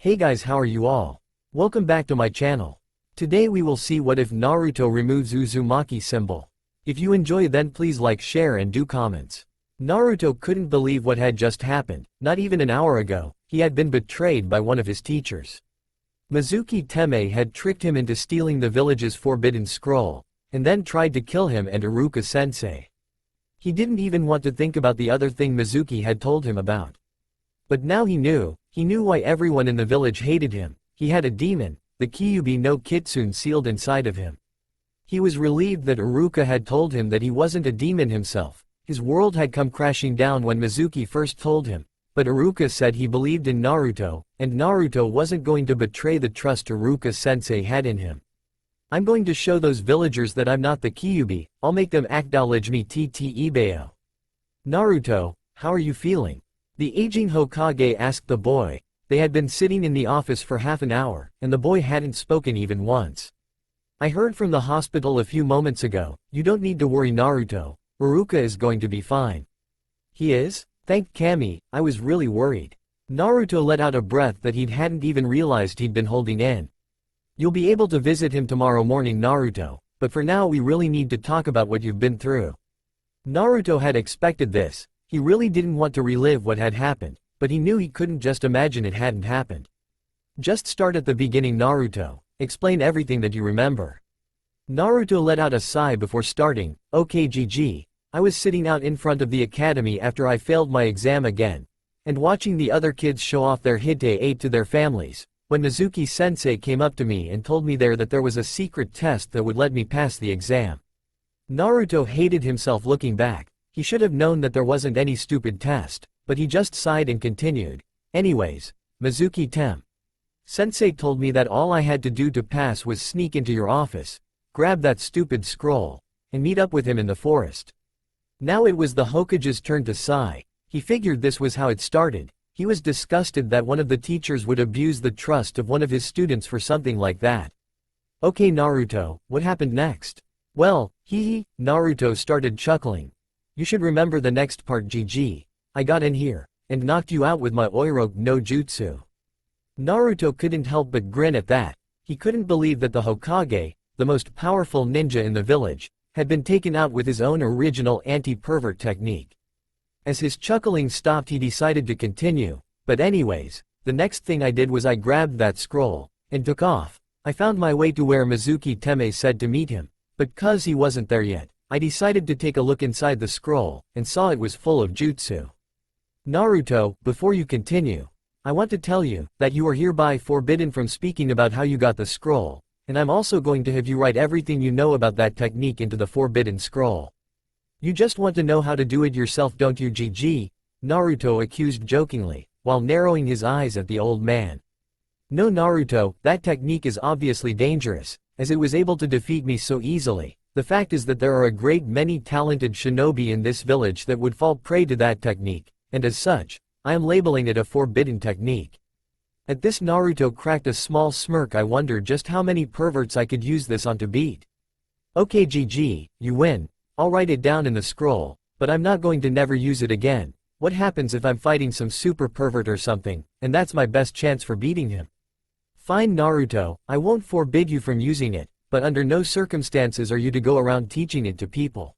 Hey guys, how are you all? Welcome back to my channel. Today we will see what if Naruto removes Uzumaki symbol. If you enjoy, then please like, share and do comments. Naruto couldn't believe what had just happened. Not even an hour ago, he had been betrayed by one of his teachers. Mizuki Teme had tricked him into stealing the village's forbidden scroll, and then tried to kill him and Iruka sensei. He didn't even want to think about the other thing Mizuki had told him about. But now he knew why everyone in the village hated him. He had a demon, the Kyuubi no Kitsune, sealed inside of him. He was relieved that Iruka had told him that he wasn't a demon himself. His world had come crashing down when Mizuki first told him, but Iruka said he believed in Naruto, and Naruto wasn't going to betray the trust Iruka sensei had in him. I'm going to show those villagers that I'm not the Kyuubi. I'll make them acknowledge me. Ibeo. Naruto, how are you feeling? The aging Hokage asked the boy. They had been sitting in the office for half an hour, and the boy hadn't spoken even once. I heard from the hospital a few moments ago. You don't need to worry, Naruto. Iruka is going to be fine. He is? Thank Kami, I was really worried. Naruto let out a breath that he hadn't even realized he'd been holding in. You'll be able to visit him tomorrow morning, Naruto, but for now we really need to talk about what you've been through. Naruto had expected this. He really didn't want to relive what had happened, but he knew he couldn't just imagine it hadn't happened. Just start at the beginning, Naruto. Explain everything that you remember. Naruto let out a sigh before starting. Okay, GG. I was sitting out in front of the academy after I failed my exam again, and watching the other kids show off their hite to their families, when Mizuki sensei came up to me and told me that there was a secret test that would let me pass the exam. Naruto hated himself looking back. He should have known that there wasn't any stupid test, but he just sighed and continued. Anyways, Mizuki Sensei told me that all I had to do to pass was sneak into your office, grab that stupid scroll, and meet up with him in the forest. Now it was the Hokage's turn to sigh. He figured this was how it started. He was disgusted that one of the teachers would abuse the trust of one of his students for something like that. Okay, Naruto, what happened next? Well, Naruto started chuckling. You should remember the next part, GG. I got in here, and knocked you out with my Oiroge no Jutsu. Naruto couldn't help but grin at that. He couldn't believe that the Hokage, the most powerful ninja in the village, had been taken out with his own original anti-pervert technique. As his chuckling stopped, he decided to continue. But anyways, the next thing I did was I grabbed that scroll, and took off. I found my way to where Mizuki Teme said to meet him, but cause he wasn't there yet, I decided to take a look inside the scroll, and saw it was full of jutsu. Naruto, before you continue, I want to tell you that you are hereby forbidden from speaking about how you got the scroll, and I'm also going to have you write everything you know about that technique into the forbidden scroll. You just want to know how to do it yourself, don't you, GG? Naruto accused jokingly, while narrowing his eyes at the old man. No, Naruto, that technique is obviously dangerous, as it was able to defeat me so easily. The fact is that there are a great many talented shinobi in this village that would fall prey to that technique, and as such, I am labeling it a forbidden technique. At this, Naruto cracked a small smirk. I wondered just how many perverts I could use this on to beat. Okay, GG, you win. I'll write it down in the scroll, but I'm not going to never use it again. What happens if I'm fighting some super pervert or something, and that's my best chance for beating him? Fine, Naruto, I won't forbid you from using it, but under no circumstances are you to go around teaching it to people.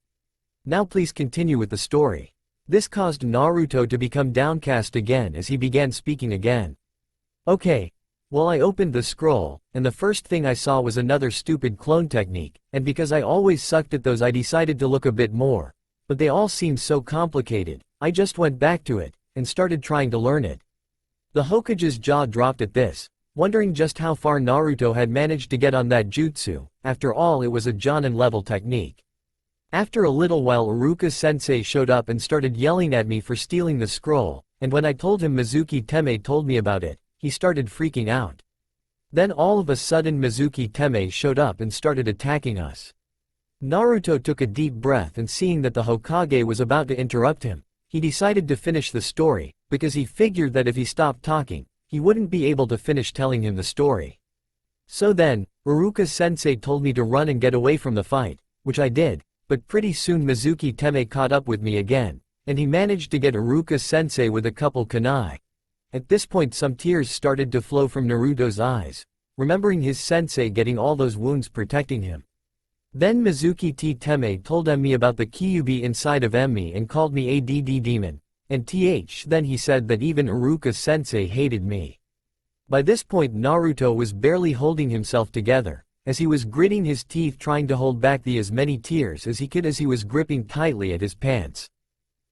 Now please continue with the story. This caused Naruto to become downcast again as he began speaking again. Okay. Well, I opened the scroll, and the first thing I saw was another stupid clone technique, and because I always sucked at those, I decided to look a bit more. But they all seemed so complicated, I just went back to it, and started trying to learn it. The Hokage's jaw dropped at this, wondering just how far Naruto had managed to get on that jutsu. After all, it was a Jonin-level technique. After a little while, Iruka sensei showed up and started yelling at me for stealing the scroll, and when I told him Mizuki Teme told me about it, he started freaking out. Then all of a sudden Mizuki Teme showed up and started attacking us. Naruto took a deep breath, and seeing that the Hokage was about to interrupt him, he decided to finish the story, because he figured that if he stopped talking, he wouldn't be able to finish telling him the story. So then, Iruka sensei told me to run and get away from the fight, which I did, but pretty soon Mizuki Teme caught up with me again, and he managed to get Iruka sensei with a couple kunai. At this point some tears started to flow from Naruto's eyes, remembering his sensei getting all those wounds protecting him. Then Mizuki Teme told me about the Kyuubi inside of me and called me a demon, and then he said that even Iruka sensei hated me. By this point Naruto was barely holding himself together, as he was gritting his teeth trying to hold back as many tears as he could as he was gripping tightly at his pants.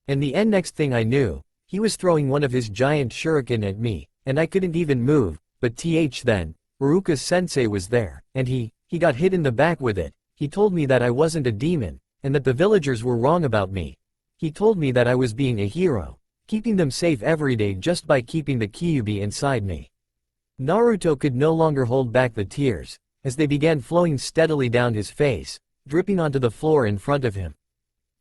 And the next thing I knew, he was throwing one of his giant shuriken at me, and I couldn't even move, but then, Iruka sensei was there, and he got hit in the back with it. He told me that I wasn't a demon, and that the villagers were wrong about me. He told me that I was being a hero, keeping them safe every day just by keeping the Kyuubi inside me. Naruto could no longer hold back the tears, as they began flowing steadily down his face, dripping onto the floor in front of him.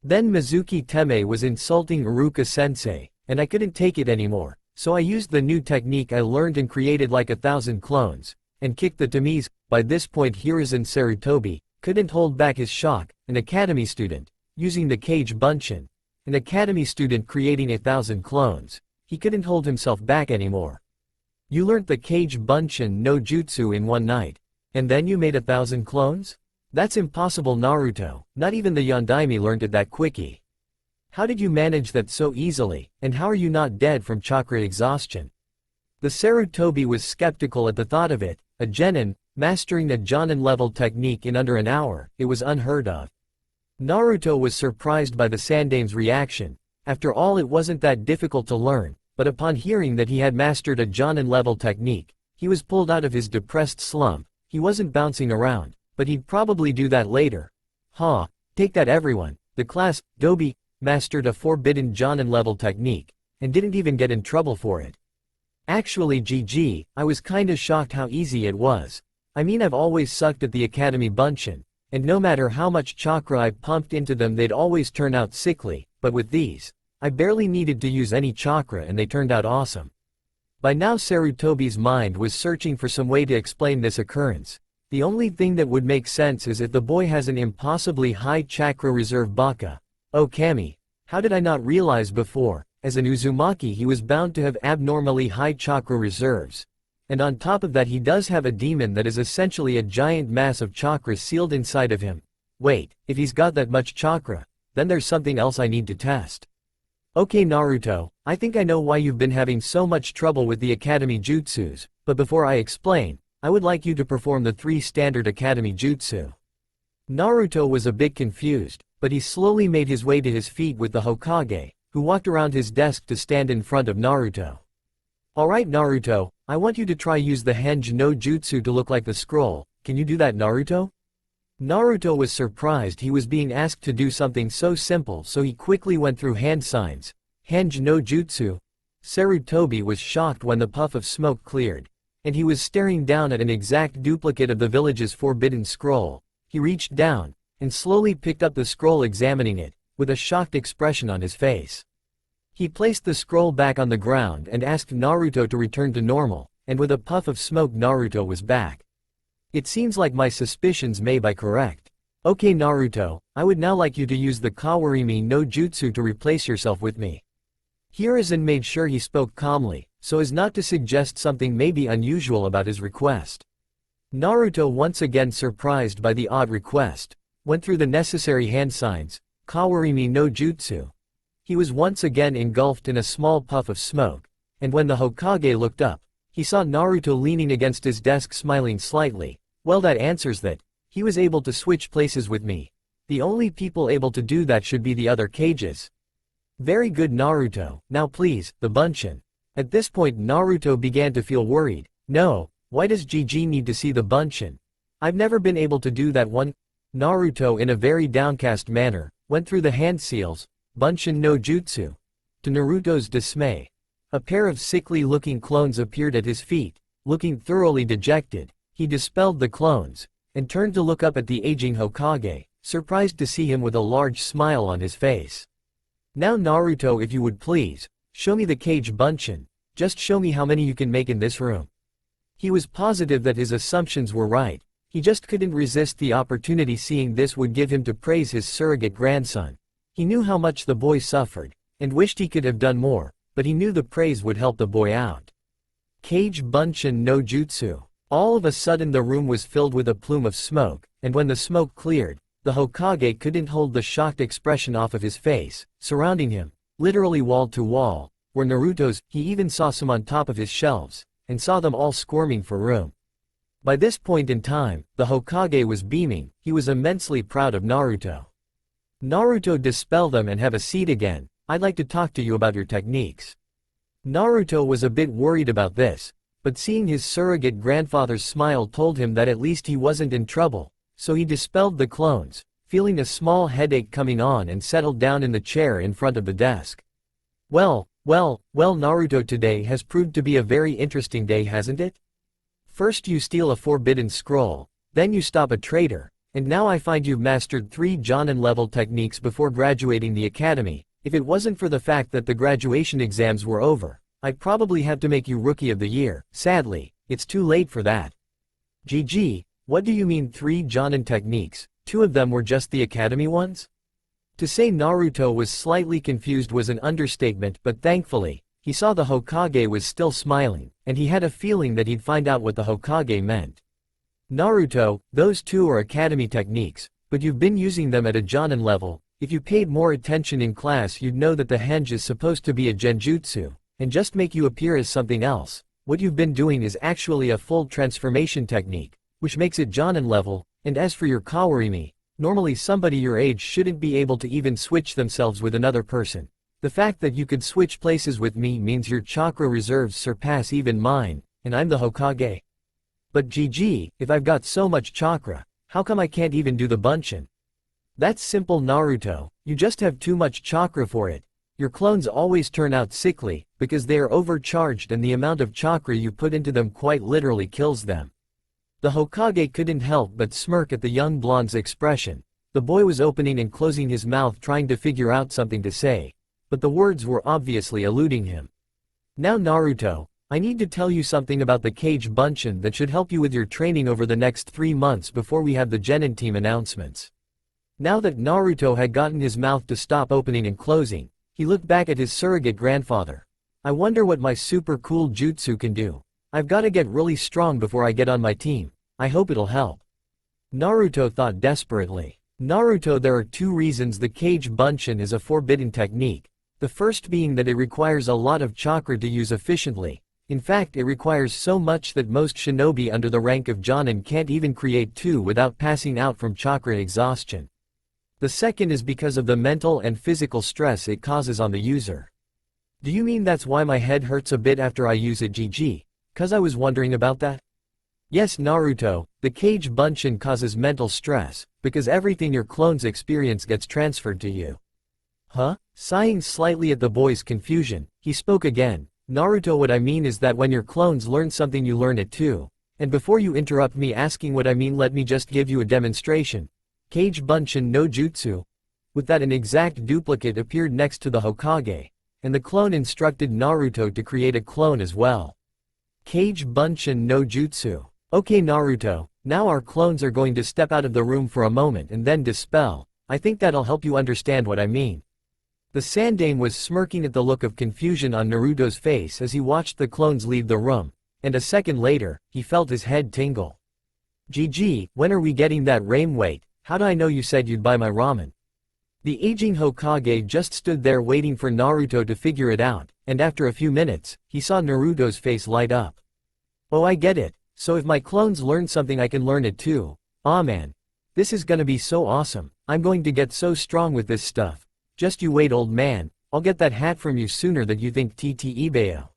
Then Mizuki Teme was insulting Iruka sensei, and I couldn't take it anymore, so I used the new technique I learned and created like 1,000 clones, and kicked the Temes. By this point Hiruzen Sarutobi couldn't hold back his shock, an academy student, using the Kage Bunshin, an academy student creating 1,000 clones. He couldn't hold himself back anymore. You learnt the Kage Bunshin no jutsu in one night, and then you made 1,000 clones? That's impossible Naruto, not even the Yondaime learned it that quickie. How did you manage that so easily, and how are you not dead from chakra exhaustion? The Sarutobi was skeptical at the thought of it, a genin, mastering a jonin level technique in under an hour, it was unheard of. Naruto was surprised by the Sandame's reaction. After all, it wasn't that difficult to learn, but upon hearing that he had mastered a jonin level technique, he was pulled out of his depressed slump. He wasn't bouncing around, but he'd probably do that later. Take that everyone, the class, Dobi, mastered a forbidden jonin level technique, and didn't even get in trouble for it. Actually GG, I was kinda shocked how easy it was. I mean I've always sucked at the Academy Bunshin, and no matter how much chakra I pumped into them they'd always turn out sickly, but with these, I barely needed to use any chakra and they turned out awesome. By now Sarutobi's mind was searching for some way to explain this occurrence. The only thing that would make sense is if the boy has an impossibly high chakra reserve baka. Oh Kami, how did I not realize before? As an Uzumaki he was bound to have abnormally high chakra reserves. And on top of that he does have a demon that is essentially a giant mass of chakra sealed inside of him. Wait, if he's got that much chakra, then there's something else I need to test. Okay Naruto, I think I know why you've been having so much trouble with the Academy Jutsus, but before I explain, I would like you to perform the 3 standard Academy Jutsu. Naruto was a bit confused, but he slowly made his way to his feet with the Hokage, who walked around his desk to stand in front of Naruto. Alright Naruto, I want you to try use the Henge no Jutsu to look like the scroll. Can you do that Naruto? Naruto was surprised he was being asked to do something so simple, so he quickly went through hand signs. Henge no Jutsu. Sarutobi was shocked when the puff of smoke cleared, and he was staring down at an exact duplicate of the village's forbidden scroll. He reached down, and slowly picked up the scroll examining it, with a shocked expression on his face. He placed the scroll back on the ground and asked Naruto to return to normal, and with a puff of smoke Naruto was back. It seems like my suspicions may be correct. Okay Naruto, I would now like you to use the Kawarimi no Jutsu to replace yourself with me. Hiruzen made sure he spoke calmly, so as not to suggest something maybe unusual about his request. Naruto, once again surprised by the odd request, went through the necessary hand signs, Kawarimi no Jutsu. He was once again engulfed in a small puff of smoke, and when the Hokage looked up, he saw Naruto leaning against his desk smiling slightly. Well, that answers that. He was able to switch places with me. The only people able to do that should be the other cages. Very good Naruto, now please, the Bunshin. At this point Naruto began to feel worried. No, why does GG need to see the Bunshin? I've never been able to do that one. Naruto in a very downcast manner, went through the hand seals, Bunshin no Jutsu. To Naruto's dismay, a pair of sickly-looking clones appeared at his feet. Looking thoroughly dejected, he dispelled the clones, and turned to look up at the aging Hokage, surprised to see him with a large smile on his face. Now Naruto, if you would please, show me the Kage Bunshin, just show me how many you can make in this room. He was positive that his assumptions were right, he just couldn't resist the opportunity seeing this would give him to praise his surrogate grandson. He knew how much the boy suffered, and wished he could have done more, but he knew the praise would help the boy out. Kage Bunshin no Jutsu. All of a sudden the room was filled with a plume of smoke, and when the smoke cleared, the Hokage couldn't hold the shocked expression off of his face. Surrounding him, literally wall to wall, were Naruto's. He even saw some on top of his shelves, and saw them all squirming for room. By this point in time, the Hokage was beaming. He was immensely proud of Naruto. Naruto, dispel them and have a seat again. I'd like to talk to you about your techniques. Naruto was a bit worried about this, but seeing his surrogate grandfather's smile told him that at least he wasn't in trouble, so he dispelled the clones, feeling a small headache coming on, and settled down in the chair in front of the desk. Well, Naruto, today has proved to be a very interesting day, hasn't it? First you steal a forbidden scroll, then you stop a traitor, and now I find you've mastered 3 Jonin-level techniques before graduating the academy. If it wasn't for the fact that the graduation exams were over, I'd probably have to make you Rookie of the Year. Sadly, it's too late for that. GG, what do you mean 3 Jonin techniques? 2 of them were just the academy ones? To say Naruto was slightly confused was an understatement, but thankfully, he saw the Hokage was still smiling, and he had a feeling that he'd find out what the Hokage meant. Naruto, those 2 are academy techniques, but you've been using them at a Jonin level. If you paid more attention in class you'd know that the henge is supposed to be a genjutsu, and just make you appear as something else. What you've been doing is actually a full transformation technique, which makes it Jonin level, and as for your kawarimi, normally somebody your age shouldn't be able to even switch themselves with another person. The fact that you could switch places with me means your chakra reserves surpass even mine, and I'm the Hokage. But GG, if I've got so much chakra, how come I can't even do the Bunshin? That's simple, Naruto, you just have too much chakra for it. Your clones always turn out sickly, because they are overcharged and the amount of chakra you put into them quite literally kills them. The Hokage couldn't help but smirk at the young blonde's expression. The boy was opening and closing his mouth trying to figure out something to say, but the words were obviously eluding him. Now Naruto, I need to tell you something about the Kage Bunshin that should help you with your training over the next 3 months before we have the Genin team announcements. Now that Naruto had gotten his mouth to stop opening and closing, he looked back at his surrogate grandfather. I wonder what my super cool jutsu can do. I've got to get really strong before I get on my team. I hope it'll help. Naruto thought desperately. Naruto, there are 2 reasons the Kage Bunshin is a forbidden technique. The first being that it requires a lot of chakra to use efficiently. In fact, it requires so much that most shinobi under the rank of Jonin can't even create 2 without passing out from chakra exhaustion. The second is because of the mental and physical stress it causes on the user. Do you mean that's why my head hurts a bit after I use it? GG, 'cause I was wondering about that. Yes Naruto, the Kage Bunshin causes mental stress, because everything your clones experience gets transferred to you. Huh? Sighing slightly at the boy's confusion, he spoke again. Naruto, what I mean is that when your clones learn something you learn it too. And before you interrupt me asking what I mean, let me just give you a demonstration. Kage Bunshin no Jutsu. With that, an exact duplicate appeared next to the Hokage, and the clone instructed Naruto to create a clone as well. Kage Bunshin no Jutsu. Okay Naruto, now our clones are going to step out of the room for a moment and then dispel. I think that'll help you understand what I mean. The Sandaime was smirking at the look of confusion on Naruto's face as he watched the clones leave the room, and a second later, he felt his head tingle. GG, when are we getting that ramen? Wait, how do I know you said you'd buy my ramen? The aging Hokage just stood there waiting for Naruto to figure it out, and after a few minutes, he saw Naruto's face light up. Oh, I get it, so if my clones learn something I can learn it too. Aw man. This is gonna be so awesome, I'm going to get so strong with this stuff. Just you wait old man, I'll get that hat from you sooner than you think. Ibeo.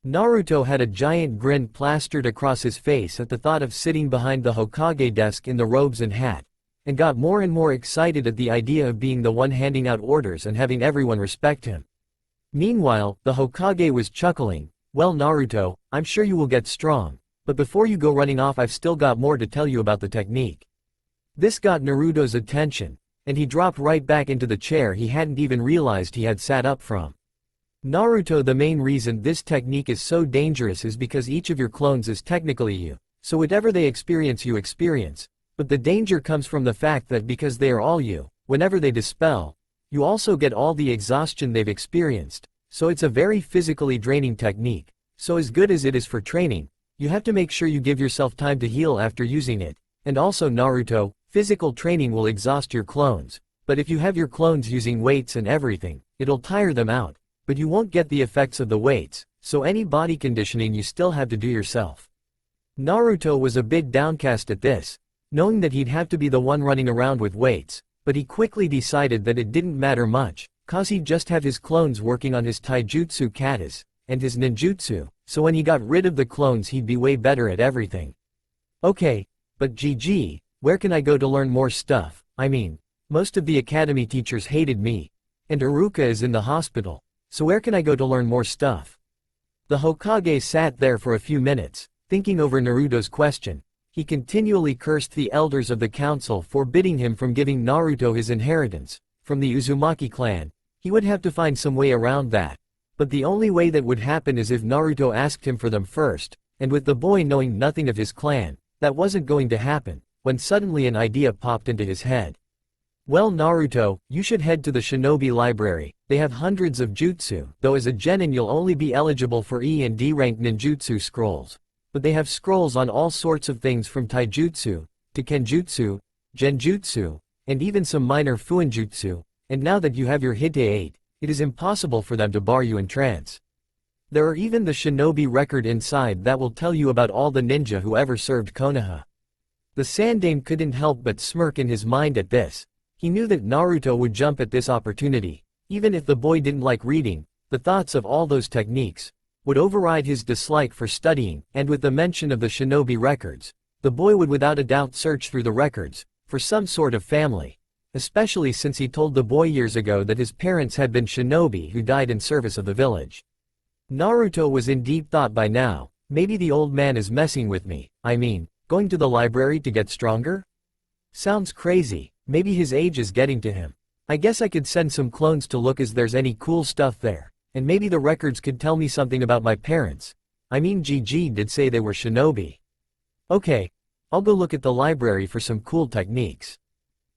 Naruto had a giant grin plastered across his face at the thought of sitting behind the Hokage desk in the robes and hat, and got more and more excited at the idea of being the one handing out orders and having everyone respect him. Meanwhile, the Hokage was chuckling. Well Naruto, I'm sure you will get strong, but before you go running off I've still got more to tell you about the technique. This got Naruto's attention, and he dropped right back into the chair he hadn't even realized he had sat up from. Naruto, the main reason this technique is so dangerous is because each of your clones is technically you, so whatever they experience you experience. But the danger comes from the fact that because they are all you, whenever they dispel, you also get all the exhaustion they've experienced. so it's a very physically draining technique. So as good as it is for training, you have to make sure you give yourself time to heal after using it. And also Naruto, physical training will exhaust your clones. But if you have your clones using weights and everything, it'll tire them out. But you won't get the effects of the weights, so any body conditioning you still have to do yourself. Naruto was a bit downcast at this, knowing that he'd have to be the one running around with weights, but he quickly decided that it didn't matter much, cause he'd just have his clones working on his taijutsu katas, and his ninjutsu, so when he got rid of the clones he'd be way better at everything. Okay, but GG, where can I go to learn more stuff? I mean, most of the academy teachers hated me, and Iruka is in the hospital, so where can I go to learn more stuff? The Hokage sat there for a few minutes, thinking over Naruto's question. He continually cursed the elders of the council forbidding him from giving Naruto his inheritance from the Uzumaki clan. He would have to find some way around that. But the only way that would happen is if Naruto asked him for them first, and with the boy knowing nothing of his clan, that wasn't going to happen, when suddenly an idea popped into his head. Well Naruto, you should head to the shinobi library. They have hundreds of jutsu, though as a genin you'll only be eligible for E and D rank ninjutsu scrolls. But they have scrolls on all sorts of things from taijutsu, to kenjutsu, genjutsu, and even some minor fuinjutsu, and now that you have your Hite 8, it is impossible for them to bar you in trance. There are even the shinobi record inside that will tell you about all the ninja who ever served Konoha. The Sandaime couldn't help but smirk in his mind at this. He knew that Naruto would jump at this opportunity, even if the boy didn't like reading, the thoughts of all those techniques would override his dislike for studying, and with the mention of the shinobi records, the boy would without a doubt search through the records for some sort of family, especially since he told the boy years ago that his parents had been shinobi who died in service of the village. Naruto was in deep thought by now. Maybe the old man is messing with me. I mean, going to the library to get stronger? Sounds crazy. Maybe his age is getting to him. I guess I could send some clones to look as there's any cool stuff there. And maybe the records could tell me something about my parents. I mean GG did say they were shinobi. Okay, I'll go look at the library for some cool techniques.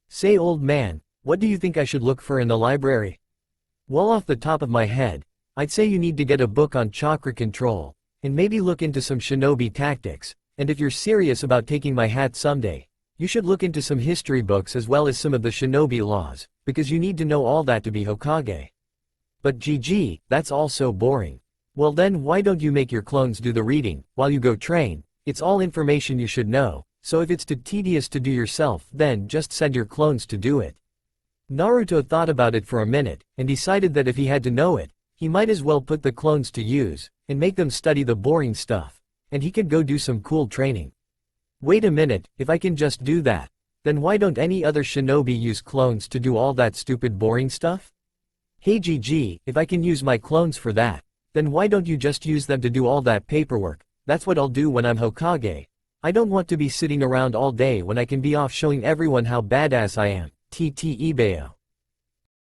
Say old man, what do you think I should look for in the library? Well off the top of my head, I'd say you need to get a book on chakra control, and maybe look into some shinobi tactics, and if you're serious about taking my hat someday, you should look into some history books as well as some of the shinobi laws, because you need to know all that to be Hokage. But GG, that's all so boring. Well then why don't you make your clones do the reading, while you go train? It's all information you should know, so if it's too tedious to do yourself then just send your clones to do it. Naruto thought about it for a minute, and decided that if he had to know it, he might as well put the clones to use, and make them study the boring stuff, and he could go do some cool training. Wait a minute, if I can just do that, then why don't any other shinobi use clones to do all that stupid boring stuff? Hey GG, if I can use my clones for that, then why don't you just use them to do all that paperwork? That's what I'll do when I'm Hokage. I don't want to be sitting around all day when I can be off showing everyone how badass I am. TT Ibeo.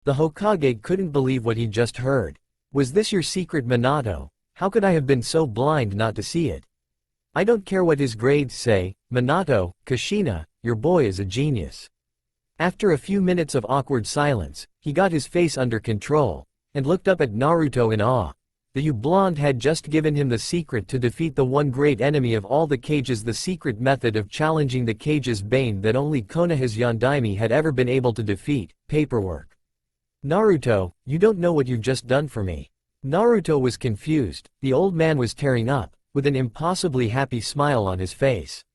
The Hokage couldn't believe what he'd just heard. Was this your secret Minato? How could I have been so blind not to see it? I don't care what his grades say, Minato, Kushina, your boy is a genius. After a few minutes of awkward silence, he got his face under control, and looked up at Naruto in awe. The U-Blonde had just given him the secret to defeat the one great enemy of all the Kages, the secret method of challenging the Kage's bane that only Konoha's Yondaime had ever been able to defeat, paperwork. Naruto, you don't know what you've just done for me. Naruto was confused. The old man was tearing up, with an impossibly happy smile on his face.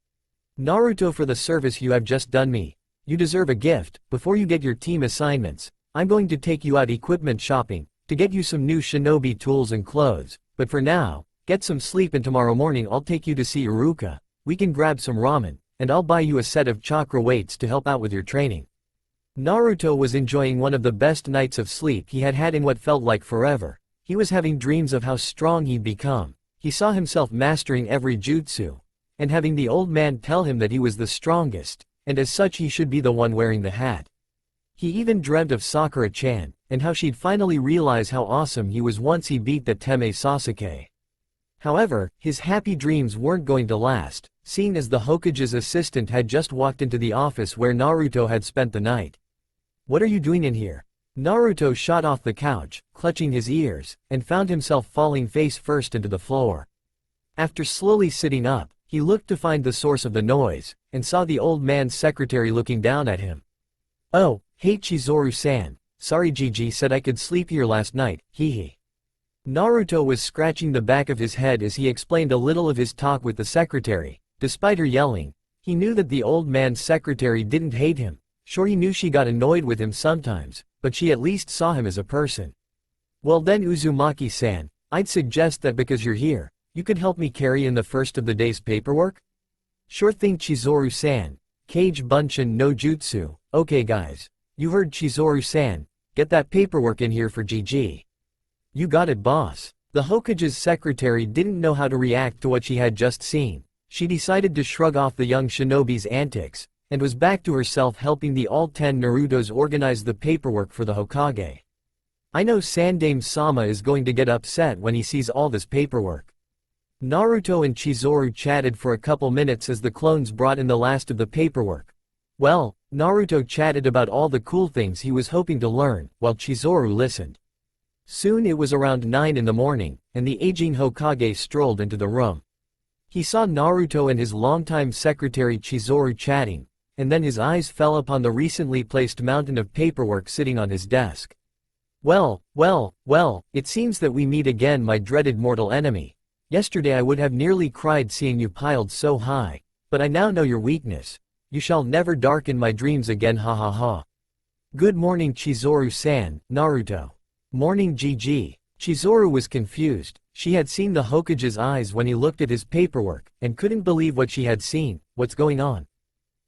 Naruto, for the service you have just done me, you deserve a gift. Before you get your team assignments, I'm going to take you out equipment shopping, to get you some new shinobi tools and clothes, but for now, get some sleep and tomorrow morning I'll take you to see Iruka. We can grab some ramen, and I'll buy you a set of chakra weights to help out with your training. Naruto was enjoying one of the best nights of sleep he had had in what felt like forever. He was having dreams of how strong he'd become. He saw himself mastering every jutsu, and having the old man tell him that he was the strongest, and as such he should be the one wearing the hat. He even dreamt of Sakura-chan, and how she'd finally realize how awesome he was once he beat the Teme Sasuke. However, his happy dreams weren't going to last, seeing as the Hokage's assistant had just walked into the office where Naruto had spent the night. What are you doing in here? Naruto shot off the couch, clutching his ears, and found himself falling face first into the floor. After slowly sitting up, he looked to find the source of the noise, and saw the old man's secretary looking down at him. "Oh, hey Chizuru-san, sorry Gigi said I could sleep here last night, hee. Naruto was scratching the back of his head as he explained a little of his talk with the secretary. Despite her yelling, he knew that the old man's secretary didn't hate him. Sure, he knew she got annoyed with him sometimes, but she at least saw him as a person. "Well then Uzumaki-san, I'd suggest that because you're here, you could help me carry in the first of the day's paperwork?" "Sure thing Chizuru-san. Kage Bunshin no jutsu." "Okay guys. You heard Chizuru-san, get that paperwork in here for GG." "You got it boss." The Hokage's secretary didn't know how to react to what she had just seen. She decided to shrug off the young shinobi's antics, and was back to herself helping the all 10 Narutos organize the paperwork for the Hokage. "I know Sandame-sama is going to get upset when he sees all this paperwork." Naruto and Chizuru chatted for a couple minutes as the clones brought in the last of the paperwork. Well, Naruto chatted about all the cool things he was hoping to learn, while Chizuru listened. Soon it was around 9 in the morning, and the aging Hokage strolled into the room. He saw Naruto and his longtime secretary Chizuru chatting, and then his eyes fell upon the recently placed mountain of paperwork sitting on his desk. Well, it seems that we meet again, my dreaded mortal enemy. Yesterday I would have nearly cried seeing you piled so high, but I now know your weakness. You shall never darken my dreams again, ha ha ha. Good morning Chizuru-san, Naruto. Morning GG. Chizuru was confused. She had seen the Hokage's eyes when he looked at his paperwork, and couldn't believe what she had seen. What's going on?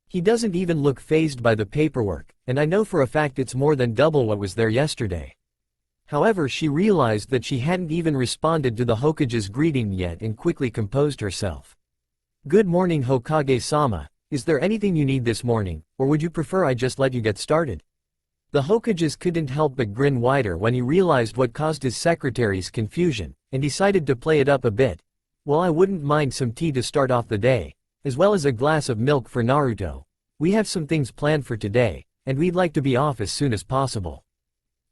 He doesn't even look fazed by the paperwork, and I know for a fact it's more than double what was there yesterday. However, she realized that she hadn't even responded to the Hokage's greeting yet and quickly composed herself. Good morning Hokage-sama, is there anything you need this morning, or would you prefer I just let you get started? The Hokage's couldn't help but grin wider when he realized what caused his secretary's confusion, and decided to play it up a bit. Well, I wouldn't mind some tea to start off the day, as well as a glass of milk for Naruto. We have some things planned for today, and we'd like to be off as soon as possible.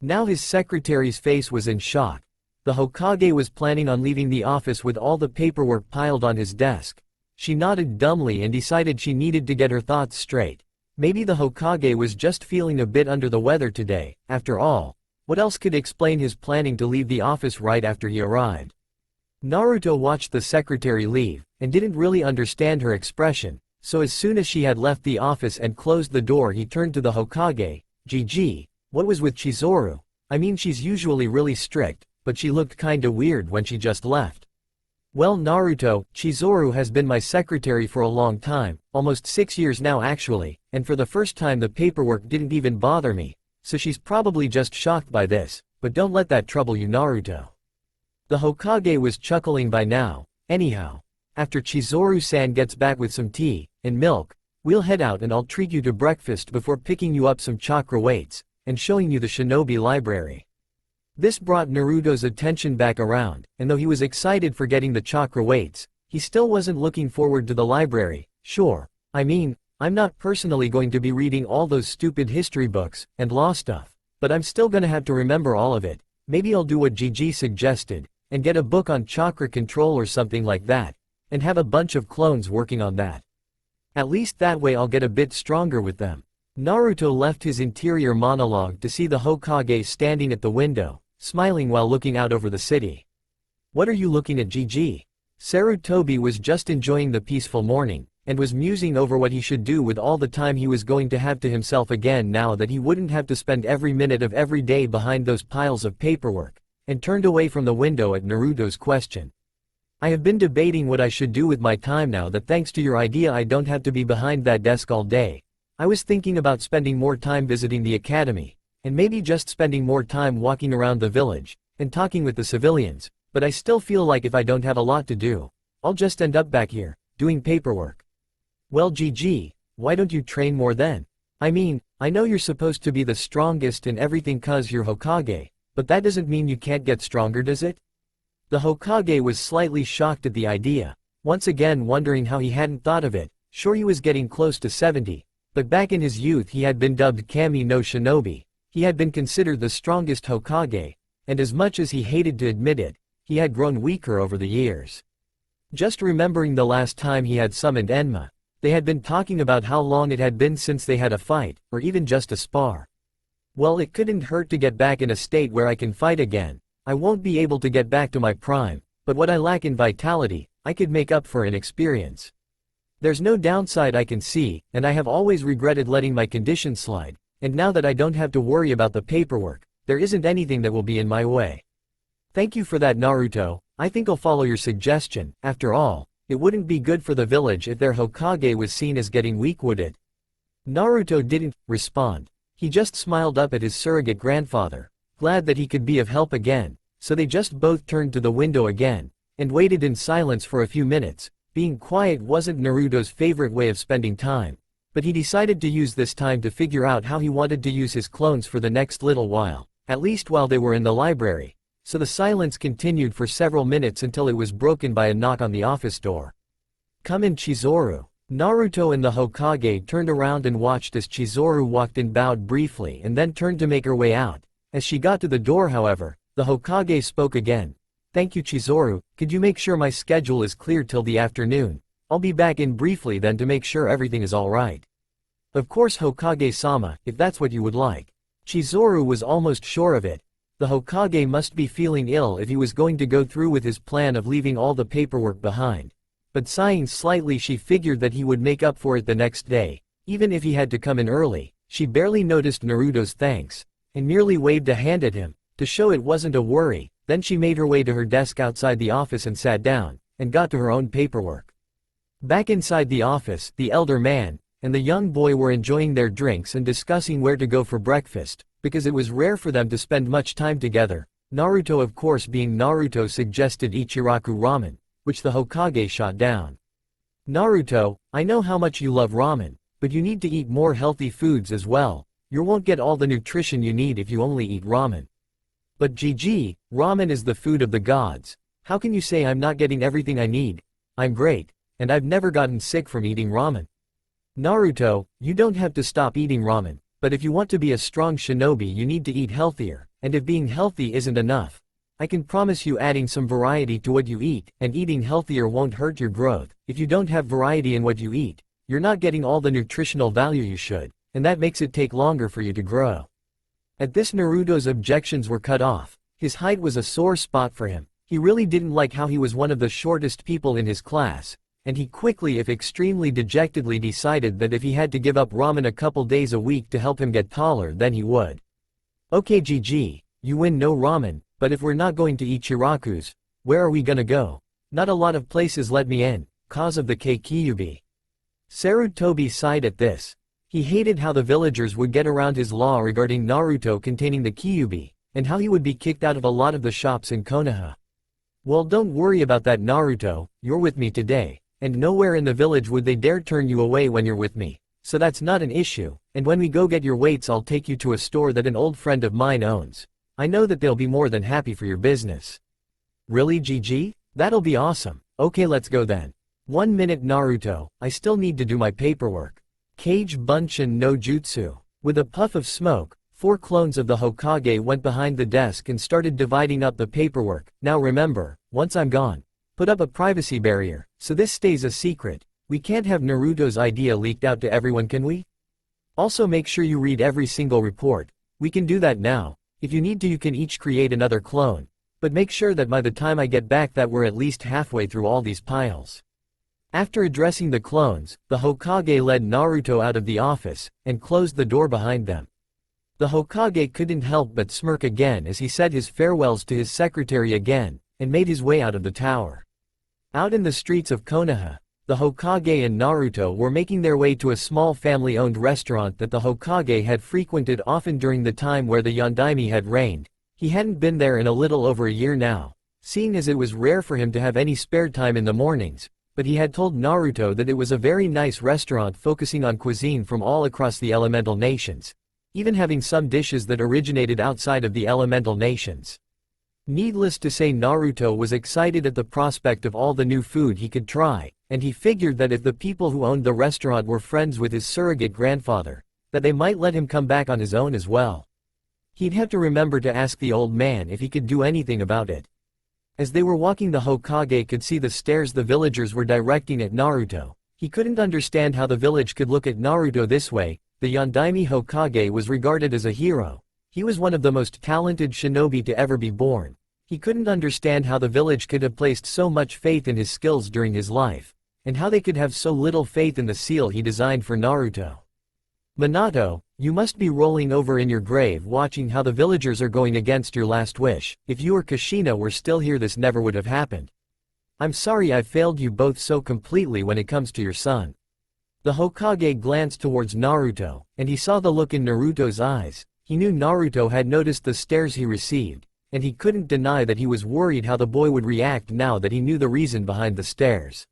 Now his secretary's face was in shock. The Hokage was planning on leaving the office with all the paperwork piled on his desk. She nodded dumbly and decided she needed to get her thoughts straight. Maybe the Hokage was just feeling a bit under the weather today. After all, what else could explain his planning to leave the office right after he arrived? Naruto watched the secretary leave, and didn't really understand her expression, so as soon as she had left the office and closed the door he turned to the Hokage. GG. What was with Chizuru? I mean, she's usually really strict, but she looked kinda weird when she just left. Well Naruto, Chizuru has been my secretary for a long time, almost 6 years now actually, and for the first time the paperwork didn't even bother me, so she's probably just shocked by this, but don't let that trouble you Naruto. The Hokage was chuckling by now. Anyhow, after Chizuru-san gets back with some tea and milk, we'll head out and I'll treat you to breakfast before picking you up some chakra weights and showing you the shinobi library. This brought Naruto's attention back around, and though he was excited for getting the chakra weights, he still wasn't looking forward to the library. Sure, I mean, I'm not personally going to be reading all those stupid history books and law stuff, but I'm still gonna have to remember all of it. Maybe I'll do what Gigi suggested, and get a book on chakra control or something like that, and have a bunch of clones working on that. At least that way I'll get a bit stronger with them. Naruto left his interior monologue to see the Hokage standing at the window, smiling while looking out over the city. What are you looking at GG? Sarutobi was just enjoying the peaceful morning, and was musing over what he should do with all the time he was going to have to himself again now that he wouldn't have to spend every minute of every day behind those piles of paperwork, and turned away from the window at Naruto's question. I have been debating what I should do with my time now that thanks to your idea I don't have to be behind that desk all day. I was thinking about spending more time visiting the academy, and maybe just spending more time walking around the village, and talking with the civilians, but I still feel like if I don't have a lot to do, I'll just end up back here, doing paperwork. Well GG, why don't you train more then? I mean, I know you're supposed to be the strongest and everything cause you're Hokage, but that doesn't mean you can't get stronger, does it? The Hokage was slightly shocked at the idea, once again wondering how he hadn't thought of it. Sure, he was getting close to 70, but back in his youth he had been dubbed Kami no Shinobi. He had been considered the strongest Hokage, and as much as he hated to admit it, he had grown weaker over the years. Just remembering the last time he had summoned Enma, they had been talking about how long it had been since they had a fight, or even just a spar. Well, it couldn't hurt to get back in a state where I can fight again. I won't be able to get back to my prime, but what I lack in vitality, I could make up for in experience. There's no downside I can see, and I have always regretted letting my condition slide, and now that I don't have to worry about the paperwork, there isn't anything that will be in my way. Thank you for that, Naruto. I think I'll follow your suggestion. After all, it wouldn't be good for the village if their Hokage was seen as getting weak, would it? Naruto didn't respond. He just smiled up at his surrogate grandfather, glad that he could be of help again, so they just both turned to the window again, and waited in silence for a few minutes. Being quiet wasn't Naruto's favorite way of spending time, but he decided to use this time to figure out how he wanted to use his clones for the next little while, at least while they were in the library. So the silence continued for several minutes until it was broken by a knock on the office door. "Come in, Chizuru." Naruto and the Hokage turned around and watched as Chizuru walked in, bowed briefly, and then turned to make her way out. As she got to the door, however, the Hokage spoke again. "Thank you, Chizuru. Could you make sure my schedule is clear till the afternoon? I'll be back in briefly then to make sure everything is alright." "Of course, Hokage-sama, if that's what you would like." Chizuru was almost sure of it. The Hokage must be feeling ill if he was going to go through with his plan of leaving all the paperwork behind. But sighing slightly, she figured that he would make up for it the next day, even if he had to come in early. She barely noticed Naruto's thanks, and merely waved a hand at him, to show it wasn't a worry. Then she made her way to her desk outside the office and sat down, and got to her own paperwork. Back inside the office, the elder man and the young boy were enjoying their drinks and discussing where to go for breakfast, because it was rare for them to spend much time together. Naruto, of course being Naruto, suggested Ichiraku ramen, which the Hokage shot down. "Naruto, I know how much you love ramen, but you need to eat more healthy foods as well. You won't get all the nutrition you need if you only eat ramen." "But GG, ramen is the food of the gods. How can you say I'm not getting everything I need? I'm great, and I've never gotten sick from eating ramen." "Naruto, you don't have to stop eating ramen, but if you want to be a strong shinobi you need to eat healthier, and if being healthy isn't enough, I can promise you adding some variety to what you eat and eating healthier won't hurt your growth. If you don't have variety in what you eat, you're not getting all the nutritional value you should, and that makes it take longer for you to grow." At this, Naruto's objections were cut off. His height was a sore spot for him. He really didn't like how he was one of the shortest people in his class, and he quickly, if extremely dejectedly, decided that if he had to give up ramen a couple days a week to help him get taller, then he would. "Okay GG, you win, no ramen, but if we're not going to Ichiraku's, where are we gonna go? Not a lot of places let me in, cause of the Kyuubi." Sarutobi sighed at this. He hated how the villagers would get around his law regarding Naruto containing the Kyuubi, and how he would be kicked out of a lot of the shops in Konoha. "Well, don't worry about that, Naruto, you're with me today, and nowhere in the village would they dare turn you away when you're with me, so that's not an issue, and when we go get your weights I'll take you to a store that an old friend of mine owns. I know that they'll be more than happy for your business." "Really GG? That'll be awesome. Okay, let's go then." "1 minute, Naruto, I still need to do my paperwork." Kage Bunshin no Jutsu. With a puff of smoke, 4 clones of the Hokage went behind the desk and started dividing up the paperwork. "Now remember, once I'm gone, put up a privacy barrier, so this stays a secret. We can't have Naruto's idea leaked out to everyone, can we? Also make sure you read every single report. We can do that now. If you need to you can each create another clone, but make sure that by the time I get back that we're at least halfway through all these piles." After addressing the clones, the Hokage led Naruto out of the office, and closed the door behind them. The Hokage couldn't help but smirk again as he said his farewells to his secretary again, and made his way out of the tower. Out in the streets of Konoha, the Hokage and Naruto were making their way to a small family-owned restaurant that the Hokage had frequented often during the time where the Yondaime had reigned. He hadn't been there in a little over a year now, seeing as it was rare for him to have any spare time in the mornings, but he had told Naruto that it was a very nice restaurant focusing on cuisine from all across the elemental nations, even having some dishes that originated outside of the elemental nations. Needless to say, Naruto was excited at the prospect of all the new food he could try, and he figured that if the people who owned the restaurant were friends with his surrogate grandfather, that they might let him come back on his own as well. He'd have to remember to ask the old man if he could do anything about it. As they were walking, the Hokage could see the stares the villagers were directing at Naruto. He couldn't understand how the village could look at Naruto this way. The Yondaime Hokage was regarded as a hero. He was one of the most talented shinobi to ever be born. He couldn't understand how the village could have placed so much faith in his skills during his life, and how they could have so little faith in the seal he designed for Naruto. Minato, you must be rolling over in your grave watching how the villagers are going against your last wish. If you or Kushina were still here, this never would have happened. I'm sorry I failed you both so completely when it comes to your son. The Hokage glanced towards Naruto, and he saw the look in Naruto's eyes. He knew Naruto had noticed the stares he received, and he couldn't deny that he was worried how the boy would react now that he knew the reason behind the stares.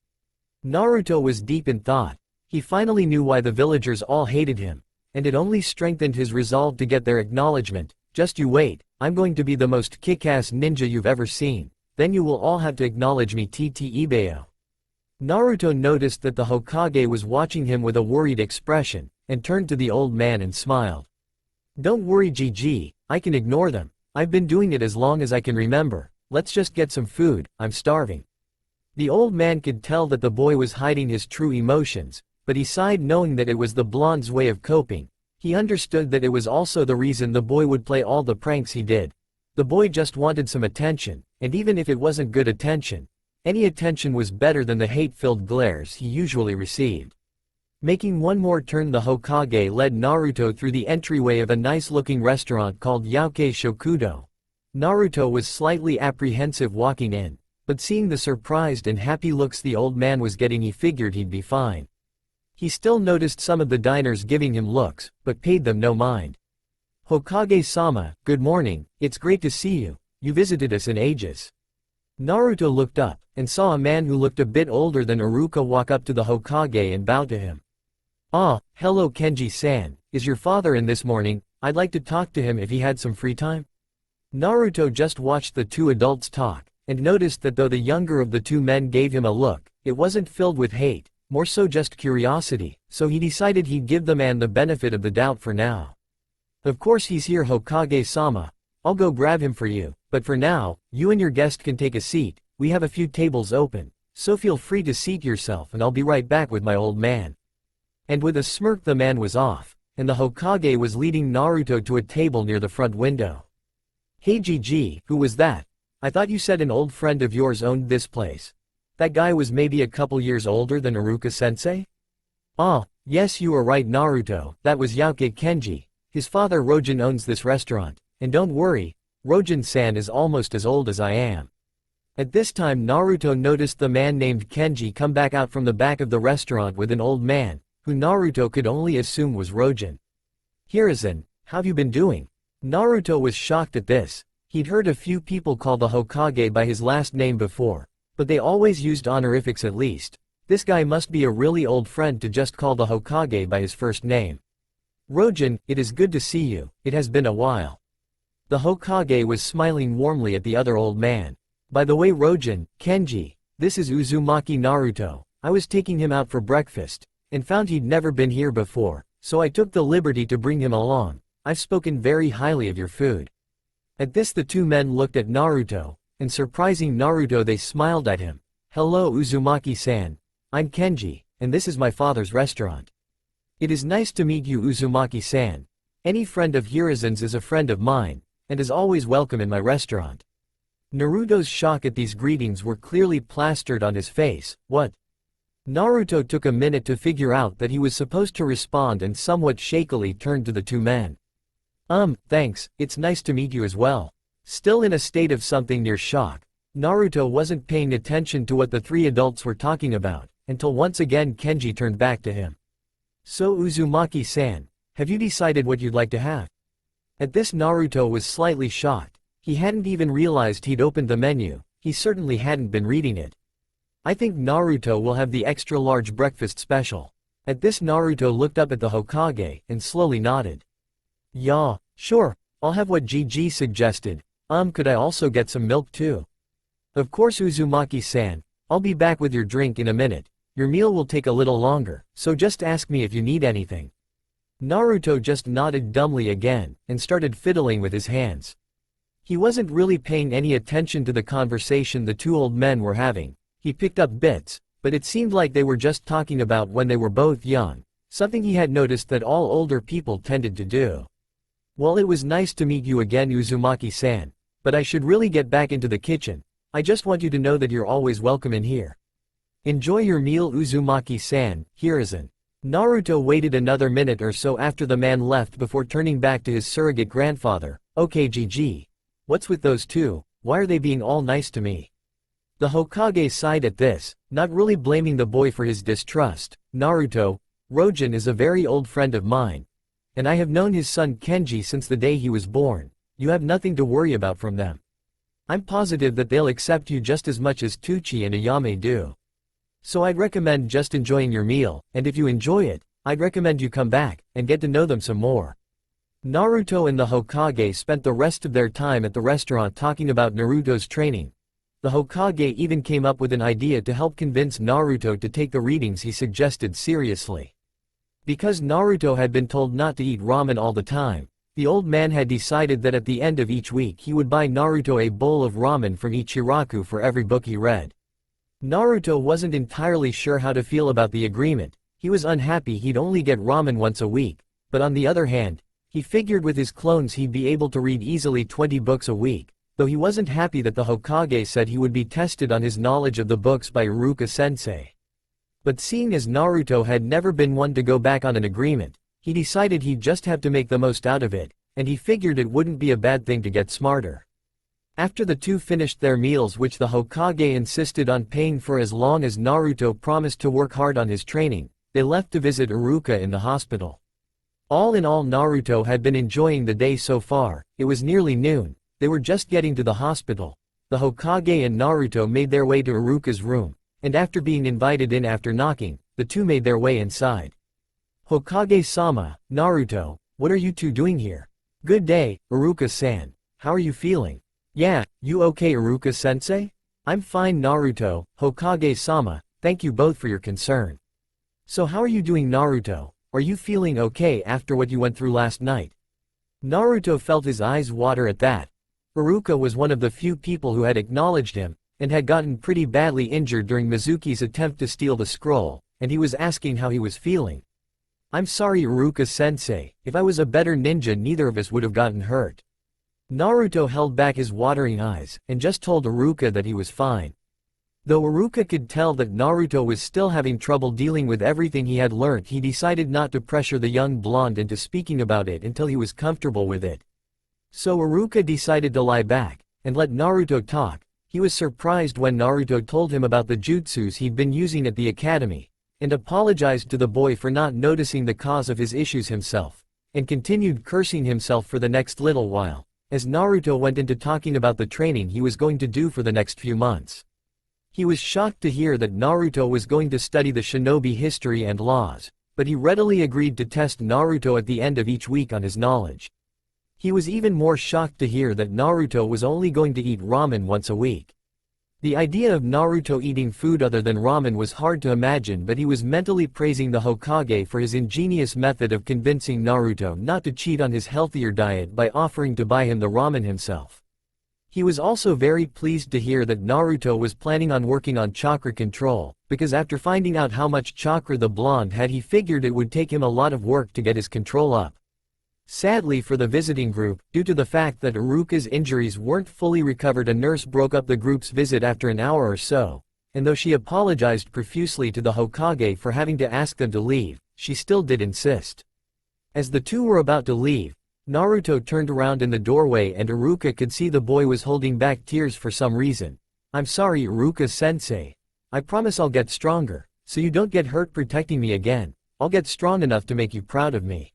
Naruto was deep in thought. He finally knew why the villagers all hated him, and it only strengthened his resolve to get their acknowledgement. Just you wait, I'm going to be the most kick-ass ninja you've ever seen, then you will all have to acknowledge me. Ibeo. Naruto noticed that the Hokage was watching him with a worried expression, and turned to the old man and smiled. Don't worry GG, I can ignore them. I've been doing it as long as I can remember. Let's just get some food, I'm starving. The old man could tell that the boy was hiding his true emotions, but he sighed knowing that it was the blonde's way of coping. He understood that it was also the reason the boy would play all the pranks he did. The boy just wanted some attention, and even if it wasn't good attention, any attention was better than the hate-filled glares he usually received. Making one more turn, the Hokage led Naruto through the entryway of a nice-looking restaurant called Yaokei Shokudo. Naruto was slightly apprehensive walking in, but seeing the surprised and happy looks the old man was getting, he figured he'd be fine. He still noticed some of the diners giving him looks, but paid them no mind. Hokage-sama, good morning, it's great to see you. You visited us in ages. Naruto looked up, and saw a man who looked a bit older than Iruka walk up to the Hokage and bow to him. Ah, hello Kenji-san, is your father in this morning? I'd like to talk to him if he had some free time. Naruto just watched the two adults talk, and noticed that though the younger of the two men gave him a look, it wasn't filled with hate, more so just curiosity, so he decided he'd give the man the benefit of the doubt for now. Of course he's here Hokage-sama, I'll go grab him for you, but for now, you and your guest can take a seat, we have a few tables open, so feel free to seat yourself and I'll be right back with my old man. And with a smirk the man was off, and the Hokage was leading Naruto to a table near the front window. Hey GG, who was that? I thought you said an old friend of yours owned this place. That guy was maybe a couple years older than Iruka-sensei? Ah, yes you are right Naruto, that was Yaokei Kenji. His father Rojin owns this restaurant, and don't worry, Rojin-san is almost as old as I am. At this time Naruto noticed the man named Kenji come back out from the back of the restaurant with an old man, who Naruto could only assume was Rojin. Hiruzen, how've you been doing? Naruto was shocked at this. He'd heard a few people call the Hokage by his last name before, but they always used honorifics at least. This guy must be a really old friend to just call the Hokage by his first name. Rojin, it is good to see you, it has been a while. The Hokage was smiling warmly at the other old man. By the way Rojin, Kenji, this is Uzumaki Naruto. I was taking him out for breakfast, and found he'd never been here before, so I took the liberty to bring him along. I've spoken very highly of your food. At this the two men looked at Naruto, and surprising Naruto they smiled at him. Hello Uzumaki-san. I'm Kenji, and this is my father's restaurant. It is nice to meet you Uzumaki-san. Any friend of Hiruzen's is a friend of mine, and is always welcome in my restaurant. Naruto's shock at these greetings were clearly plastered on his face. What? Naruto took a minute to figure out that he was supposed to respond and somewhat shakily turned to the two men. Thanks, it's nice to meet you as well. Still in a state of something near shock, Naruto wasn't paying attention to what the three adults were talking about, until once again Kenji turned back to him. So Uzumaki-san, have you decided what you'd like to have? At this Naruto was slightly shocked. He hadn't even realized he'd opened the menu, he certainly hadn't been reading it. I think Naruto will have the extra large breakfast special. At this Naruto looked up at the Hokage, and slowly nodded. Yeah, sure, I'll have what GG suggested. Could I also get some milk too? Of course Uzumaki-san, I'll be back with your drink in a minute. Your meal will take a little longer, so just ask me if you need anything. Naruto just nodded dumbly again, and started fiddling with his hands. He wasn't really paying any attention to the conversation the two old men were having. He picked up bits, but it seemed like they were just talking about when they were both young, something he had noticed that all older people tended to do. Well, it was nice to meet you again, Uzumaki-san, but I should really get back into the kitchen. I just want you to know that you're always welcome in here. Enjoy your meal, Uzumaki-san, Hiruzen. Naruto waited another minute or so after the man left before turning back to his surrogate grandfather. Okay, GG. What's with those two? Why are they being all nice to me? The Hokage sighed at this, not really blaming the boy for his distrust. Naruto, Rojin is a very old friend of mine, and I have known his son Kenji since the day he was born. You have nothing to worry about from them. I'm positive that they'll accept you just as much as Tucci and Ayame do. So I'd recommend just enjoying your meal, and if you enjoy it, I'd recommend you come back, and get to know them some more. Naruto and the Hokage spent the rest of their time at the restaurant talking about Naruto's training. The Hokage even came up with an idea to help convince Naruto to take the readings he suggested seriously. Because Naruto had been told not to eat ramen all the time, the old man had decided that at the end of each week he would buy Naruto a bowl of ramen from Ichiraku for every book he read. Naruto wasn't entirely sure how to feel about the agreement. He was unhappy he'd only get ramen once a week, but on the other hand, he figured with his clones he'd be able to read easily 20 books a week, though he wasn't happy that the Hokage said he would be tested on his knowledge of the books by Iruka-sensei. But seeing as Naruto had never been one to go back on an agreement, he decided he'd just have to make the most out of it, and he figured it wouldn't be a bad thing to get smarter. After the two finished their meals, which the Hokage insisted on paying for as long as Naruto promised to work hard on his training, they left to visit Iruka in the hospital. All in all, Naruto had been enjoying the day so far. It was nearly noon. They were just getting to the hospital. The Hokage and Naruto made their way to Iruka's room, and after being invited in after knocking, the two made their way inside. Hokage-sama, Naruto, what are you two doing here? Good day, Iruka-san. How are you feeling? Yeah, you okay, Iruka-sensei? I'm fine, Naruto. Hokage-sama, thank you both for your concern. So how are you doing, Naruto? Are you feeling okay after what you went through last night? Naruto felt his eyes water at that. Iruka was one of the few people who had acknowledged him, and had gotten pretty badly injured during Mizuki's attempt to steal the scroll, and he was asking how he was feeling. I'm sorry, Iruka-sensei, if I was a better ninja neither of us would have gotten hurt. Naruto held back his watering eyes, and just told Iruka that he was fine. Though Iruka could tell that Naruto was still having trouble dealing with everything he had learnt, he decided not to pressure the young blonde into speaking about it until he was comfortable with it. So Iruka decided to lie back, and let Naruto talk. He was surprised when Naruto told him about the jutsus he'd been using at the academy, and apologized to the boy for not noticing the cause of his issues himself, and continued cursing himself for the next little while, as Naruto went into talking about the training he was going to do for the next few months. He was shocked to hear that Naruto was going to study the shinobi history and laws, but he readily agreed to test Naruto at the end of each week on his knowledge. He was even more shocked to hear that Naruto was only going to eat ramen once a week. The idea of Naruto eating food other than ramen was hard to imagine, but he was mentally praising the Hokage for his ingenious method of convincing Naruto not to cheat on his healthier diet by offering to buy him the ramen himself. He was also very pleased to hear that Naruto was planning on working on chakra control, because after finding out how much chakra the blonde had, he figured it would take him a lot of work to get his control up. Sadly for the visiting group, due to the fact that Iruka's injuries weren't fully recovered, a nurse broke up the group's visit after an hour or so, and though she apologized profusely to the Hokage for having to ask them to leave, she still did insist. As the two were about to leave, Naruto turned around in the doorway and Iruka could see the boy was holding back tears for some reason. I'm sorry, Iruka-sensei. I promise I'll get stronger, so you don't get hurt protecting me again. I'll get strong enough to make you proud of me.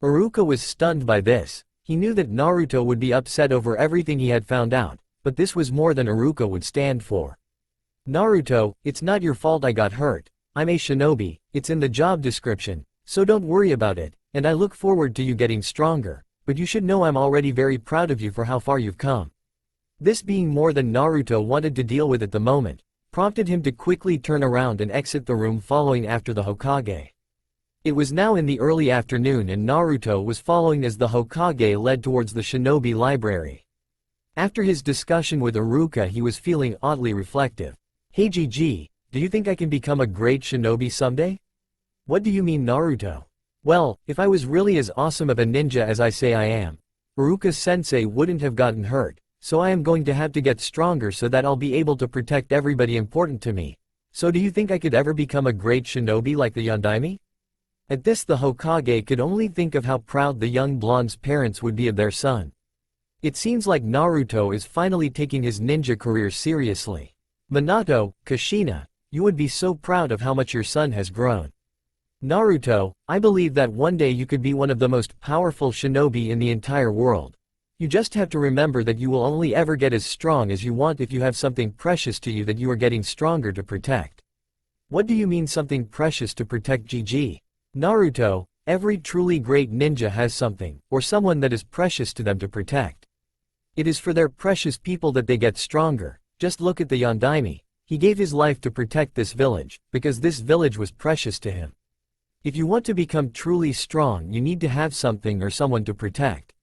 Iruka was stunned by this. He knew that Naruto would be upset over everything he had found out, but this was more than Iruka would stand for. Naruto, it's not your fault I got hurt. I'm a shinobi, it's in the job description, so don't worry about it. And I look forward to you getting stronger, but you should know I'm already very proud of you for how far you've come. This being more than Naruto wanted to deal with at the moment, prompted him to quickly turn around and exit the room, following after the Hokage. It was now in the early afternoon and Naruto was following as the Hokage led towards the shinobi library. After his discussion with Iruka he was feeling oddly reflective. Hey GG, do you think I can become a great shinobi someday? What do you mean Naruto? Well, if I was really as awesome of a ninja as I say I am, Iruka-sensei wouldn't have gotten hurt, so I am going to have to get stronger so that I'll be able to protect everybody important to me. So do you think I could ever become a great shinobi like the Yondaime? At this the Hokage could only think of how proud the young blonde's parents would be of their son. It seems like Naruto is finally taking his ninja career seriously. Minato, Kushina, you would be so proud of how much your son has grown. Naruto, I believe that one day you could be one of the most powerful shinobi in the entire world. You just have to remember that you will only ever get as strong as you want if you have something precious to you that you are getting stronger to protect. What do you mean something precious to protect GG? Naruto, every truly great ninja has something, or someone that is precious to them to protect. It is for their precious people that they get stronger. Just look at the Yondaime. He gave his life to protect this village, because this village was precious to him. If you want to become truly strong you need to have something or someone to protect.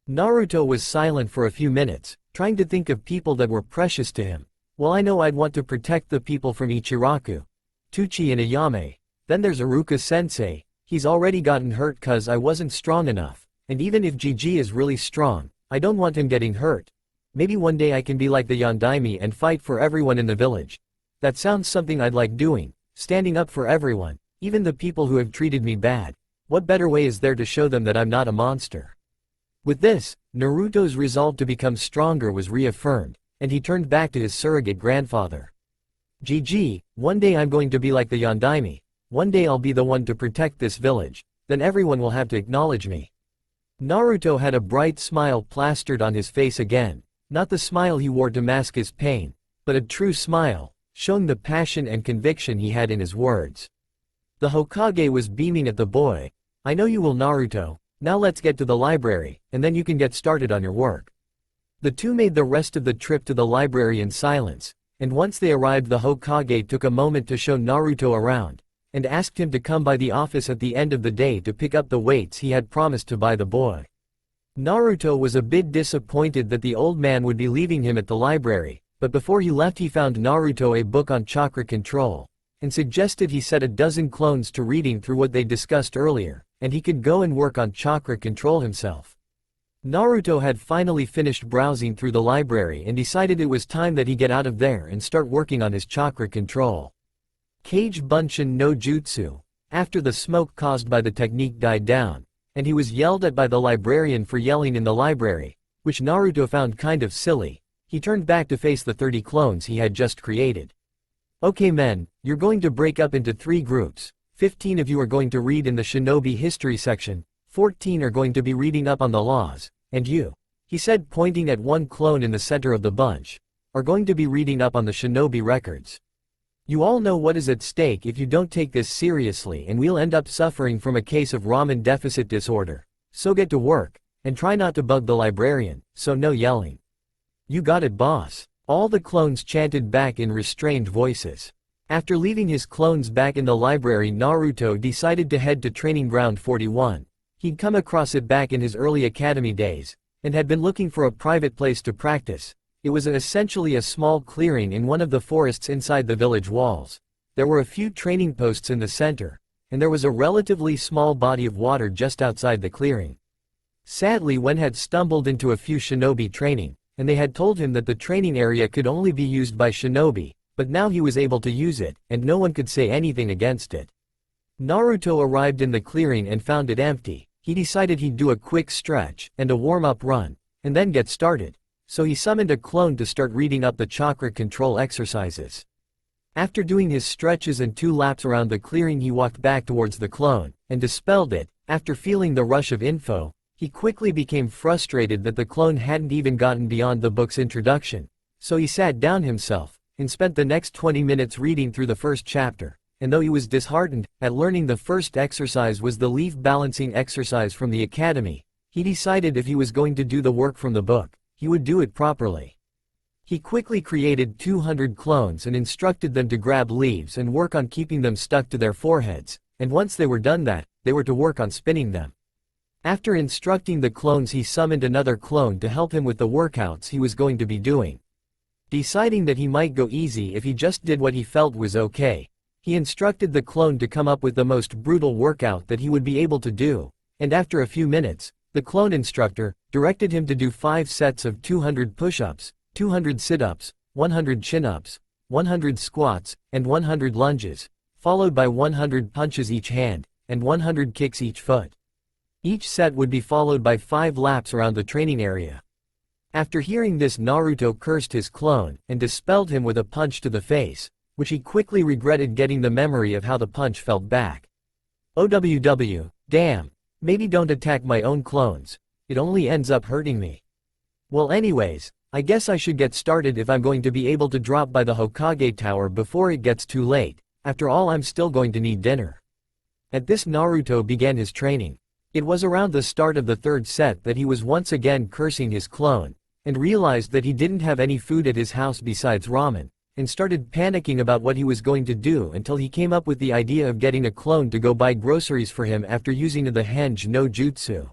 Naruto was silent for a few minutes, trying to think of people that were precious to him. Well, I know I'd want to protect the people from Ichiraku, Tuchi and Ayame. Then there's Iruka-sensei, he's already gotten hurt cause I wasn't strong enough, and even if GG is really strong, I don't want him getting hurt. Maybe one day I can be like the Yondaime and fight for everyone in the village. That sounds something I'd like doing, standing up for everyone, even the people who have treated me bad. What better way is there to show them that I'm not a monster? With this, Naruto's resolve to become stronger was reaffirmed, and he turned back to his surrogate grandfather. GG, one day I'm going to be like the Yondaime. One day I'll be the one to protect this village, then everyone will have to acknowledge me. Naruto had a bright smile plastered on his face again, not the smile he wore to mask his pain, but a true smile, showing the passion and conviction he had in his words. The Hokage was beaming at the boy. I know you will Naruto, now let's get to the library, and then you can get started on your work. The two made the rest of the trip to the library in silence, and once they arrived the Hokage took a moment to show Naruto around, and asked him to come by the office at the end of the day to pick up the weights he had promised to buy the boy. Naruto was a bit disappointed that the old man would be leaving him at the library, but before he left he found Naruto a book on chakra control, and suggested he set a dozen clones to reading through what they discussed earlier, and he could go and work on chakra control himself. Naruto had finally finished browsing through the library and decided it was time that he get out of there and start working on his chakra control. Kage Bunshin no Jutsu. After the smoke caused by the technique died down, and he was yelled at by the librarian for yelling in the library, which Naruto found kind of silly, he turned back to face the 30 clones he had just created. Okay men, you're going to break up into 3 groups, 15 of you are going to read in the shinobi history section, 14 are going to be reading up on the laws, and you, he said pointing at one clone in the center of the bunch, are going to be reading up on the shinobi records. You all know what is at stake if you don't take this seriously and we'll end up suffering from a case of ramen deficit disorder. So get to work, and try not to bug the librarian, so no yelling. You got it boss. All the clones chanted back in restrained voices. After leaving his clones back in the library Naruto decided to head to training ground 41. He'd come across it back in his early academy days, and had been looking for a private place to practice. It was essentially a small clearing in one of the forests inside the village walls. There were a few training posts in the center, and there was a relatively small body of water just outside the clearing. Sadly Wen had stumbled into a few shinobi training, and they had told him that the training area could only be used by shinobi, but now he was able to use it, and no one could say anything against it. Naruto arrived in the clearing and found it empty. He decided he'd do a quick stretch, and a warm-up run, and then get started. So he summoned a clone to start reading up the chakra control exercises. After doing his stretches and 2 laps around the clearing he walked back towards the clone, and dispelled it. After feeling the rush of info, he quickly became frustrated that the clone hadn't even gotten beyond the book's introduction. So he sat down himself, and spent the next 20 minutes reading through the first chapter, and though he was disheartened at learning the first exercise was the leaf balancing exercise from the academy, he decided if he was going to do the work from the book, he would do it properly. He quickly created 200 clones and instructed them to grab leaves and work on keeping them stuck to their foreheads, and once they were done that, they were to work on spinning them. After instructing the clones, he summoned another clone to help him with the workouts he was going to be doing. Deciding that he might go easy if he just did what he felt was okay, he instructed the clone to come up with the most brutal workout that he would be able to do, and after a few minutes, the clone instructor directed him to do 5 sets of 200 push-ups, 200 sit-ups, 100 chin-ups, 100 squats, and 100 lunges, followed by 100 punches each hand, and 100 kicks each foot. Each set would be followed by 5 laps around the training area. After hearing this, Naruto cursed his clone, and dispelled him with a punch to the face, which he quickly regretted getting the memory of how the punch felt back. OWW, damn, maybe don't attack my own clones, it only ends up hurting me. Well anyways, I guess I should get started if I'm going to be able to drop by the Hokage tower before it gets too late, after all I'm still going to need dinner. At this, Naruto began his training. It was around the start of the 3rd set that he was once again cursing his clone, and realized that he didn't have any food at his house besides ramen, and started panicking about what he was going to do until he came up with the idea of getting a clone to go buy groceries for him after using the Henge no Jutsu.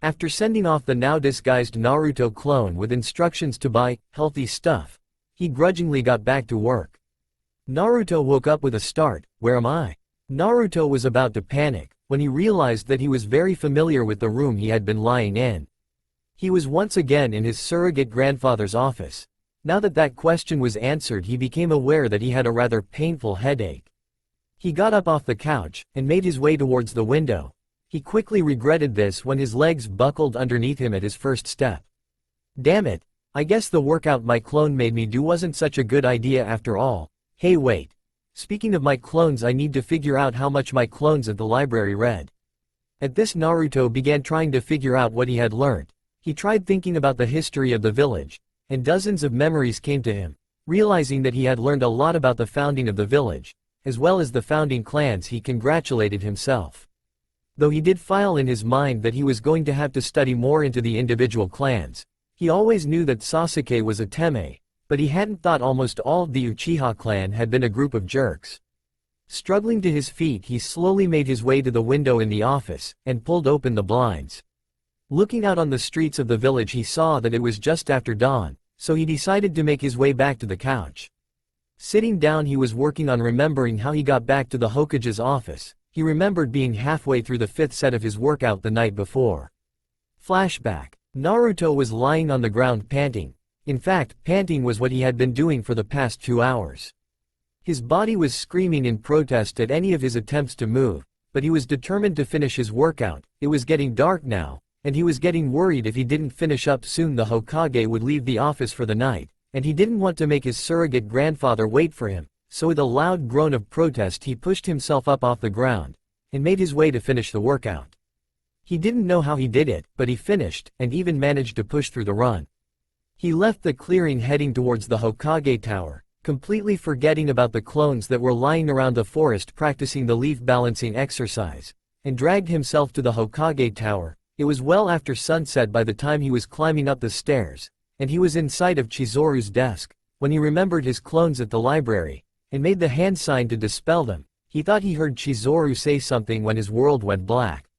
After sending off the now disguised Naruto clone with instructions to buy healthy stuff, he grudgingly got back to work. Naruto woke up with a start. Where am I? Naruto was about to panic when he realized that he was very familiar with the room he had been lying in. He was once again in his surrogate grandfather's office. Now that that question was answered, he became aware that he had a rather painful headache. He got up off the couch and made his way towards the window. He quickly regretted this when his legs buckled underneath him at his first step. Damn it, I guess the workout my clone made me do wasn't such a good idea after all. Hey wait. Speaking of my clones, I need to figure out how much my clones at the library read. At this, Naruto began trying to figure out what he had learned. He tried thinking about the history of the village, and dozens of memories came to him. Realizing that he had learned a lot about the founding of the village, as well as the founding clans, he congratulated himself. Though he did file in his mind that he was going to have to study more into the individual clans. He always knew that Sasuke was a Teme, but he hadn't thought almost all of the Uchiha clan had been a group of jerks. Struggling to his feet, he slowly made his way to the window in the office, and pulled open the blinds. Looking out on the streets of the village, he saw that it was just after dawn, so he decided to make his way back to the couch. Sitting down, he was working on remembering how he got back to the Hokage's office. He remembered being halfway through the 5th set of his workout the night before. Flashback. Naruto was lying on the ground panting. In fact, panting was what he had been doing for the past 2 hours. His body was screaming in protest at any of his attempts to move, but he was determined to finish his workout. It was getting dark now, and he was getting worried if he didn't finish up soon the Hokage would leave the office for the night, and he didn't want to make his surrogate grandfather wait for him, so with a loud groan of protest he pushed himself up off the ground, and made his way to finish the workout. He didn't know how he did it, but he finished, and even managed to push through the run. He left the clearing heading towards the Hokage tower, completely forgetting about the clones that were lying around the forest practicing the leaf balancing exercise, and dragged himself to the Hokage tower. It was well after sunset by the time he was climbing up the stairs, and he was in sight of Chizoru's desk, when he remembered his clones at the library, and made the hand sign to dispel them. He thought he heard Chizoru say something when his world went black.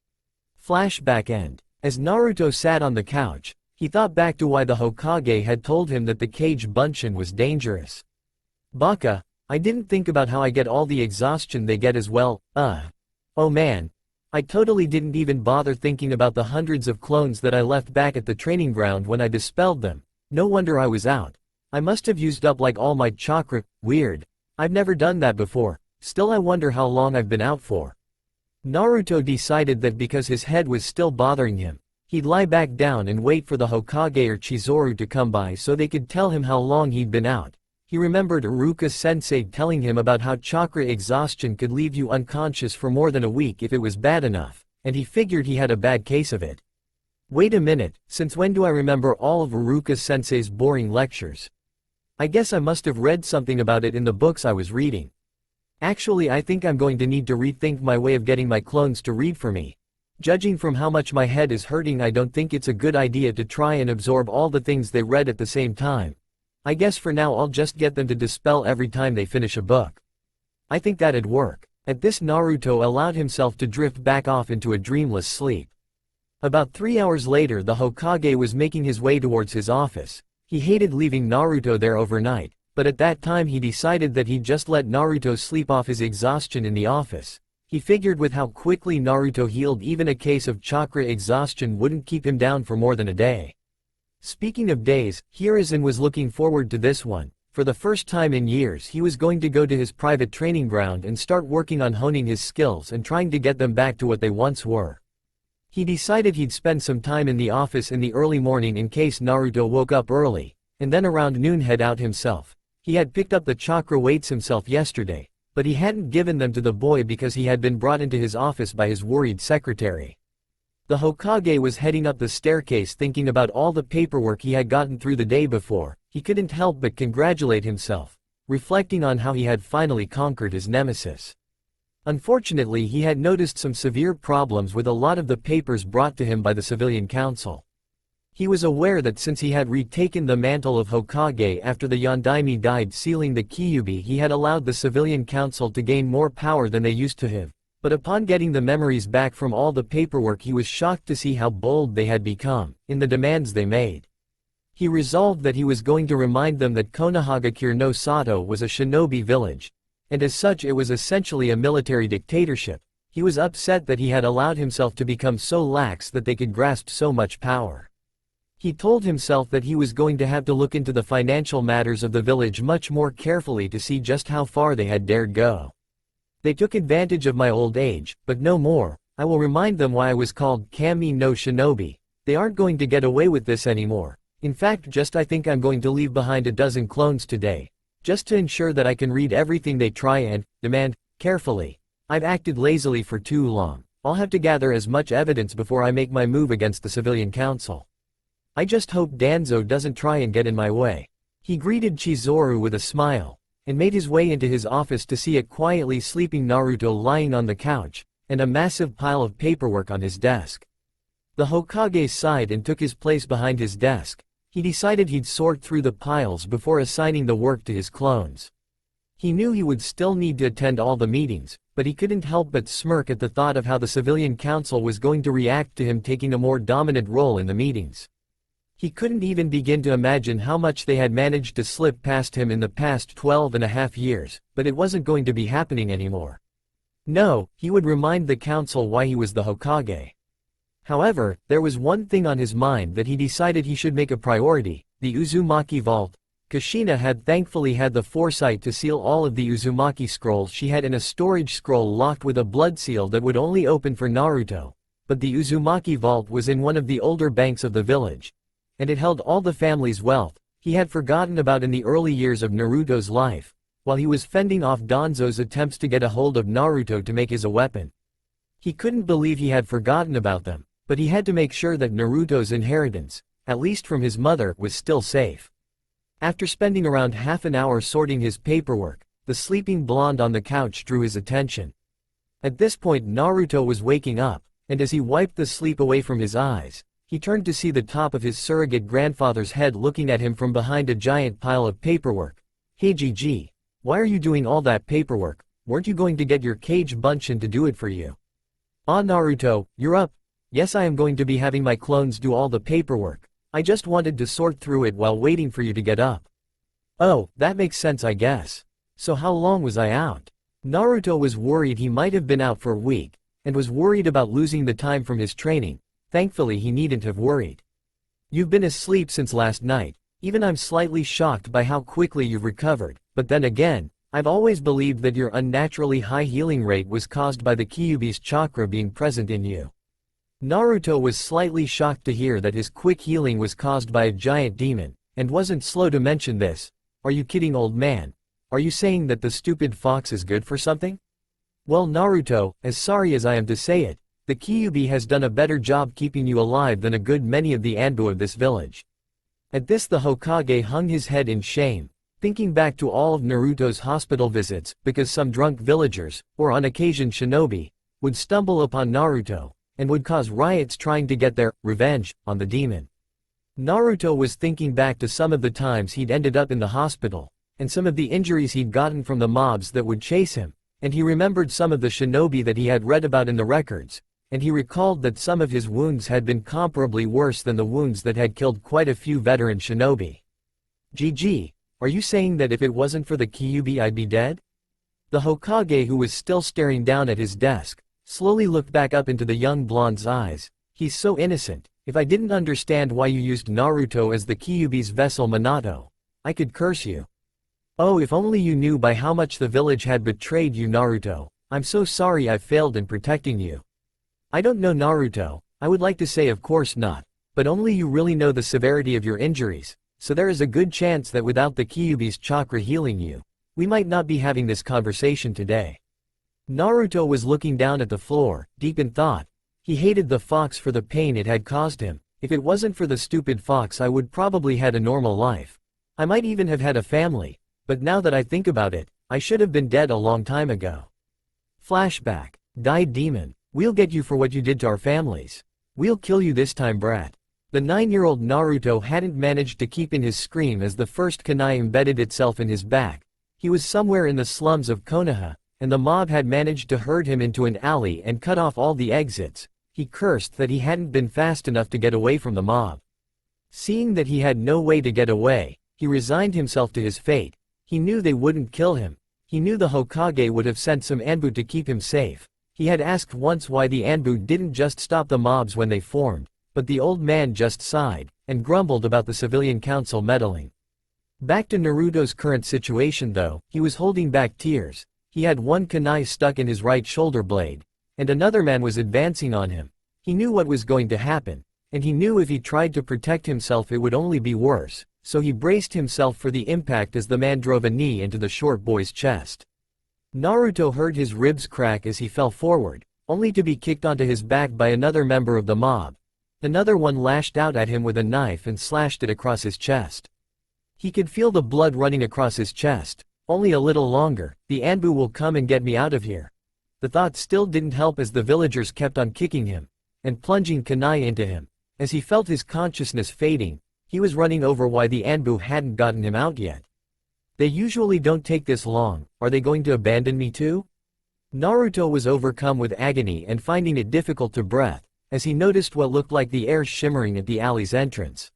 Flashback end. As Naruto sat on the couch, he thought back to why the Hokage had told him that the Kage Bunshin was dangerous. Baka, I didn't think about how I get all the exhaustion they get as well. Oh man. I totally didn't even bother thinking about the hundreds of clones that I left back at the training ground when I dispelled them. No wonder I was out. I must have used up like all my chakra. Weird. I've never done that before. Still, I wonder how long I've been out for. Naruto decided that because his head was still bothering him, he'd lie back down and wait for the Hokage or Chizoru to come by so they could tell him how long he'd been out. He remembered Iruka sensei telling him about how chakra exhaustion could leave you unconscious for more than a week if it was bad enough, and he figured he had a bad case of it. Wait a minute, since when do I remember all of Iruka sensei's boring lectures? I guess I must have read something about it in the books I was reading. Actually, I think I'm going to need to rethink my way of getting my clones to read for me. Judging from how much my head is hurting, I don't think it's a good idea to try and absorb all the things they read at the same time. I guess for now I'll just get them to dispel every time they finish a book. I think that'd work. At this, Naruto allowed himself to drift back off into a dreamless sleep. About 3 hours later, the Hokage was making his way towards his office. He hated leaving Naruto there overnight, but at that time he decided that he'd just let Naruto sleep off his exhaustion in the office. He figured with how quickly Naruto healed, even a case of chakra exhaustion wouldn't keep him down for more than a day. Speaking of days, Hiruzen was looking forward to this one. For the first time in years, he was going to go to his private training ground and start working on honing his skills and trying to get them back to what they once were. He decided he'd spend some time in the office in the early morning in case Naruto woke up early, and then around noon head out himself. He had picked up the chakra weights himself yesterday, but he hadn't given them to the boy because he had been brought into his office by his worried secretary. The Hokage was heading up the staircase thinking about all the paperwork he had gotten through the day before. He couldn't help but congratulate himself, reflecting on how he had finally conquered his nemesis. Unfortunately, he had noticed some severe problems with a lot of the papers brought to him by the civilian council. He was aware that since he had retaken the mantle of Hokage after the Yondaime died sealing the Kyuubi, he had allowed the civilian council to gain more power than they used to have. But upon getting the memories back from all the paperwork, he was shocked to see how bold they had become in the demands they made. He resolved that he was going to remind them that Konohagakure no Sato was a shinobi village, and as such it was essentially a military dictatorship. He was upset that he had allowed himself to become so lax that they could grasp so much power. He told himself that he was going to have to look into the financial matters of the village much more carefully to see just how far they had dared go. They took advantage of my old age, but no more. I will remind them why I was called Kami no Shinobi. They aren't going to get away with this anymore. In fact, I think I'm going to leave behind a dozen clones today, just to ensure that I can read everything they try and demand carefully. I've acted lazily for too long. I'll have to gather as much evidence before I make my move against the civilian council. I just hope Danzo doesn't try and get in my way. He greeted Chizuru with a smile, and made his way into his office to see a quietly sleeping Naruto lying on the couch, and a massive pile of paperwork on his desk. The Hokage sighed and took his place behind his desk. He decided he'd sort through the piles before assigning the work to his clones. He knew he would still need to attend all the meetings, but he couldn't help but smirk at the thought of how the civilian council was going to react to him taking a more dominant role in the meetings. He couldn't even begin to imagine how much they had managed to slip past him in the past 12.5 years, but it wasn't going to be happening anymore. No, he would remind the council why he was the Hokage. However, there was one thing on his mind that he decided he should make a priority: the Uzumaki vault. Kushina had thankfully had the foresight to seal all of the Uzumaki scrolls she had in a storage scroll locked with a blood seal that would only open for Naruto, but the Uzumaki vault was in one of the older banks of the village, and it held all the family's wealth he had forgotten about in the early years of Naruto's life, while he was fending off Danzo's attempts to get a hold of Naruto to make his a weapon. He couldn't believe he had forgotten about them, but he had to make sure that Naruto's inheritance, at least from his mother, was still safe. After spending around half an hour sorting his paperwork, the sleeping blonde on the couch drew his attention. At this point Naruto was waking up, and as he wiped the sleep away from his eyes, he turned to see the top of his surrogate grandfather's head looking at him from behind a giant pile of paperwork. "Hey Gigi, why are you doing all that paperwork? Weren't you going to get your Kage Bunshin to do it for you?" "Ah Naruto, you're up." "Yes, I am going to be having my clones do all the paperwork. I just wanted to sort through it while waiting for you to get up." "Oh, that makes sense I guess. So how long was I out?" Naruto was worried he might have been out for a week, and was worried about losing the time from his training. Thankfully he needn't have worried. "You've been asleep since last night. Even I'm slightly shocked by how quickly you've recovered, but then again, I've always believed that your unnaturally high healing rate was caused by the Kyuubi's chakra being present in you." Naruto was slightly shocked to hear that his quick healing was caused by a giant demon, and wasn't slow to mention this. "Are you kidding, old man? Are you saying that the stupid fox is good for something?" "Well Naruto, as sorry as I am to say it, the Kyuubi has done a better job keeping you alive than a good many of the Anbu of this village." At this the Hokage hung his head in shame, thinking back to all of Naruto's hospital visits, because some drunk villagers, or on occasion shinobi, would stumble upon Naruto, and would cause riots trying to get their revenge on the demon. Naruto was thinking back to some of the times he'd ended up in the hospital, and some of the injuries he'd gotten from the mobs that would chase him, and he remembered some of the shinobi that he had read about in the records, and he recalled that some of his wounds had been comparably worse than the wounds that had killed quite a few veteran shinobi. GG, are you saying that if it wasn't for the Kyuubi I'd be dead? The Hokage, who was still staring down at his desk, slowly looked back up into the young blonde's eyes. He's so innocent. If I didn't understand why you used Naruto as the Kyuubi's vessel Minato, I could curse you. Oh, if only you knew by how much the village had betrayed you, Naruto. I'm so sorry I failed in protecting you. I don't know, Naruto. I would like to say of course not, but only you really know the severity of your injuries, so there is a good chance that without the Kyuubi's chakra healing you, we might not be having this conversation today. Naruto was looking down at the floor, deep in thought. He hated the fox for the pain it had caused him. If it wasn't for the stupid fox, I would probably had a normal life. I might even have had a family, but now that I think about it, I should have been dead a long time ago. Flashback. Die demon. We'll get you for what you did to our families. We'll kill you this time, brat. The 9-year-old Naruto hadn't managed to keep in his scream as the first kunai embedded itself in his back. He was somewhere in the slums of Konoha, and the mob had managed to herd him into an alley and cut off all the exits. He cursed that he hadn't been fast enough to get away from the mob. Seeing that he had no way to get away, he resigned himself to his fate. He knew they wouldn't kill him. He knew the Hokage would have sent some Anbu to keep him safe. He had asked once why the Anbu didn't just stop the mobs when they formed, but the old man just sighed and grumbled about the civilian council meddling. Back to Naruto's current situation though, he was holding back tears. He had one kunai stuck in his right shoulder blade, and another man was advancing on him. He knew what was going to happen, and he knew if he tried to protect himself it would only be worse, so he braced himself for the impact as the man drove a knee into the short boy's chest. Naruto heard his ribs crack as he fell forward, only to be kicked onto his back by another member of the mob. Another one lashed out at him with a knife and slashed it across his chest. He could feel the blood running across his chest. Only a little longer, the Anbu will come and get me out of here. The thought still didn't help as the villagers kept on kicking him and plunging kunai into him. As he felt his consciousness fading, he was running over why the Anbu hadn't gotten him out yet. They usually don't take this long. Are they going to abandon me too? Naruto was overcome with agony and finding it difficult to breathe, as he noticed what looked like the air shimmering at the alley's entrance.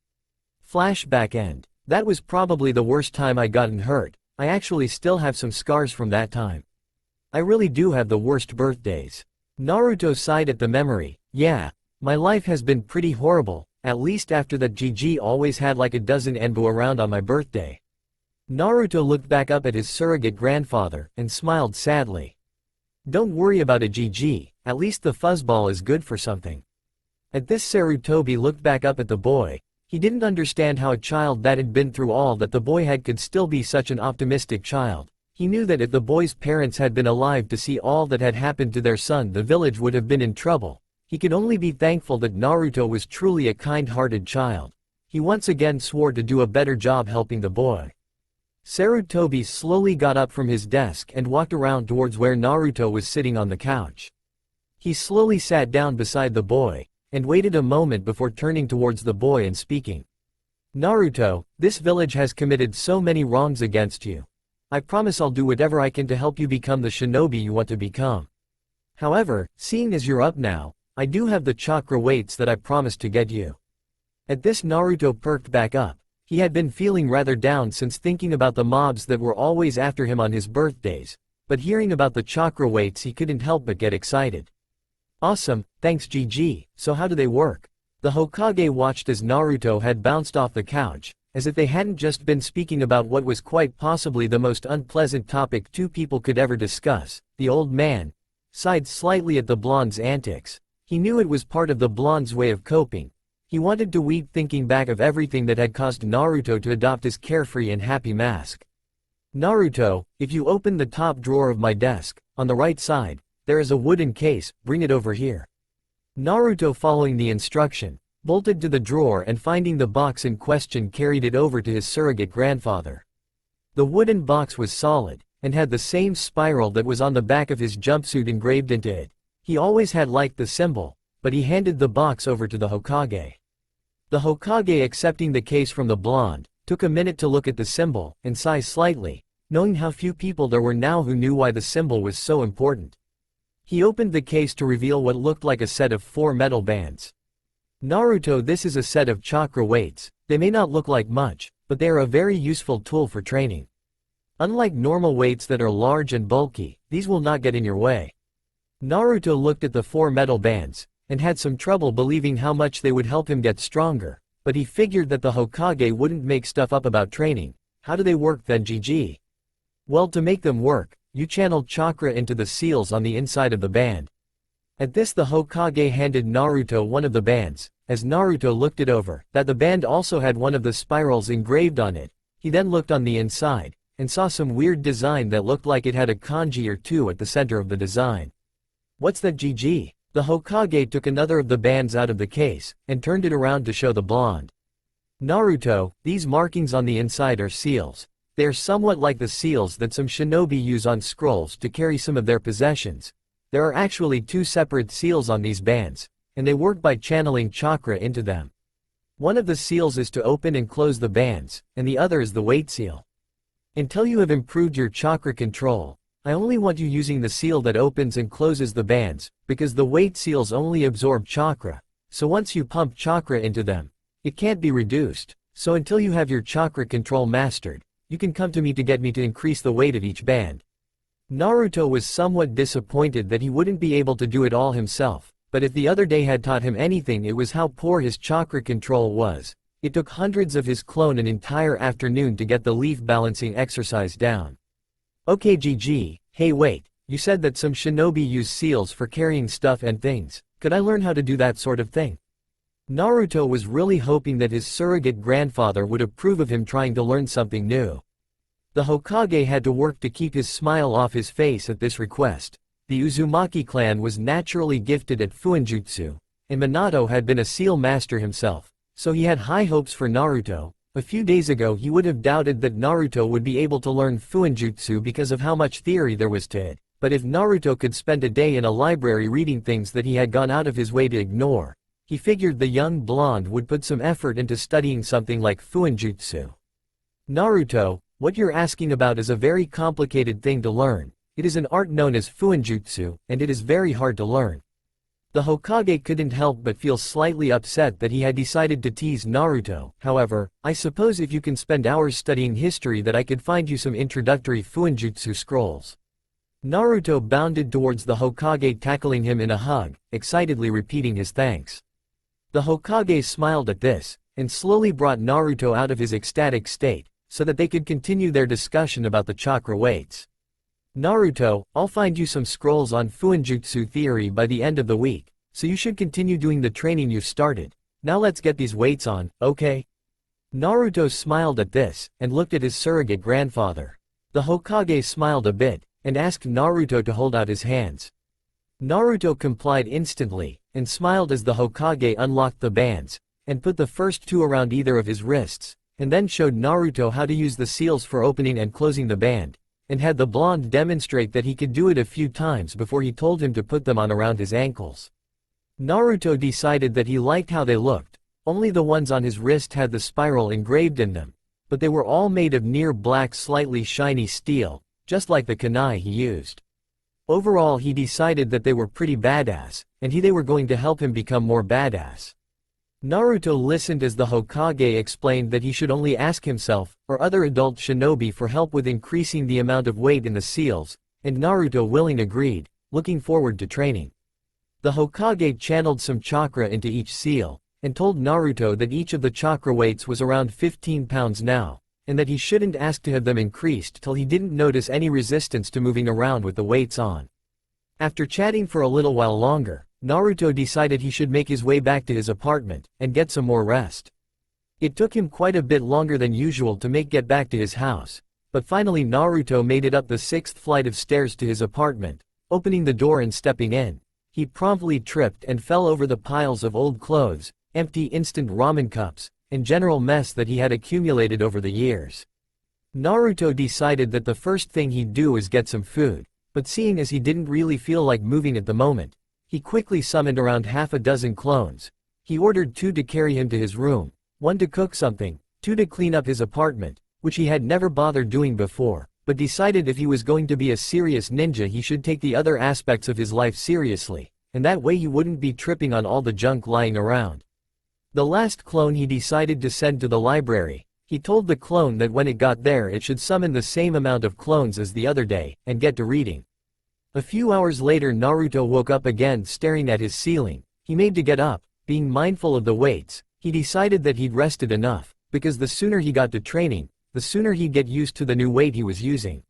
Flashback end. That was probably the worst time I gotten hurt. I actually still have some scars from that time. I really do have the worst birthdays. Naruto sighed at the memory. Yeah, my life has been pretty horrible, at least after that GG always had like a dozen Anbu around on my birthday. Naruto looked back up at his surrogate grandfather and smiled sadly. Don't worry about it, GG, at least the fuzzball is good for something. At this, Sarutobi looked back up at the boy. He didn't understand how a child that had been through all that the boy had could still be such an optimistic child. He knew that if the boy's parents had been alive to see all that had happened to their son, the village would have been in trouble. He could only be thankful that Naruto was truly a kind-hearted child. He once again swore to do a better job helping the boy. Sarutobi slowly got up from his desk and walked around towards where Naruto was sitting on the couch. He slowly sat down beside the boy and waited a moment before turning towards the boy and speaking. Naruto, this village has committed so many wrongs against you. I promise I'll do whatever I can to help you become the shinobi you want to become. However, seeing as you're up now, I do have the chakra weights that I promised to get you. At this, Naruto perked back up. He had been feeling rather down since thinking about the mobs that were always after him on his birthdays, but hearing about the chakra weights he couldn't help but get excited. Awesome, thanks GG, so how do they work? The Hokage watched as Naruto had bounced off the couch, as if they hadn't just been speaking about what was quite possibly the most unpleasant topic two people could ever discuss. The old man sighed slightly at the blonde's antics. He knew it was part of the blonde's way of coping. He wanted to weep thinking back of everything that had caused Naruto to adopt his carefree and happy mask. Naruto, if you open the top drawer of my desk, on the right side, there is a wooden case, bring it over here. Naruto, following the instruction, bolted to the drawer and finding the box in question carried it over to his surrogate grandfather. The wooden box was solid, and had the same spiral that was on the back of his jumpsuit engraved into it. He always had liked the symbol, but he handed the box over to the Hokage. The Hokage, accepting the case from the blonde, took a minute to look at the symbol and sigh slightly. knowing how few people there were now who knew why the symbol was so important. He opened the case to reveal what looked like a set of 4 metal bands. Naruto, this is a set of chakra weights. They may not look like much, but they are a very useful tool for training. Unlike normal weights that are large and bulky, these will not get in your way. Naruto looked at the 4 metal bands, and had some trouble believing how much they would help him get stronger, but he figured that the Hokage wouldn't make stuff up about training. How do they work then, GG? Well, to make them work, you channel chakra into the seals on the inside of the band. At this, the Hokage handed Naruto one of the bands. As Naruto looked it over, that the band also had one of the spirals engraved on it. He then looked on the inside, and saw some weird design that looked like it had a kanji or 2 at the center of the design. What's that, GG? The Hokage took another of the bands out of the case, and turned it around to show the blonde. Naruto, these markings on the inside are seals. They are somewhat like the seals that some shinobi use on scrolls to carry some of their possessions. There are actually 2 separate seals on these bands, and they work by channeling chakra into them. One of the seals is to open and close the bands, and the other is the weight seal. Until you have improved your chakra control, I only want you using the seal that opens and closes the bands, because the weight seals only absorb chakra, so once you pump chakra into them, it can't be reduced. So until you have your chakra control mastered, you can come to me to get me to increase the weight of each band. Naruto was somewhat disappointed that he wouldn't be able to do it all himself, but if the other day had taught him anything, it was how poor his chakra control was. It took hundreds of his clone an entire afternoon to get the leaf balancing exercise down. Okay, GG, hey wait, you said that some shinobi use seals for carrying stuff and things. Could I learn how to do that sort of thing? Naruto was really hoping that his surrogate grandfather would approve of him trying to learn something new. The Hokage had to work to keep his smile off his face at this request. The Uzumaki clan was naturally gifted at Fuinjutsu, and Minato had been a seal master himself, so he had high hopes for Naruto. A few days ago he would have doubted that Naruto would be able to learn Fuinjutsu because of how much theory there was to it, but if Naruto could spend a day in a library reading things that he had gone out of his way to ignore, he figured the young blonde would put some effort into studying something like Fuinjutsu. Naruto, what you're asking about is a very complicated thing to learn. It is an art known as Fuinjutsu, and it is very hard to learn. The Hokage couldn't help but feel slightly upset that he had decided to tease Naruto. However, I suppose if you can spend hours studying history that I could find you some introductory Fuinjutsu scrolls. Naruto bounded towards the Hokage, tackling him in a hug, excitedly repeating his thanks. The Hokage smiled at this, and slowly brought Naruto out of his ecstatic state, so that they could continue their discussion about the chakra weights. Naruto, I'll find you some scrolls on Fuinjutsu theory by the end of the week, so you should continue doing the training you've started. Now let's get these weights on, okay? Naruto smiled at this, and looked at his surrogate grandfather. The Hokage smiled a bit, and asked Naruto to hold out his hands. Naruto complied instantly, and smiled as the Hokage unlocked the bands, and put the first 2 around either of his wrists, and then showed Naruto how to use the seals for opening and closing the band, and had the blonde demonstrate that he could do it a few times before he told him to put them on around his ankles. Naruto decided that he liked how they looked. Only the ones on his wrist had the spiral engraved in them, but they were all made of near black, slightly shiny steel, just like the kunai he used. Overall, he decided that they were pretty badass, and they were going to help him become more badass. Naruto listened as the Hokage explained that he should only ask himself, or other adult shinobi, for help with increasing the amount of weight in the seals, and Naruto willingly agreed, looking forward to training. The Hokage channeled some chakra into each seal, and told Naruto that each of the chakra weights was around 15 pounds now, and that he shouldn't ask to have them increased till he didn't notice any resistance to moving around with the weights on. After chatting for a little while longer, Naruto decided he should make his way back to his apartment, and get some more rest. It took him quite a bit longer than usual to get back to his house, but finally Naruto made it up the 6th flight of stairs to his apartment. Opening the door and stepping in, he promptly tripped and fell over the piles of old clothes, empty instant ramen cups, and general mess that he had accumulated over the years. Naruto decided that the first thing he'd do is get some food, but seeing as he didn't really feel like moving at the moment, he quickly summoned around half a dozen clones. He ordered 2 to carry him to his room, 1 to cook something, 2 to clean up his apartment, which he had never bothered doing before, but decided if he was going to be a serious ninja he should take the other aspects of his life seriously, and that way he wouldn't be tripping on all the junk lying around. The last clone he decided to send to the library. He told the clone that when it got there it should summon the same amount of clones as the other day, and get to reading. A few hours later Naruto woke up again staring at his ceiling. He made to get up, being mindful of the weights. He decided that he'd rested enough, because the sooner he got to training, the sooner he'd get used to the new weight he was using.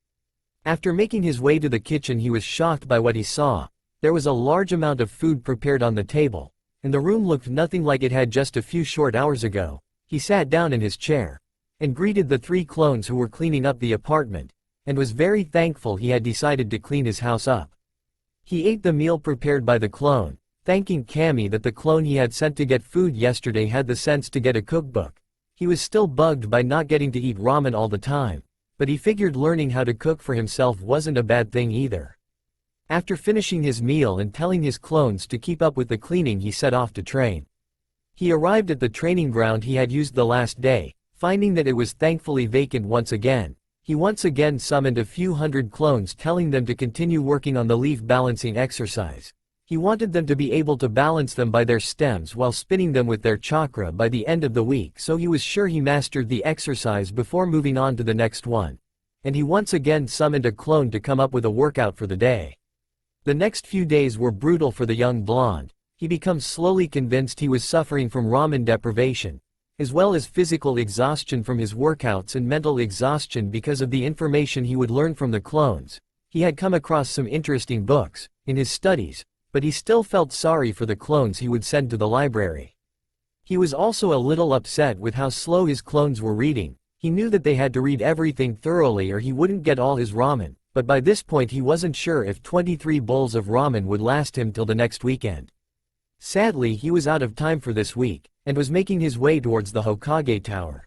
After making his way to the kitchen he was shocked by what he saw. There was a large amount of food prepared on the table, and the room looked nothing like it had just a few short hours ago. He sat down in his chair, and greeted the 3 clones who were cleaning up the apartment, and was very thankful he had decided to clean his house up. He ate the meal prepared by the clone, thanking Kami that the clone he had sent to get food yesterday had the sense to get a cookbook. He was still bugged by not getting to eat ramen all the time, but he figured learning how to cook for himself wasn't a bad thing either. After finishing his meal and telling his clones to keep up with the cleaning he set off to train. He arrived at the training ground he had used the last day, finding that it was thankfully vacant once again. He once again summoned a few hundred clones telling them to continue working on the leaf balancing exercise. He wanted them to be able to balance them by their stems while spinning them with their chakra by the end of the week, so he was sure he mastered the exercise before moving on to the next one. And he once again summoned a clone to come up with a workout for the day. The next few days were brutal for the young blonde. He becomes slowly convinced he was suffering from ramen deprivation, as well as physical exhaustion from his workouts and mental exhaustion because of the information he would learn from the clones. He had come across some interesting books in his studies, but he still felt sorry for the clones he would send to the library. He was also a little upset with how slow his clones were reading. He knew that they had to read everything thoroughly or he wouldn't get all his ramen, but by this point he wasn't sure if 23 bowls of ramen would last him till the next weekend. Sadly he was out of time for this week, and was making his way towards the Hokage tower.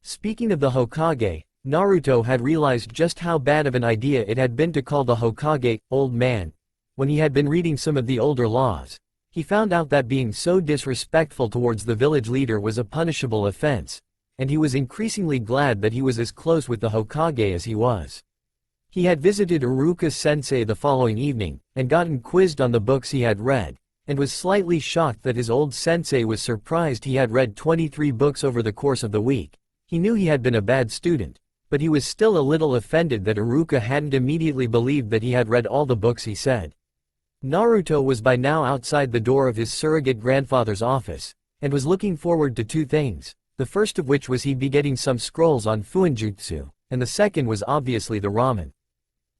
Speaking of the Hokage, Naruto had realized just how bad of an idea it had been to call the Hokage old man. When he had been reading some of the older laws, he found out that being so disrespectful towards the village leader was a punishable offense, and he was increasingly glad that he was as close with the Hokage as he was. He had visited Iruka sensei the following evening, and gotten quizzed on the books he had read, and was slightly shocked that his old sensei was surprised he had read 23 books over the course of the week. He knew he had been a bad student, but he was still a little offended that Iruka hadn't immediately believed that he had read all the books he said. Naruto was by now outside the door of his surrogate grandfather's office, and was looking forward to 2 things, the first of which was he'd be getting some scrolls on Fuinjutsu, and the second was obviously the ramen.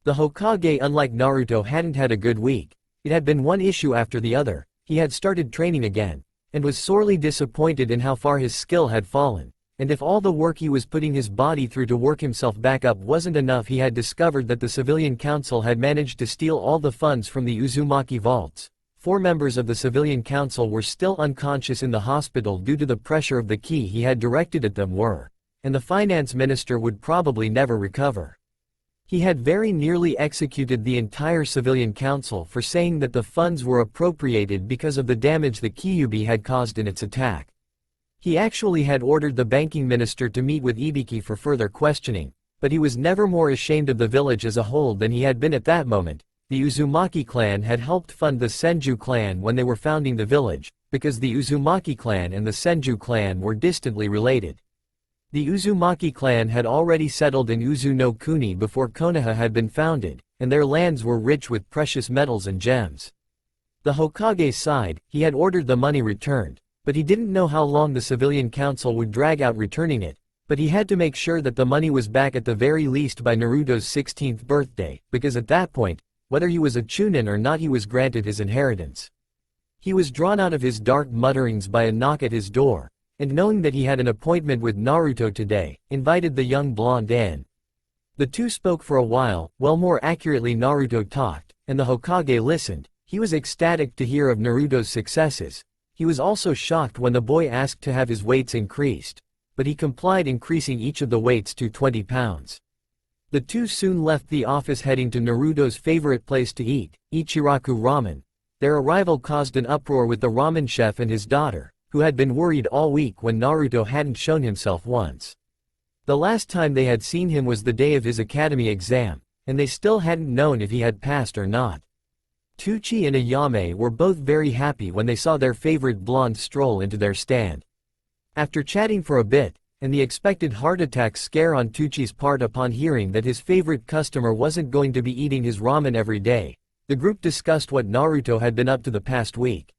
The Hokage, unlike Naruto, hadn't had a good week. It had been one issue after the other. He had started training again, and was sorely disappointed in how far his skill had fallen. And if all the work he was putting his body through to work himself back up wasn't enough, he had discovered that the civilian council had managed to steal all the funds from the Uzumaki vaults. 4 members of the civilian council were still unconscious in the hospital due to the pressure of the key he had directed at them and the finance minister would probably never recover. He had very nearly executed the entire civilian council for saying that the funds were appropriated because of the damage the Kyuubi had caused in its attack. He actually had ordered the banking minister to meet with Ibiki for further questioning, but he was never more ashamed of the village as a whole than he had been at that moment. The Uzumaki clan had helped fund the Senju clan when they were founding the village, because the Uzumaki clan and the Senju clan were distantly related. The Uzumaki clan had already settled in Uzu no Kuni before Konoha had been founded, and their lands were rich with precious metals and gems. The Hokage's side, he had ordered the money returned, but he didn't know how long the civilian council would drag out returning it, but he had to make sure that the money was back at the very least by Naruto's 16th birthday, because at that point, whether he was a chunin or not, he was granted his inheritance. He was drawn out of his dark mutterings by a knock at his door, and knowing that he had an appointment with Naruto today, invited the young blonde in. The two spoke for a while, well, more accurately Naruto talked, and the Hokage listened. He was ecstatic to hear of Naruto's successes. He was also shocked when the boy asked to have his weights increased, but he complied, increasing each of the weights to 20 pounds. The two soon left the office heading to Naruto's favorite place to eat, Ichiraku Ramen. Their arrival caused an uproar with the ramen chef and his daughter, who had been worried all week when Naruto hadn't shown himself once. The last time they had seen him was the day of his academy exam, and they still hadn't known if he had passed or not. Tucci and Ayame were both very happy when they saw their favorite blonde stroll into their stand. After chatting for a bit, and the expected heart attack scare on Tucci's part upon hearing that his favorite customer wasn't going to be eating his ramen every day, the group discussed what Naruto had been up to the past week.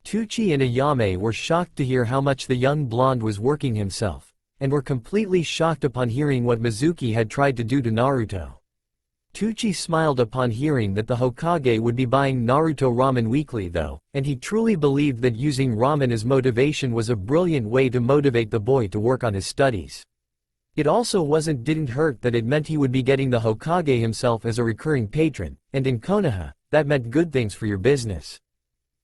Tucci and Ayame were shocked to hear how much the young blonde was working himself, and were completely shocked upon hearing what Mizuki had tried to do to Naruto. Tucci smiled upon hearing that the Hokage would be buying Naruto ramen weekly though, and he truly believed that using ramen as motivation was a brilliant way to motivate the boy to work on his studies. It also didn't hurt that it meant he would be getting the Hokage himself as a recurring patron, and in Konoha, that meant good things for your business.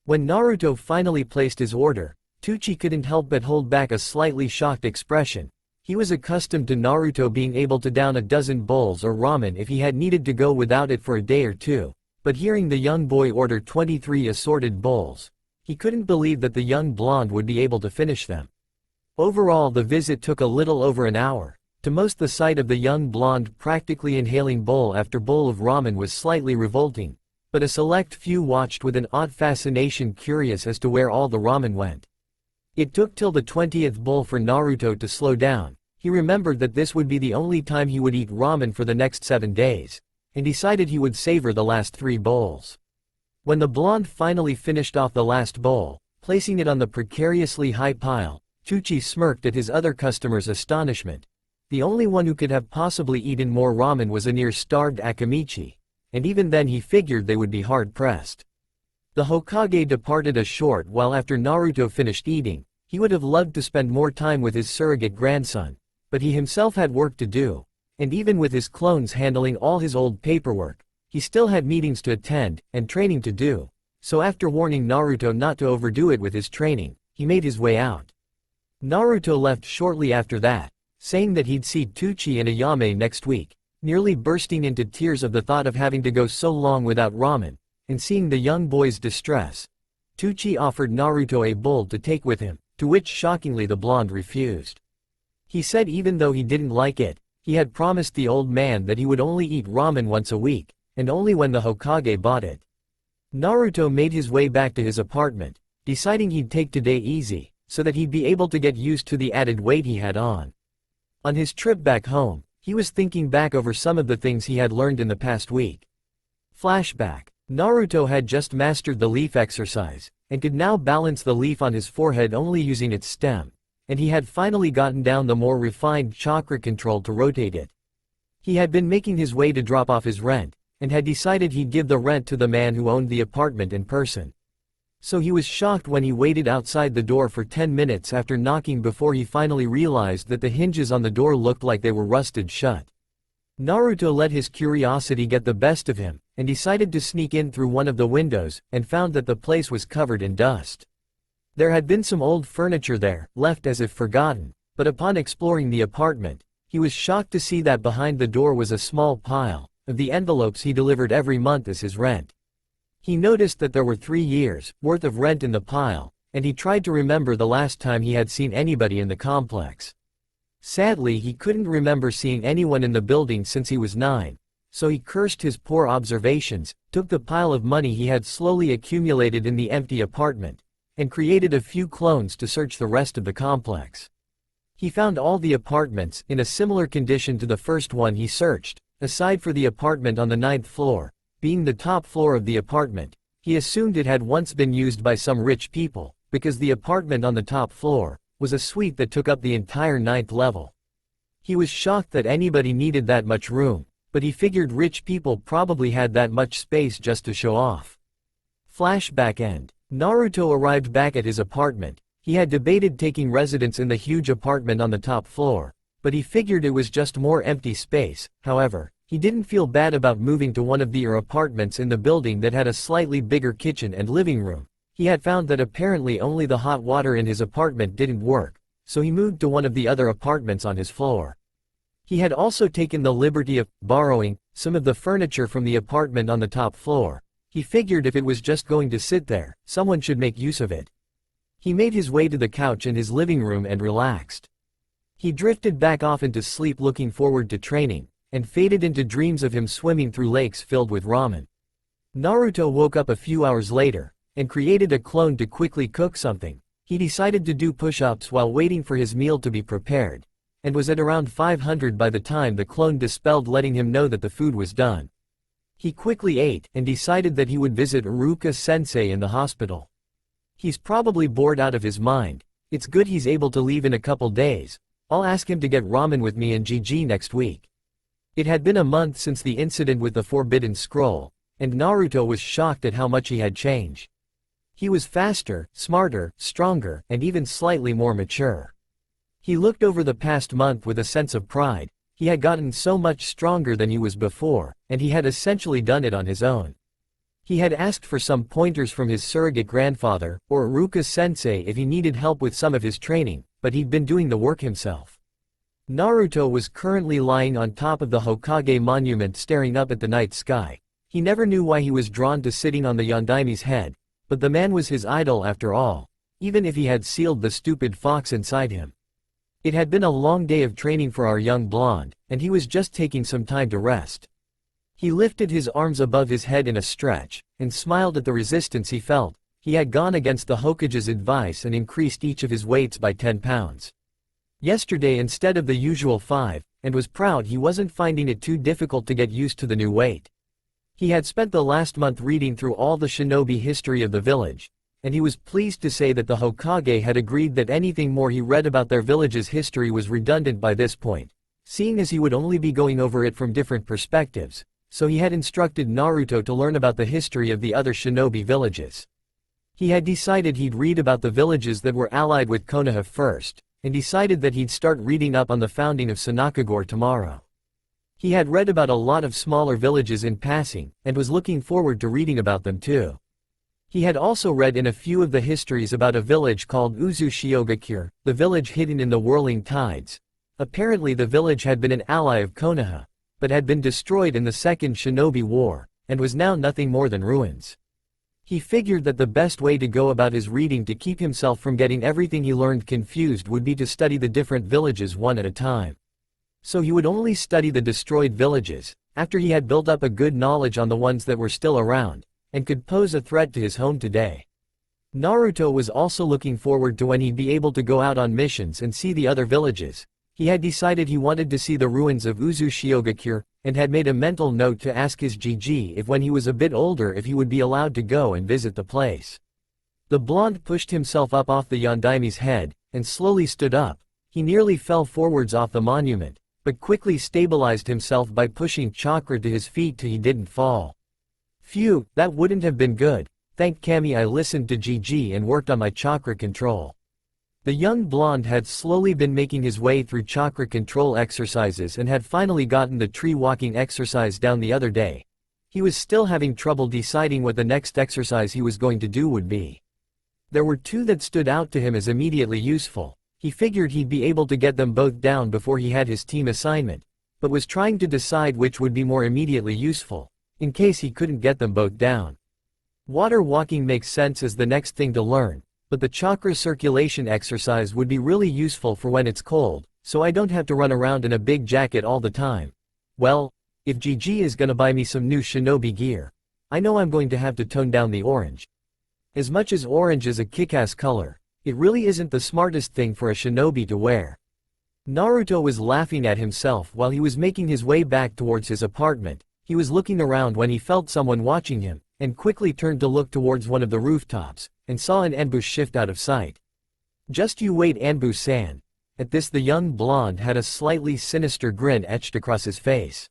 When Naruto finally placed his order, Tucci couldn't help but hold back a slightly shocked expression. He was accustomed to Naruto being able to down a dozen bowls or ramen if he had needed to go without it for a day or two, but hearing the young boy order 23 assorted bowls, he couldn't believe that the young blonde would be able to finish them. Overall, the visit took a little over an hour. To most, the sight of the young blonde practically inhaling bowl after bowl of ramen was slightly revolting, but a select few watched with an odd fascination, curious as to where all the ramen went. It took till the 20th bowl for Naruto to slow down. He remembered that this would be the only time he would eat ramen for the next 7 days, and decided he would savor the last 3 bowls. When the blonde finally finished off the last bowl, placing it on the precariously high pile, Tucci smirked at his other customers' astonishment. The only one who could have possibly eaten more ramen was a near-starved Akamichi, and even then he figured they would be hard-pressed. The Hokage departed a short while after Naruto finished eating. He would have loved to spend more time with his surrogate grandson, but he himself had work to do, and even with his clones handling all his old paperwork, he still had meetings to attend, and training to do, so after warning Naruto not to overdo it with his training, he made his way out. Naruto left shortly after that, saying that he'd see Tucci and Ayame next week, nearly bursting into tears of the thought of having to go so long without ramen. And seeing the young boy's distress, Tucci offered Naruto a bowl to take with him, to which shockingly the blonde refused. He said even though he didn't like it, he had promised the old man that he would only eat ramen once a week, and only when the Hokage bought it. Naruto made his way back to his apartment, deciding he'd take today easy, so that he'd be able to get used to the added weight he had on. On his trip back home, he was thinking back over some of the things he had learned in the past week. Flashback. Naruto had just mastered the leaf exercise, and could now balance the leaf on his forehead only using its stem, and he had finally gotten down the more refined chakra control to rotate it. He had been making his way to drop off his rent, and had decided he'd give the rent to the man who owned the apartment in person. So he was shocked when he waited outside the door for 10 minutes after knocking before he finally realized that the hinges on the door looked like they were rusted shut. Naruto let his curiosity get the best of him, and decided to sneak in through one of the windows, and found that the place was covered in dust. There had been some old furniture there, left as if forgotten, but upon exploring the apartment, he was shocked to see that behind the door was a small pile of the envelopes he delivered every month as his rent. He noticed that there were 3 years' worth of rent in the pile, and he tried to remember the last time he had seen anybody in the complex. Sadly, he couldn't remember seeing anyone in the building since he was 9, so he cursed his poor observations, took the pile of money he had slowly accumulated in the empty apartment, and created a few clones to search the rest of the complex. He found all the apartments in a similar condition to the first one he searched, aside for the apartment on the 9th floor, being the top floor of the apartment. He assumed it had once been used by some rich people, because the apartment on the top floor was a suite that took up the entire 9th level. He was shocked that anybody needed that much room, but he figured rich people probably had that much space just to show off. Flashback end. Naruto arrived back at his apartment. He had debated taking residence in the huge apartment on the top floor, but he figured it was just more empty space. However, he didn't feel bad about moving to one of the apartments in the building that had a slightly bigger kitchen and living room. He had found that apparently only the hot water in his apartment didn't work, so he moved to one of the other apartments on his floor. He had also taken the liberty of borrowing some of the furniture from the apartment on the top floor. He figured if it was just going to sit there, someone should make use of it. He made his way to the couch in his living room and relaxed. He drifted back off into sleep looking forward to training, and faded into dreams of him swimming through lakes filled with ramen. Naruto woke up a few hours later, and created a clone to quickly cook something. He decided to do push-ups while waiting for his meal to be prepared, and was at around 500 by the time the clone dispelled, letting him know that the food was done. He quickly ate, and decided that he would visit Iruka-sensei in the hospital. He's probably bored out of his mind. It's good he's able to leave in a couple days. I'll ask him to get ramen with me and GG next week. It had been a month since the incident with the Forbidden Scroll, and Naruto was shocked at how much he had changed. He was faster, smarter, stronger, and even slightly more mature. He looked over the past month with a sense of pride. He had gotten so much stronger than he was before, and he had essentially done it on his own. He had asked for some pointers from his surrogate grandfather, or Iruka-sensei, if he needed help with some of his training, but he'd been doing the work himself. Naruto was currently lying on top of the Hokage monument staring up at the night sky. He never knew why he was drawn to sitting on the Yondaimi's head, but the man was his idol after all, even if he had sealed the stupid fox inside him. It had been a long day of training for our young blonde, and he was just taking some time to rest. He lifted his arms above his head in a stretch, and smiled at the resistance he felt. He had gone against the Hokage's advice and increased each of his weights by 10 pounds. Yesterday instead of the usual 5, and was proud he wasn't finding it too difficult to get used to the new weight. He had spent the last month reading through all the shinobi history of the village, and he was pleased to say that the Hokage had agreed that anything more he read about their village's history was redundant by this point, seeing as he would only be going over it from different perspectives, so he had instructed Naruto to learn about the history of the other shinobi villages. He had decided he'd read about the villages that were allied with Konoha first, and decided that he'd start reading up on the founding of Sanokagure tomorrow. He had read about a lot of smaller villages in passing, and was looking forward to reading about them too. He had also read in a few of the histories about a village called Uzumaki, the village hidden in the whirling tides. Apparently the village had been an ally of Konoha, but had been destroyed in the Second Shinobi War, and was now nothing more than ruins. He figured that the best way to go about his reading to keep himself from getting everything he learned confused would be to study the different villages one at a time. So he would only study the destroyed villages, after he had built up a good knowledge on the ones that were still around, and could pose a threat to his home today. Naruto was also looking forward to when he'd be able to go out on missions and see the other villages. He had decided he wanted to see the ruins of Uzumaki, and had made a mental note to ask his GG if when he was a bit older if he would be allowed to go and visit the place. The blonde pushed himself up off the Yondaimi's head, and slowly stood up. He nearly fell forwards off the monument, but quickly stabilized himself by pushing Chakra to his feet till he didn't fall. Phew, that wouldn't have been good. Thank Kami I listened to GG and worked on my chakra control. The young blonde had slowly been making his way through chakra control exercises and had finally gotten the tree walking exercise down the other day. He was still having trouble deciding what the next exercise he was going to do would be. There were two that stood out to him as immediately useful. He figured he'd be able to get them both down before he had his team assignment, but was trying to decide which would be more immediately useful, in case he couldn't get them both down. Water walking makes sense as the next thing to learn, but the chakra circulation exercise would be really useful for when it's cold, so I don't have to run around in a big jacket all the time. Well, if GG is gonna buy me some new shinobi gear, I know I'm going to have to tone down the orange. As much as orange is a kick-ass color, it really isn't the smartest thing for a shinobi to wear. Naruto was laughing at himself while he was making his way back towards his apartment. He was looking around when he felt someone watching him, and quickly turned to look towards one of the rooftops, and saw an Anbu shift out of sight. Just you wait, Anbu-san. At this the young blonde had a slightly sinister grin etched across his face.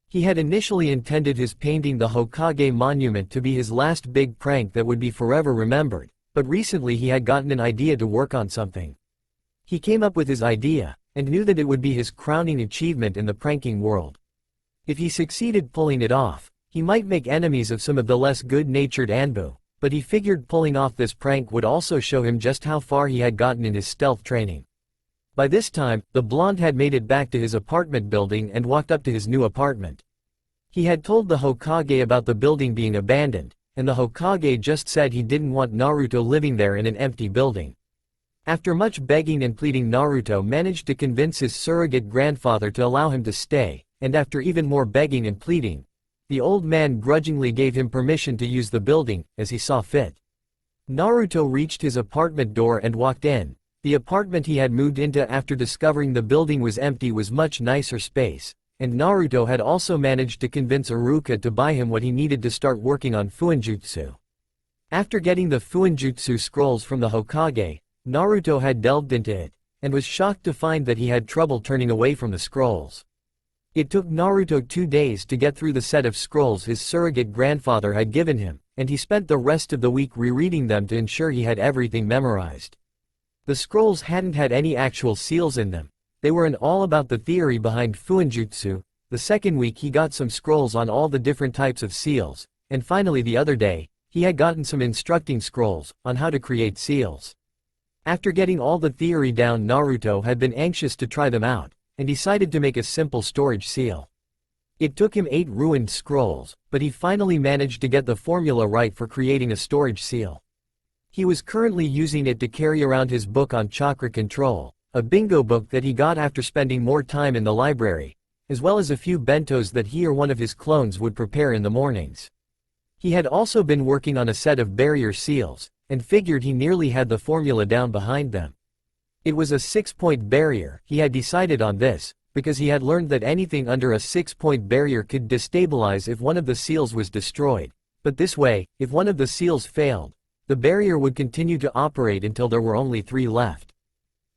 He had initially intended his painting the Hokage monument to be his last big prank that would be forever remembered, but recently he had gotten an idea to work on something. He came up with his idea, and knew that it would be his crowning achievement in the pranking world. If he succeeded pulling it off, he might make enemies of some of the less good-natured Anbu, but he figured pulling off this prank would also show him just how far he had gotten in his stealth training. By this time, the blonde had made it back to his apartment building and walked up to his new apartment. He had told the Hokage about the building being abandoned, and the Hokage just said he didn't want Naruto living there in an empty building. After much begging and pleading, Naruto managed to convince his surrogate grandfather to allow him to stay, and after even more begging and pleading, the old man grudgingly gave him permission to use the building, as he saw fit. Naruto reached his apartment door and walked in. The apartment he had moved into after discovering the building was empty was much nicer space, and Naruto had also managed to convince Iruka to buy him what he needed to start working on Fuinjutsu. After getting the Fuinjutsu scrolls from the Hokage, Naruto had delved into it, and was shocked to find that he had trouble turning away from the scrolls. It took Naruto 2 days to get through the set of scrolls his surrogate grandfather had given him, and he spent the rest of the week rereading them to ensure he had everything memorized. The scrolls hadn't had any actual seals in them. They were all about the theory behind Fuinjutsu. The second week he got some scrolls on all the different types of seals, and finally the other day, he had gotten some instructing scrolls on how to create seals. After getting all the theory down, Naruto had been anxious to try them out, and decided to make a simple storage seal. It took him 8 ruined scrolls, but he finally managed to get the formula right for creating a storage seal. He was currently using it to carry around his book on chakra control, a bingo book that he got after spending more time in the library, as well as a few bentos that he or one of his clones would prepare in the mornings. He had also been working on a set of barrier seals, and figured he nearly had the formula down behind them. It was a 6-point barrier. He had decided on this, because he had learned that anything under a 6-point barrier could destabilize if one of the seals was destroyed, but this way, if one of the seals failed, the barrier would continue to operate until there were only 3 left.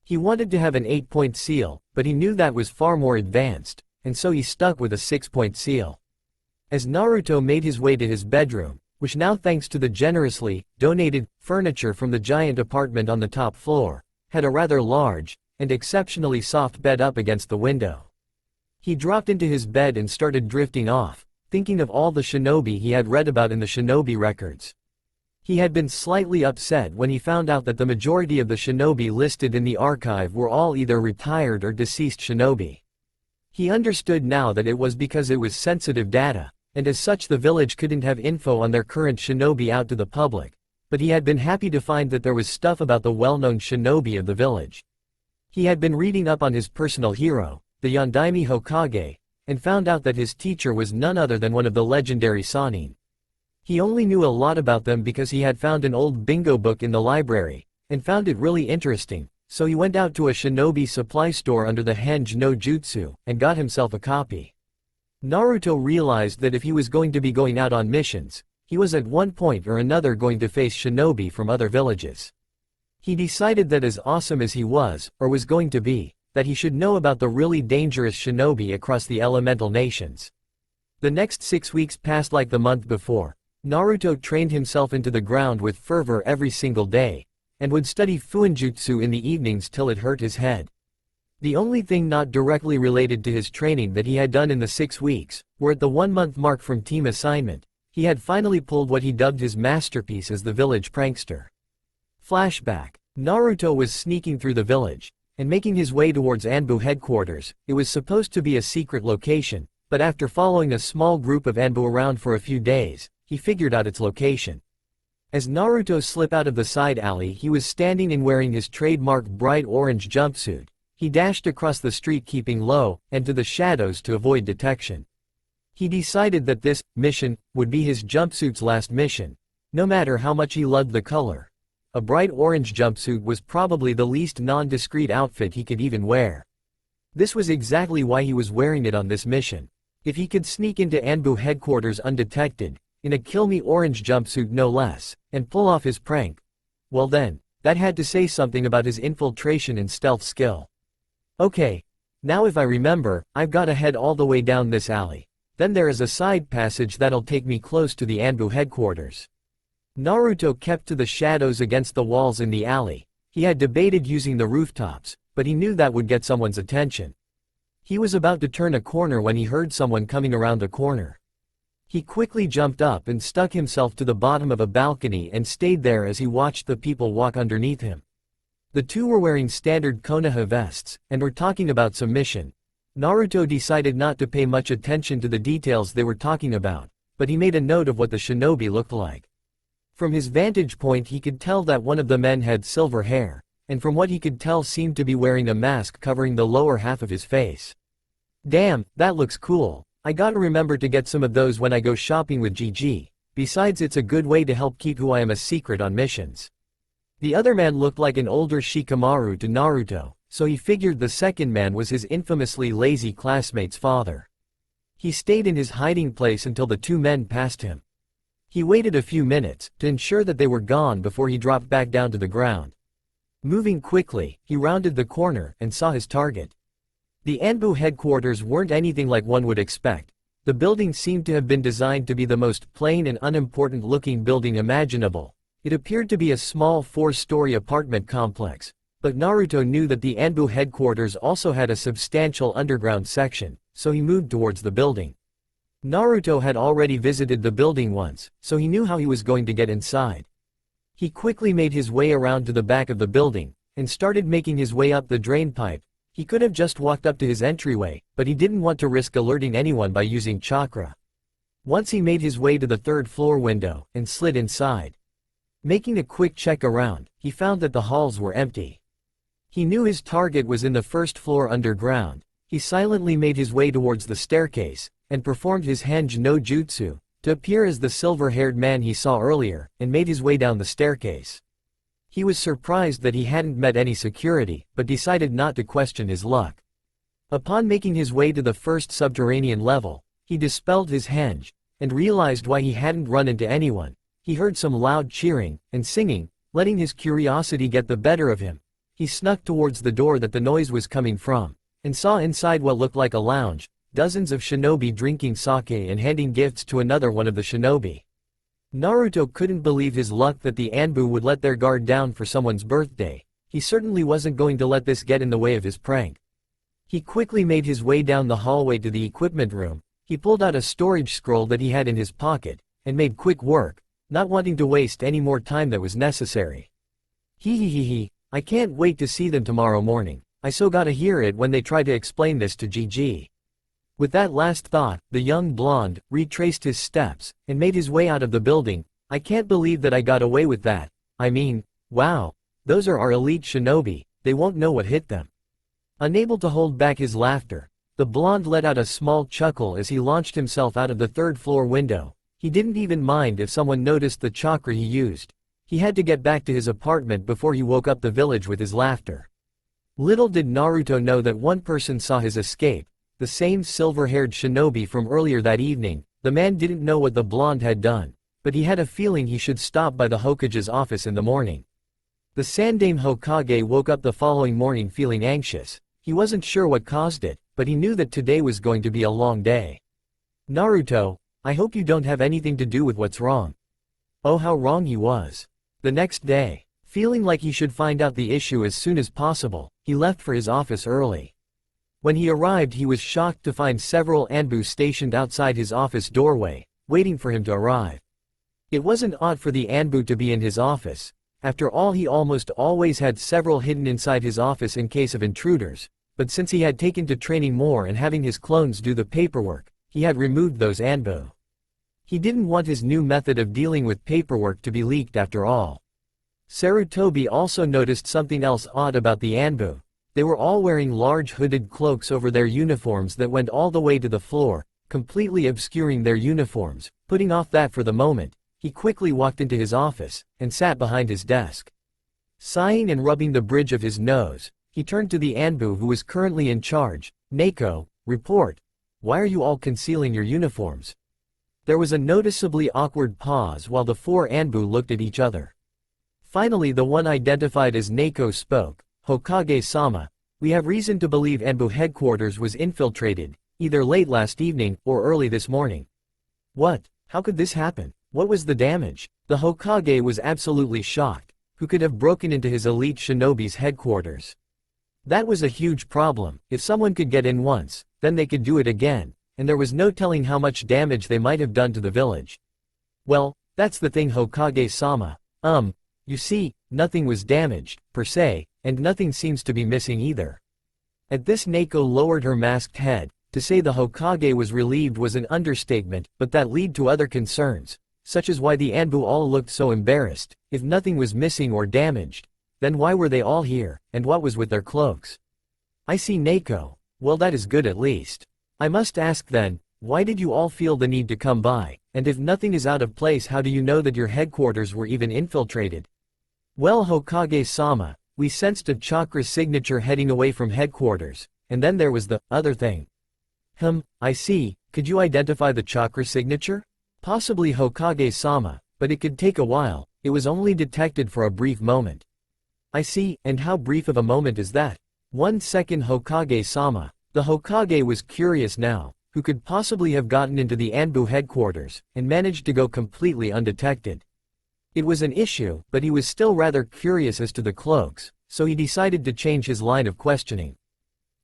He wanted to have an 8-point seal, but he knew that was far more advanced, and so he stuck with a 6-point seal. As Naruto made his way to his bedroom, which now, thanks to the generously donated furniture from the giant apartment on the top floor, had a rather large and exceptionally soft bed up against the window. He dropped into his bed and started drifting off, thinking of all the shinobi he had read about in the shinobi records. He had been slightly upset when he found out that the majority of the shinobi listed in the archive were all either retired or deceased shinobi. He understood now that it was because it was sensitive data, and as such the village couldn't have info on their current shinobi out to the public, but he had been happy to find that there was stuff about the well-known shinobi of the village. He had been reading up on his personal hero, the Yondaime Hokage, and found out that his teacher was none other than one of the legendary Sannin. He only knew a lot about them because he had found an old bingo book in the library, and found it really interesting, so he went out to a shinobi supply store under the Henge no Jutsu, and got himself a copy. Naruto realized that if he was going to be going out on missions, he was at one point or another going to face shinobi from other villages. He decided that as awesome as he was, or was going to be, that he should know about the really dangerous shinobi across the elemental nations. The next 6 weeks passed like the month before. Naruto trained himself into the ground with fervor every single day, and would study Fuinjutsu in the evenings till it hurt his head. The only thing not directly related to his training that he had done in the 6 weeks, were at the 1-month mark from team assignment, he had finally pulled what he dubbed his masterpiece as the village prankster. Flashback. Naruto was sneaking through the village, and making his way towards Anbu headquarters. It was supposed to be a secret location, but after following a small group of Anbu around for a few days, he figured out its location. As Naruto slipped out of the side alley, he was standing in wearing his trademark bright orange jumpsuit. He dashed across the street keeping low, and to the shadows to avoid detection. He decided that this mission would be his jumpsuit's last mission, no matter how much he loved the color. A bright orange jumpsuit was probably the least non-discreet outfit he could even wear. This was exactly why he was wearing it on this mission. If he could sneak into Anbu headquarters undetected, in a kill-me orange jumpsuit no less, and pull off his prank, well then, that had to say something about his infiltration and stealth skill. Okay. Now if I remember, I've got to head all the way down this alley. Then there is a side passage that'll take me close to the Anbu headquarters. Naruto kept to the shadows against the walls in the alley. He had debated using the rooftops, but he knew that would get someone's attention. He was about to turn a corner when he heard someone coming around the corner. He quickly jumped up and stuck himself to the bottom of a balcony and stayed there as he watched the people walk underneath him. The two were wearing standard Konoha vests, and were talking about some mission. Naruto decided not to pay much attention to the details they were talking about, but he made a note of what the shinobi looked like. From his vantage point he could tell that one of the men had silver hair, and from what he could tell seemed to be wearing a mask covering the lower half of his face. Damn, that looks cool. I gotta remember to get some of those when I go shopping with GG. Besides, it's a good way to help keep who I am a secret on missions. The other man looked like an older Shikamaru to Naruto, so he figured the second man was his infamously lazy classmate's father. He stayed in his hiding place until the two men passed him. He waited a few minutes to ensure that they were gone before he dropped back down to the ground. Moving quickly, he rounded the corner and saw his target. The Anbu headquarters weren't anything like one would expect. The building seemed to have been designed to be the most plain and unimportant looking building imaginable. It appeared to be a small 4-story apartment complex, but Naruto knew that the Anbu headquarters also had a substantial underground section, so he moved towards the building. Naruto had already visited the building once, so he knew how he was going to get inside. He quickly made his way around to the back of the building, and started making his way up the drain pipe. He could have just walked up to his entryway, but he didn't want to risk alerting anyone by using chakra. Once he made his way to the 3rd floor window, and slid inside. Making a quick check around, he found that the halls were empty. He knew his target was in the 1st floor underground. He silently made his way towards the staircase, and performed his Henge no Jutsu, to appear as the silver-haired man he saw earlier, and made his way down the staircase. He was surprised that he hadn't met any security, but decided not to question his luck. Upon making his way to the 1st subterranean level, he dispelled his Henge, and realized why he hadn't run into anyone. He heard some loud cheering and singing, letting his curiosity get the better of him. He snuck towards the door that the noise was coming from, and saw inside what looked like a lounge, dozens of shinobi drinking sake and handing gifts to another one of the shinobi. Naruto couldn't believe his luck that the Anbu would let their guard down for someone's birthday. He certainly wasn't going to let this get in the way of his prank. He quickly made his way down the hallway to the equipment room. He pulled out a storage scroll that he had in his pocket, and made quick work, not wanting to waste any more time that was necessary. Hee, I can't wait to see them tomorrow morning. I so gotta hear it when they try to explain this to GG. With that last thought, the young blonde retraced his steps, and made his way out of the building. I can't believe that I got away with that. I mean, wow. Those are our elite shinobi, they won't know what hit them. Unable to hold back his laughter, the blonde let out a small chuckle as he launched himself out of the 3rd floor window. He didn't even mind if someone noticed the chakra he used. He had to get back to his apartment before he woke up the village with his laughter. Little did Naruto know that one person saw his escape. The same silver-haired shinobi from earlier that evening. The man didn't know what the blonde had done, but he had a feeling he should stop by the Hokage's office in the morning. The Sandaime Hokage woke up the following morning feeling anxious. He wasn't sure what caused it, but he knew that today was going to be a long day. Naruto, I hope you don't have anything to do with what's wrong. Oh, how wrong he was. The next day, feeling like he should find out the issue as soon as possible, he left for his office early. When he arrived, he was shocked to find several Anbu stationed outside his office doorway, waiting for him to arrive. It wasn't odd for the Anbu to be in his office. After all, he almost always had several hidden inside his office in case of intruders, but since he had taken to training more and having his clones do the paperwork, he had removed those Anbu. He didn't want his new method of dealing with paperwork to be leaked after all. Sarutobi also noticed something else odd about the Anbu. They were all wearing large hooded cloaks over their uniforms that went all the way to the floor, completely obscuring their uniforms. Putting off that for the moment, he quickly walked into his office, and sat behind his desk. Sighing and rubbing the bridge of his nose, he turned to the Anbu who was currently in charge. Neko, report. Why are you all concealing your uniforms? There was a noticeably awkward pause while the 4 Anbu looked at each other. Finally, the one identified as Neko spoke. Hokage-sama, we have reason to believe Anbu headquarters was infiltrated, either late last evening, or early this morning. What? How could this happen? What was the damage? The Hokage was absolutely shocked. Who could have broken into his elite shinobi's headquarters? That was a huge problem. If someone could get in once, then they could do it again, and there was no telling how much damage they might have done to the village. Well, that's the thing, Hokage-sama. You see, nothing was damaged, per se, and nothing seems to be missing either. At this, Neko lowered her masked head. To say the Hokage was relieved was an understatement, but that led to other concerns, such as why the Anbu all looked so embarrassed. If nothing was missing or damaged, Then why were they all here, and what was with their cloaks? I see, Neko. Well, that is good at least. I must ask then, why did you all feel the need to come by, and if nothing is out of place, how do you know that your headquarters were even infiltrated? Well, Hokage-sama, we sensed a chakra signature heading away from headquarters, and then there was the other thing. I see. Could you identify the chakra signature? Possibly, Hokage-sama, but it could take a while. It was only detected for a brief moment. I see, and how brief of a moment is that? 1 second, Hokage-sama. The Hokage was curious now, who could possibly have gotten into the Anbu headquarters, and managed to go completely undetected. It was an issue, but he was still rather curious as to the cloaks, so he decided to change his line of questioning.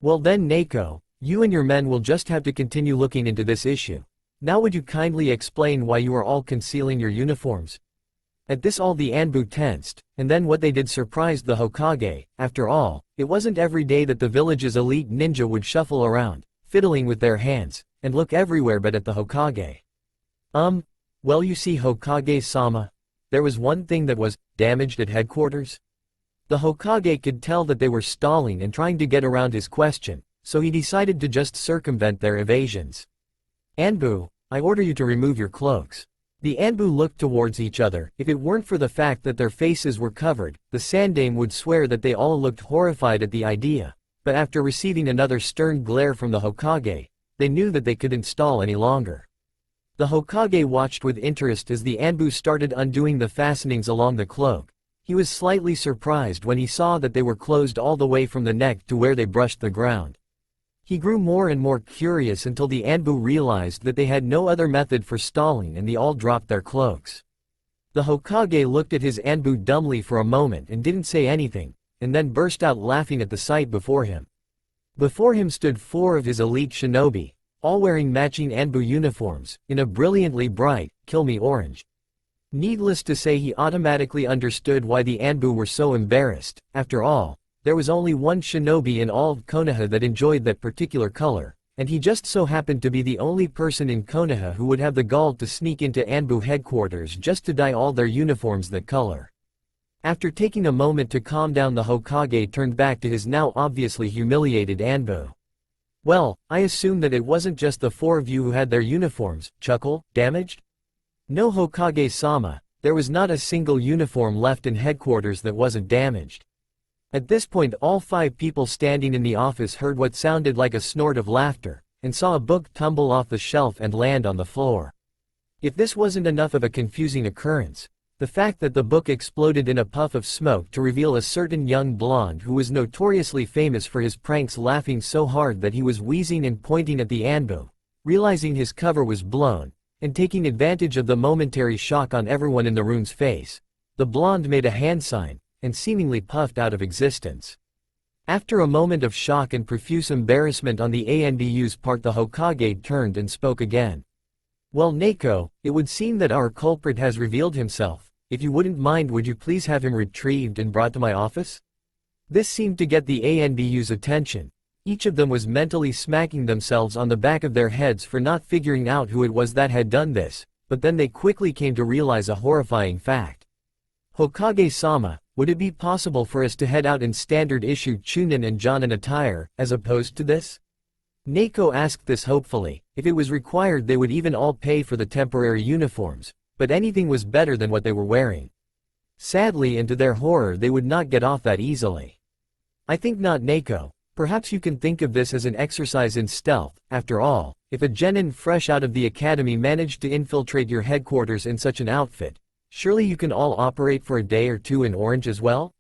Well then, Neko, you and your men will just have to continue looking into this issue. Now would you kindly explain why you are all concealing your uniforms? At this all the Anbu tensed, and then what they did surprised the Hokage. After all, it wasn't every day that the village's elite ninja would shuffle around, fiddling with their hands, and look everywhere but at the Hokage. Well, you see, Hokage-sama, there was one thing that was damaged at headquarters. The Hokage could tell that they were stalling and trying to get around his question, so he decided to just circumvent their evasions. Anbu, I order you to remove your cloaks. The Anbu looked towards each other. If it weren't for the fact that their faces were covered, the Sandame would swear that they all looked horrified at the idea, but after receiving another stern glare from the Hokage, they knew that they couldn't stall any longer. The Hokage watched with interest as the Anbu started undoing the fastenings along the cloak. He was slightly surprised when he saw that they were closed all the way from the neck to where they brushed the ground. He grew more and more curious until the Anbu realized that they had no other method for stalling and they all dropped their cloaks. The Hokage looked at his Anbu dumbly for a moment and didn't say anything, and then burst out laughing at the sight before him. Before him stood 4 of his elite shinobi, all wearing matching Anbu uniforms, in a brilliantly bright, kill-me orange. Needless to say, he automatically understood why the Anbu were so embarrassed. After all, there was only one shinobi in all of Konoha that enjoyed that particular color, and he just so happened to be the only person in Konoha who would have the gall to sneak into Anbu headquarters just to dye all their uniforms that color. After taking a moment to calm down, the Hokage turned back to his now obviously humiliated Anbu. Well, I assume that it wasn't just the 4 of you who had their uniforms, damaged? No, Hokage-sama, there was not a single uniform left in headquarters that wasn't damaged. At this point, all 5 people standing in the office heard what sounded like a snort of laughter, and saw a book tumble off the shelf and land on the floor. If this wasn't enough of a confusing occurrence, the fact that the book exploded in a puff of smoke to reveal a certain young blonde who was notoriously famous for his pranks, laughing so hard that he was wheezing and pointing at the Anbu, realizing his cover was blown, and taking advantage of the momentary shock on everyone in the room's face, the blonde made a hand sign, and seemingly puffed out of existence. After a moment of shock and profuse embarrassment on the Anbu's part, the Hokage turned and spoke again. Well, Neko, it would seem that our culprit has revealed himself. If you wouldn't mind, would you please have him retrieved and brought to my office? This seemed to get the Anbu's attention. Each of them was mentally smacking themselves on the back of their heads for not figuring out who it was that had done this, but then they quickly came to realize a horrifying fact. Hokage-sama, would it be possible for us to head out in standard issue Chunin and Jonin attire, as opposed to this? Neko asked this hopefully. If it was required, they would even all pay for the temporary uniforms, but anything was better than what they were wearing. Sadly, and to their horror, they would not get off that easily. I think not, Neko. Perhaps you can think of this as an exercise in stealth. After all, if a genin fresh out of the academy managed to infiltrate your headquarters in such an outfit, surely you can all operate for a day or 2 in orange as well?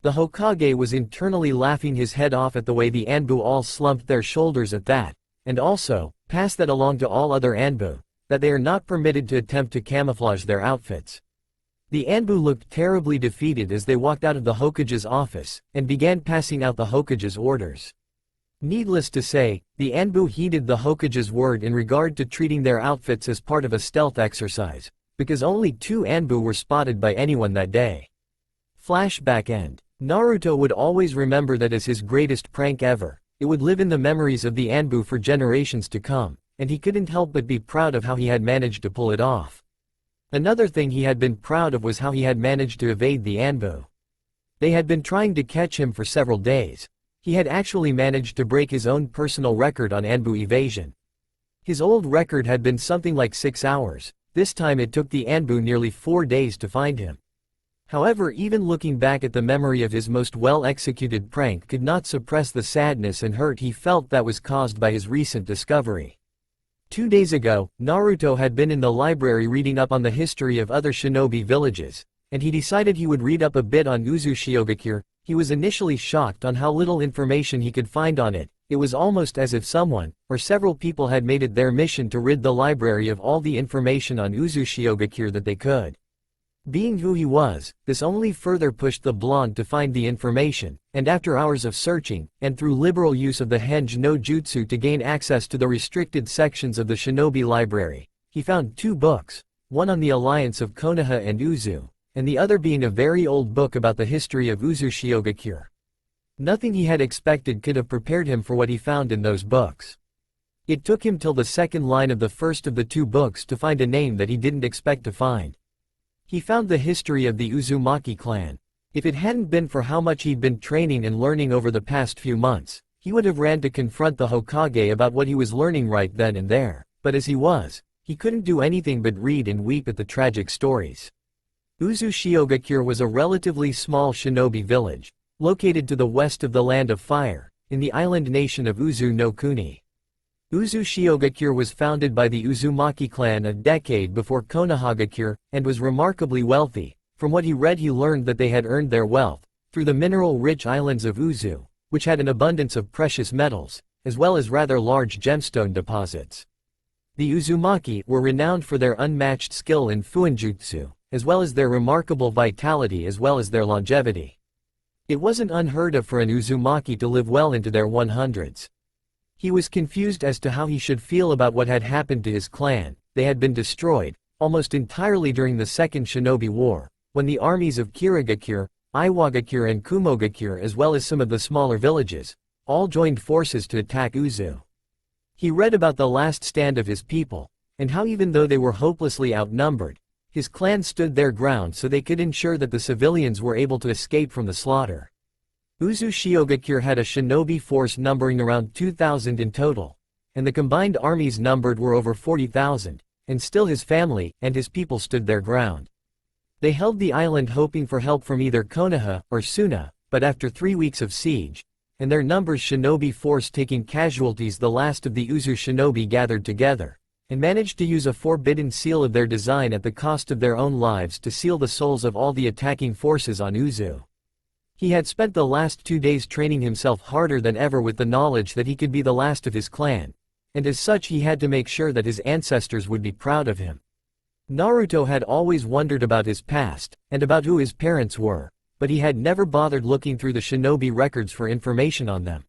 The Hokage was internally laughing his head off at the way the Anbu all slumped their shoulders at that, and also, pass that along to all other Anbu, that they are not permitted to attempt to camouflage their outfits. The Anbu looked terribly defeated as they walked out of the Hokage's office, and began passing out the Hokage's orders. Needless to say, the Anbu heeded the Hokage's word in regard to treating their outfits as part of a stealth exercise, because only 2 Anbu were spotted by anyone that day. Flashback end. Naruto would always remember that as his greatest prank ever. It would live in the memories of the Anbu for generations to come, and he couldn't help but be proud of how he had managed to pull it off. Another thing he had been proud of was how he had managed to evade the Anbu. They had been trying to catch him for several days. He had actually managed to break his own personal record on Anbu evasion. His old record had been something like 6 hours, this time it took the Anbu nearly 4 days to find him. However, even looking back at the memory of his most well-executed prank could not suppress the sadness and hurt he felt that was caused by his recent discovery. 2 days ago, Naruto had been in the library reading up on the history of other shinobi villages, and he decided he would read up a bit on Uzumaki. He was initially shocked on how little information he could find on it. It was almost as if someone, or several people had made it their mission to rid the library of all the information on Uzumaki that they could. Being who he was, this only further pushed the blonde to find the information, and after hours of searching, and through liberal use of the Henge no Jutsu to gain access to the restricted sections of the shinobi library, he found 2 books, one on the alliance of Konoha and Uzu, and the other being a very old book about the history of Uzumaki. Nothing he had expected could have prepared him for what he found in those books. It took him till the second line of the first of the 2 books to find a name that he didn't expect to find. He found the history of the Uzumaki clan. If it hadn't been for how much he'd been training and learning over the past few months, he would have ran to confront the Hokage about what he was learning right then and there, but as he couldn't do anything but read and weep at the tragic stories. Uzumaki was a relatively small shinobi village, located to the west of the Land of Fire, in the island nation of Uzu no Kuni. Uzumaki was founded by the Uzumaki clan a decade before Konohagakure, and was remarkably wealthy. From what he read, he learned that they had earned their wealth through the mineral-rich islands of Uzu, which had an abundance of precious metals, as well as rather large gemstone deposits. The Uzumaki were renowned for their unmatched skill in fuinjutsu, as well as their remarkable vitality as well as their longevity. It wasn't unheard of for an Uzumaki to live well into their 100s. He was confused as to how he should feel about what had happened to his clan. They had been destroyed, almost entirely during the Second Shinobi War, when the armies of Kirigakure, Iwagakure and Kumogakure as well as some of the smaller villages, all joined forces to attack Uzu. He read about the last stand of his people, and how even though they were hopelessly outnumbered, his clan stood their ground so they could ensure that the civilians were able to escape from the slaughter. Uzumaki had a shinobi force numbering around 2,000 in total, and the combined armies numbered were over 40,000, and still his family and his people stood their ground. They held the island hoping for help from either Konoha or Suna, but after 3 weeks of siege, and their numbers shinobi force taking casualties, the last of the Uzu shinobi gathered together, and managed to use a forbidden seal of their design at the cost of their own lives to seal the souls of all the attacking forces on Uzu. He had spent the last 2 days training himself harder than ever with the knowledge that he could be the last of his clan, and as such he had to make sure that his ancestors would be proud of him. Naruto had always wondered about his past, and about who his parents were, but he had never bothered looking through the shinobi records for information on them.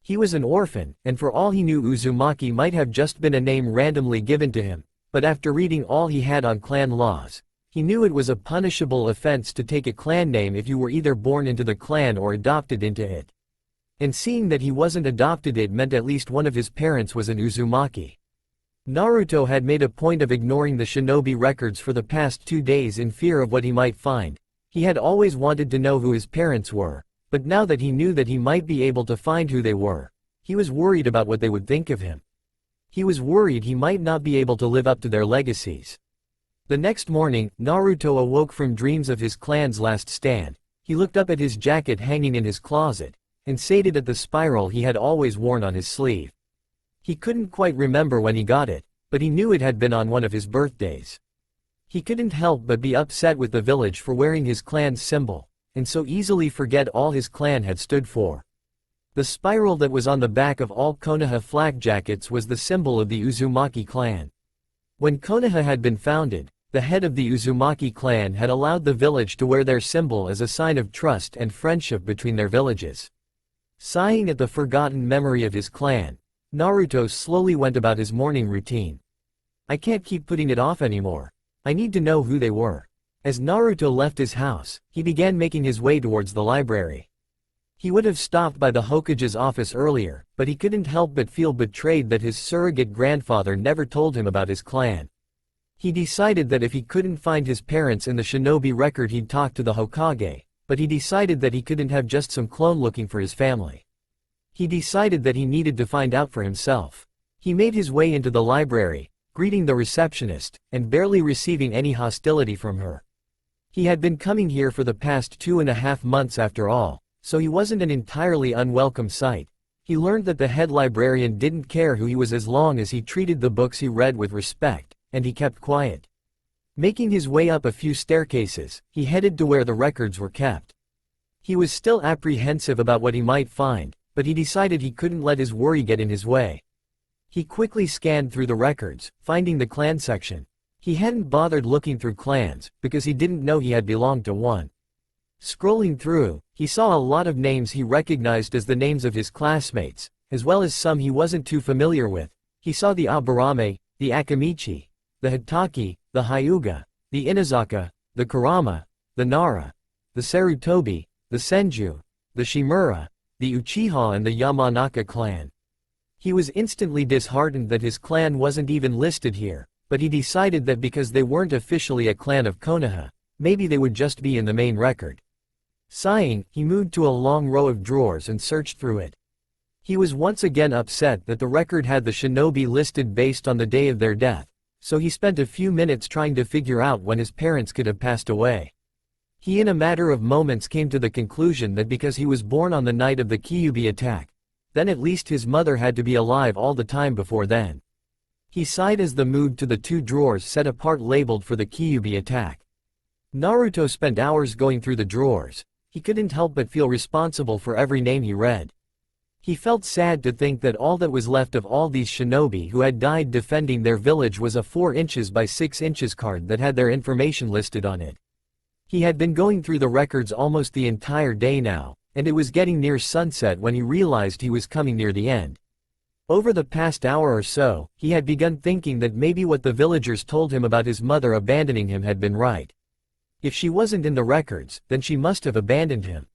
He was an orphan, and for all he knew Uzumaki might have just been a name randomly given to him, but after reading all he had on clan laws, he knew it was a punishable offense to take a clan name if you were either born into the clan or adopted into it. And seeing that he wasn't adopted, it meant at least one of his parents was an Uzumaki. Naruto had made a point of ignoring the shinobi records for the past 2 days in fear of what he might find. He had always wanted to know who his parents were, but now that he knew that he might be able to find who they were, he was worried about what they would think of him. He was worried he might not be able to live up to their legacies. The next morning, Naruto awoke from dreams of his clan's last stand. He looked up at his jacket hanging in his closet, and stared at the spiral he had always worn on his sleeve. He couldn't quite remember when he got it, but he knew it had been on one of his birthdays. He couldn't help but be upset with the village for wearing his clan's symbol, and so easily forget all his clan had stood for. The spiral that was on the back of all Konoha flak jackets was the symbol of the Uzumaki clan. When Konoha had been founded, the head of the Uzumaki clan had allowed the village to wear their symbol as a sign of trust and friendship between their villages. Sighing at the forgotten memory of his clan, Naruto slowly went about his morning routine. I can't keep putting it off anymore. I need to know who they were. As Naruto left his house, he began making his way towards the library. He would have stopped by the Hokage's office earlier, but he couldn't help but feel betrayed that his surrogate grandfather never told him about his clan. He decided that if he couldn't find his parents in the shinobi record, he'd talk to the Hokage, but he decided that he couldn't have just some clone looking for his family. He decided that he needed to find out for himself. He made his way into the library, greeting the receptionist, and barely receiving any hostility from her. He had been coming here for the past 2.5 months after all, so he wasn't an entirely unwelcome sight. He learned that the head librarian didn't care who he was as long as he treated the books he read with respect, and he kept quiet. Making his way up a few staircases, he headed to where the records were kept. He was still apprehensive about what he might find, but he decided he couldn't let his worry get in his way. He quickly scanned through the records, finding the clan section. He hadn't bothered looking through clans, because he didn't know he had belonged to one. Scrolling through, he saw a lot of names he recognized as the names of his classmates, as well as some he wasn't too familiar with. He saw the Aburame, the Akamichi, the Hitaki, the Hyuga, the Inazaka, the Kurama, the Nara, the Sarutobi, the Senju, the Shimura, the Uchiha and the Yamanaka clan. He was instantly disheartened that his clan wasn't even listed here, but he decided that because they weren't officially a clan of Konoha, maybe they would just be in the main record. Sighing, he moved to a long row of drawers and searched through it. He was once again upset that the record had the shinobi listed based on the day of their death, so he spent a few minutes trying to figure out when his parents could have passed away. He in a matter of moments came to the conclusion that because he was born on the night of the Kyuubi attack, then at least his mother had to be alive all the time before then. He sighed as the moved to the 2 drawers set apart labeled for the Kyuubi attack. Naruto spent hours going through the drawers. He couldn't help but feel responsible for every name he read. He felt sad to think that all that was left of all these shinobi who had died defending their village was a 4 inches by 6 inches card that had their information listed on it. He had been going through the records almost the entire day now, and it was getting near sunset when he realized he was coming near the end. Over the past hour or so, he had begun thinking that maybe what the villagers told him about his mother abandoning him had been right. If she wasn't in the records, then she must have abandoned him.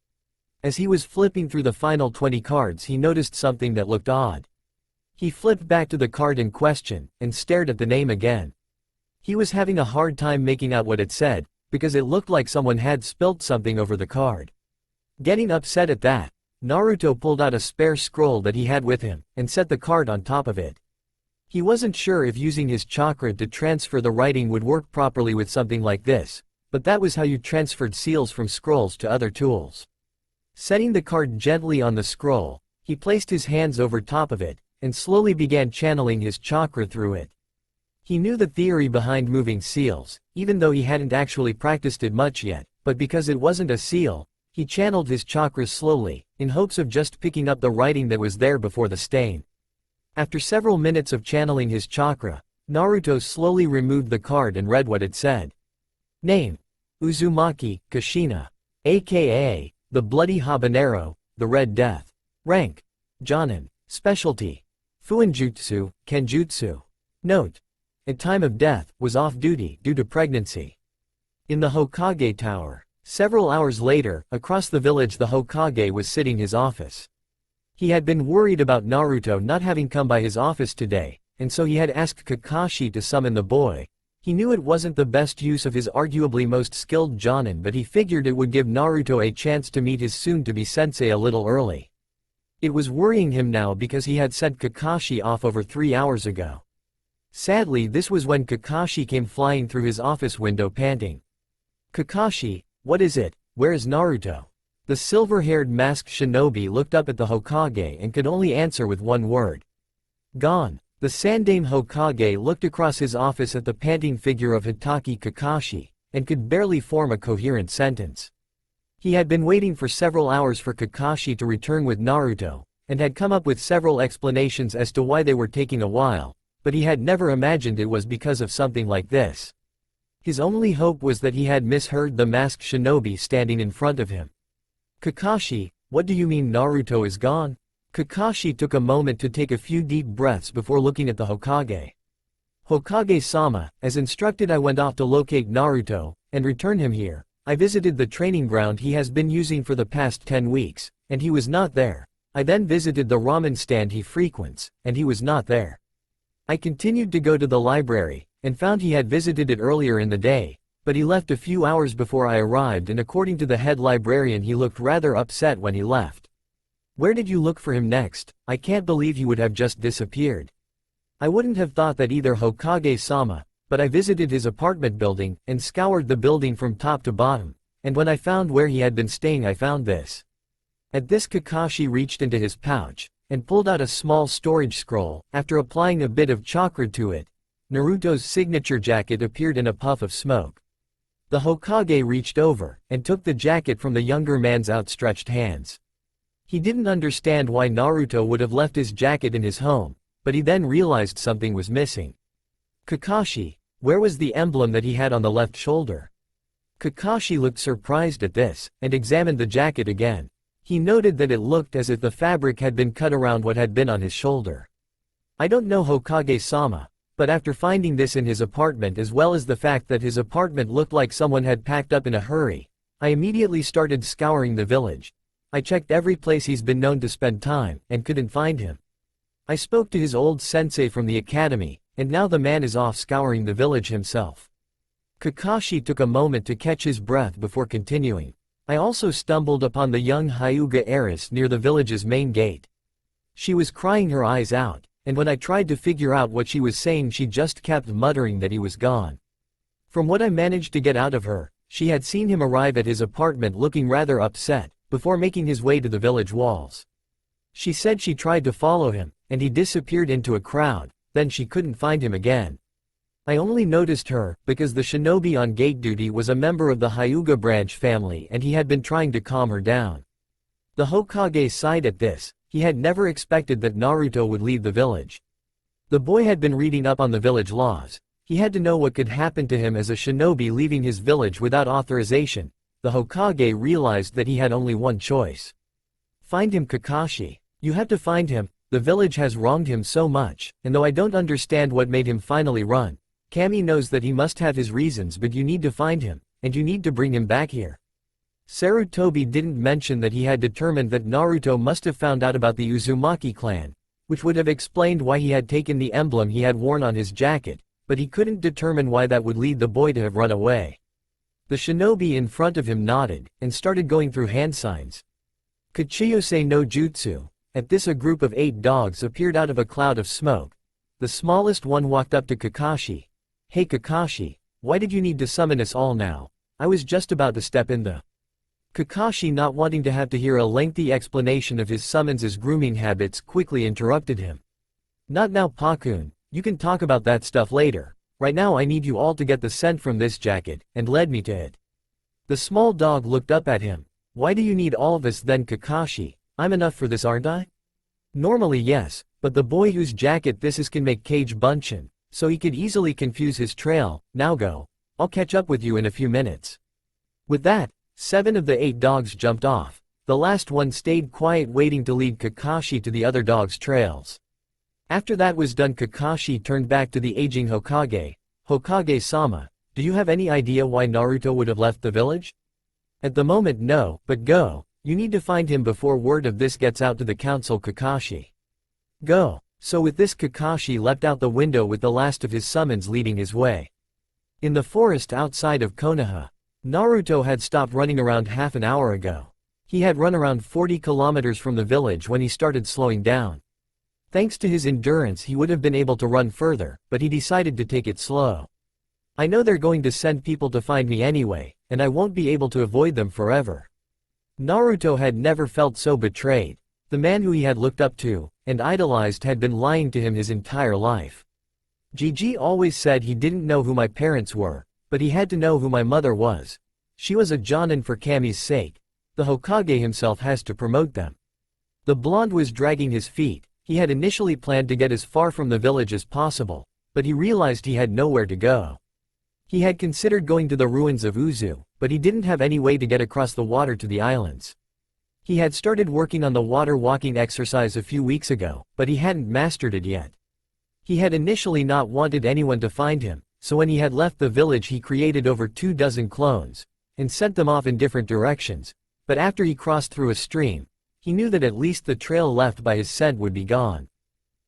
As he was flipping through the final 20 cards, he noticed something that looked odd. He flipped back to the card in question, and stared at the name again. He was having a hard time making out what it said, because it looked like someone had spilt something over the card. Getting upset at that, Naruto pulled out a spare scroll that he had with him, and set the card on top of it. He wasn't sure if using his chakra to transfer the writing would work properly with something like this, but that was how you transferred seals from scrolls to other tools. Setting the card gently on the scroll, he placed his hands over top of it, and slowly began channeling his chakra through it. He knew the theory behind moving seals, even though he hadn't actually practiced it much yet, but because it wasn't a seal, he channeled his chakras slowly, in hopes of just picking up the writing that was there before the stain. After several minutes of channeling his chakra, Naruto slowly removed the card and read what it said. Name: Uzumaki, Kushina. aka, the Bloody Habanero, the Red Death. Rank: Jonin. Specialty: Fuinjutsu, Kenjutsu. Note: at time of death, was off duty due to pregnancy. In the Hokage Tower. Several hours later, across the village the Hokage was sitting his office. He had been worried about Naruto not having come by his office today, and so he had asked Kakashi to summon the boy. He knew it wasn't the best use of his arguably most skilled Jonin, but he figured it would give Naruto a chance to meet his soon-to-be sensei a little early. It was worrying him now because he had sent Kakashi off over 3 hours ago. Sadly, this was when Kakashi came flying through his office window panting. Kakashi, what is it? Where is Naruto? The silver-haired masked shinobi looked up at the Hokage and could only answer with one word. Gone. The Sandaime Hokage looked across his office at the panting figure of Hitaki Kakashi, and could barely form a coherent sentence. He had been waiting for several hours for Kakashi to return with Naruto, and had come up with several explanations as to why they were taking a while, but he had never imagined it was because of something like this. His only hope was that he had misheard the masked shinobi standing in front of him. Kakashi, what do you mean Naruto is gone? Kakashi took a moment to take a few deep breaths before looking at the Hokage. Hokage-sama, as instructed I went off to locate Naruto, and return him here. I visited the training ground he has been using for the past 10 weeks, and he was not there. I then visited the ramen stand he frequents, and he was not there. I continued to go to the library, and found he had visited it earlier in the day, but he left a few hours before I arrived, and according to the head librarian he looked rather upset when he left. Where did you look for him next? I can't believe he would have just disappeared. I wouldn't have thought that either, Hokage-sama, but I visited his apartment building, and scoured the building from top to bottom, and when I found where he had been staying I found this. At this, Kakashi reached into his pouch, and pulled out a small storage scroll. After applying a bit of chakra to it, Naruto's signature jacket appeared in a puff of smoke. The Hokage reached over, and took the jacket from the younger man's outstretched hands. He didn't understand why Naruto would have left his jacket in his home, but he then realized something was missing. Kakashi, where was the emblem that he had on the left shoulder? Kakashi looked surprised at this, and examined the jacket again. He noted that it looked as if the fabric had been cut around what had been on his shoulder. I don't know, Hokage-sama, but after finding this in his apartment, as well as the fact that his apartment looked like someone had packed up in a hurry, I immediately started scouring the village. I checked every place he's been known to spend time, and couldn't find him. I spoke to his old sensei from the academy, and now the man is off scouring the village himself. Kakashi took a moment to catch his breath before continuing. I also stumbled upon the young Hyuga heiress near the village's main gate. She was crying her eyes out, and when I tried to figure out what she was saying, she just kept muttering that he was gone. From what I managed to get out of her, she had seen him arrive at his apartment looking rather upset, before making his way to the village walls. She said she tried to follow him, and he disappeared into a crowd, then she couldn't find him again. I only noticed her, because the shinobi on gate duty was a member of the Hyuga branch family and he had been trying to calm her down. The Hokage sighed at this. He had never expected that Naruto would leave the village. The boy had been reading up on the village laws. He had to know what could happen to him as a shinobi leaving his village without authorization. The Hokage realized that he had only one choice. Find him, Kakashi. You have to find him. The village has wronged him so much, and though I don't understand what made him finally run, Kami knows that he must have his reasons, but you need to find him, and you need to bring him back here. Sarutobi didn't mention that he had determined that Naruto must have found out about the Uzumaki clan, which would have explained why he had taken the emblem he had worn on his jacket, but he couldn't determine why that would lead the boy to have run away. The shinobi in front of him nodded, and started going through hand signs. Kachiyose no jutsu. At this, a group of 8 dogs appeared out of a cloud of smoke. The smallest one walked up to Kakashi. Hey Kakashi, why did you need to summon us all now? I was just about to step in the... Kakashi, not wanting to have to hear a lengthy explanation of his summons' grooming habits, quickly interrupted him. Not now, Pakun, you can talk about that stuff later. Right now I need you all to get the scent from this jacket, and led me to it. The small dog looked up at him. Why do you need all of us then, Kakashi? I'm enough for this, aren't I? Normally yes, but the boy whose jacket this is can make Kage Bunshin, so he could easily confuse his trail. Now go. I'll catch up with you in a few minutes. With that, 7 of the 8 dogs jumped off. The last one stayed quiet, waiting to lead Kakashi to the other dogs' trails. After that was done, Kakashi turned back to the aging Hokage. Hokage-sama, do you have any idea why Naruto would have left the village? At the moment no, but go. You need to find him before word of this gets out to the council, Kakashi. Go. So with this, Kakashi leapt out the window with the last of his summons leading his way. In the forest outside of Konoha, Naruto had stopped running around half an hour ago. He had run around 40 kilometers from the village when he started slowing down. Thanks to his endurance he would have been able to run further, but he decided to take it slow. I know they're going to send people to find me anyway, and I won't be able to avoid them forever. Naruto had never felt so betrayed. The man who he had looked up to, and idolized, had been lying to him his entire life. Gigi always said he didn't know who my parents were, but he had to know who my mother was. She was a Jonin for Kami's sake. The Hokage himself has to promote them. The blonde was dragging his feet. He had initially planned to get as far from the village as possible, but he realized he had nowhere to go. He had considered going to the ruins of Uzu, but he didn't have any way to get across the water to the islands. He had started working on the water walking exercise a few weeks ago, but he hadn't mastered it yet. He had initially not wanted anyone to find him, so when he had left the village he created over 24 clones, and sent them off in different directions, but after he crossed through a stream, he knew that at least the trail left by his scent would be gone.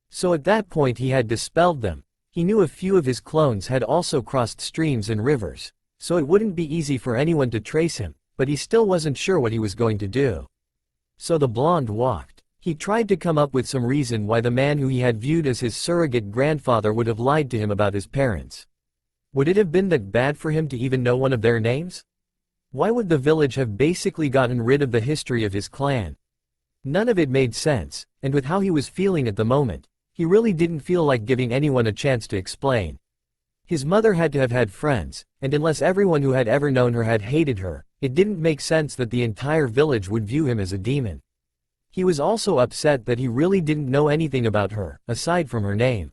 So at that point he had dispelled them. He knew a few of his clones had also crossed streams and rivers, so it wouldn't be easy for anyone to trace him, but he still wasn't sure what he was going to do. So the blonde walked. He tried to come up with some reason why the man who he had viewed as his surrogate grandfather would have lied to him about his parents. Would it have been that bad for him to even know one of their names? Why would the village have basically gotten rid of the history of his clan? None of it made sense, and with how he was feeling at the moment, he really didn't feel like giving anyone a chance to explain. His mother had to have had friends, and unless everyone who had ever known her had hated her, it didn't make sense that the entire village would view him as a demon. He was also upset that he really didn't know anything about her, aside from her name.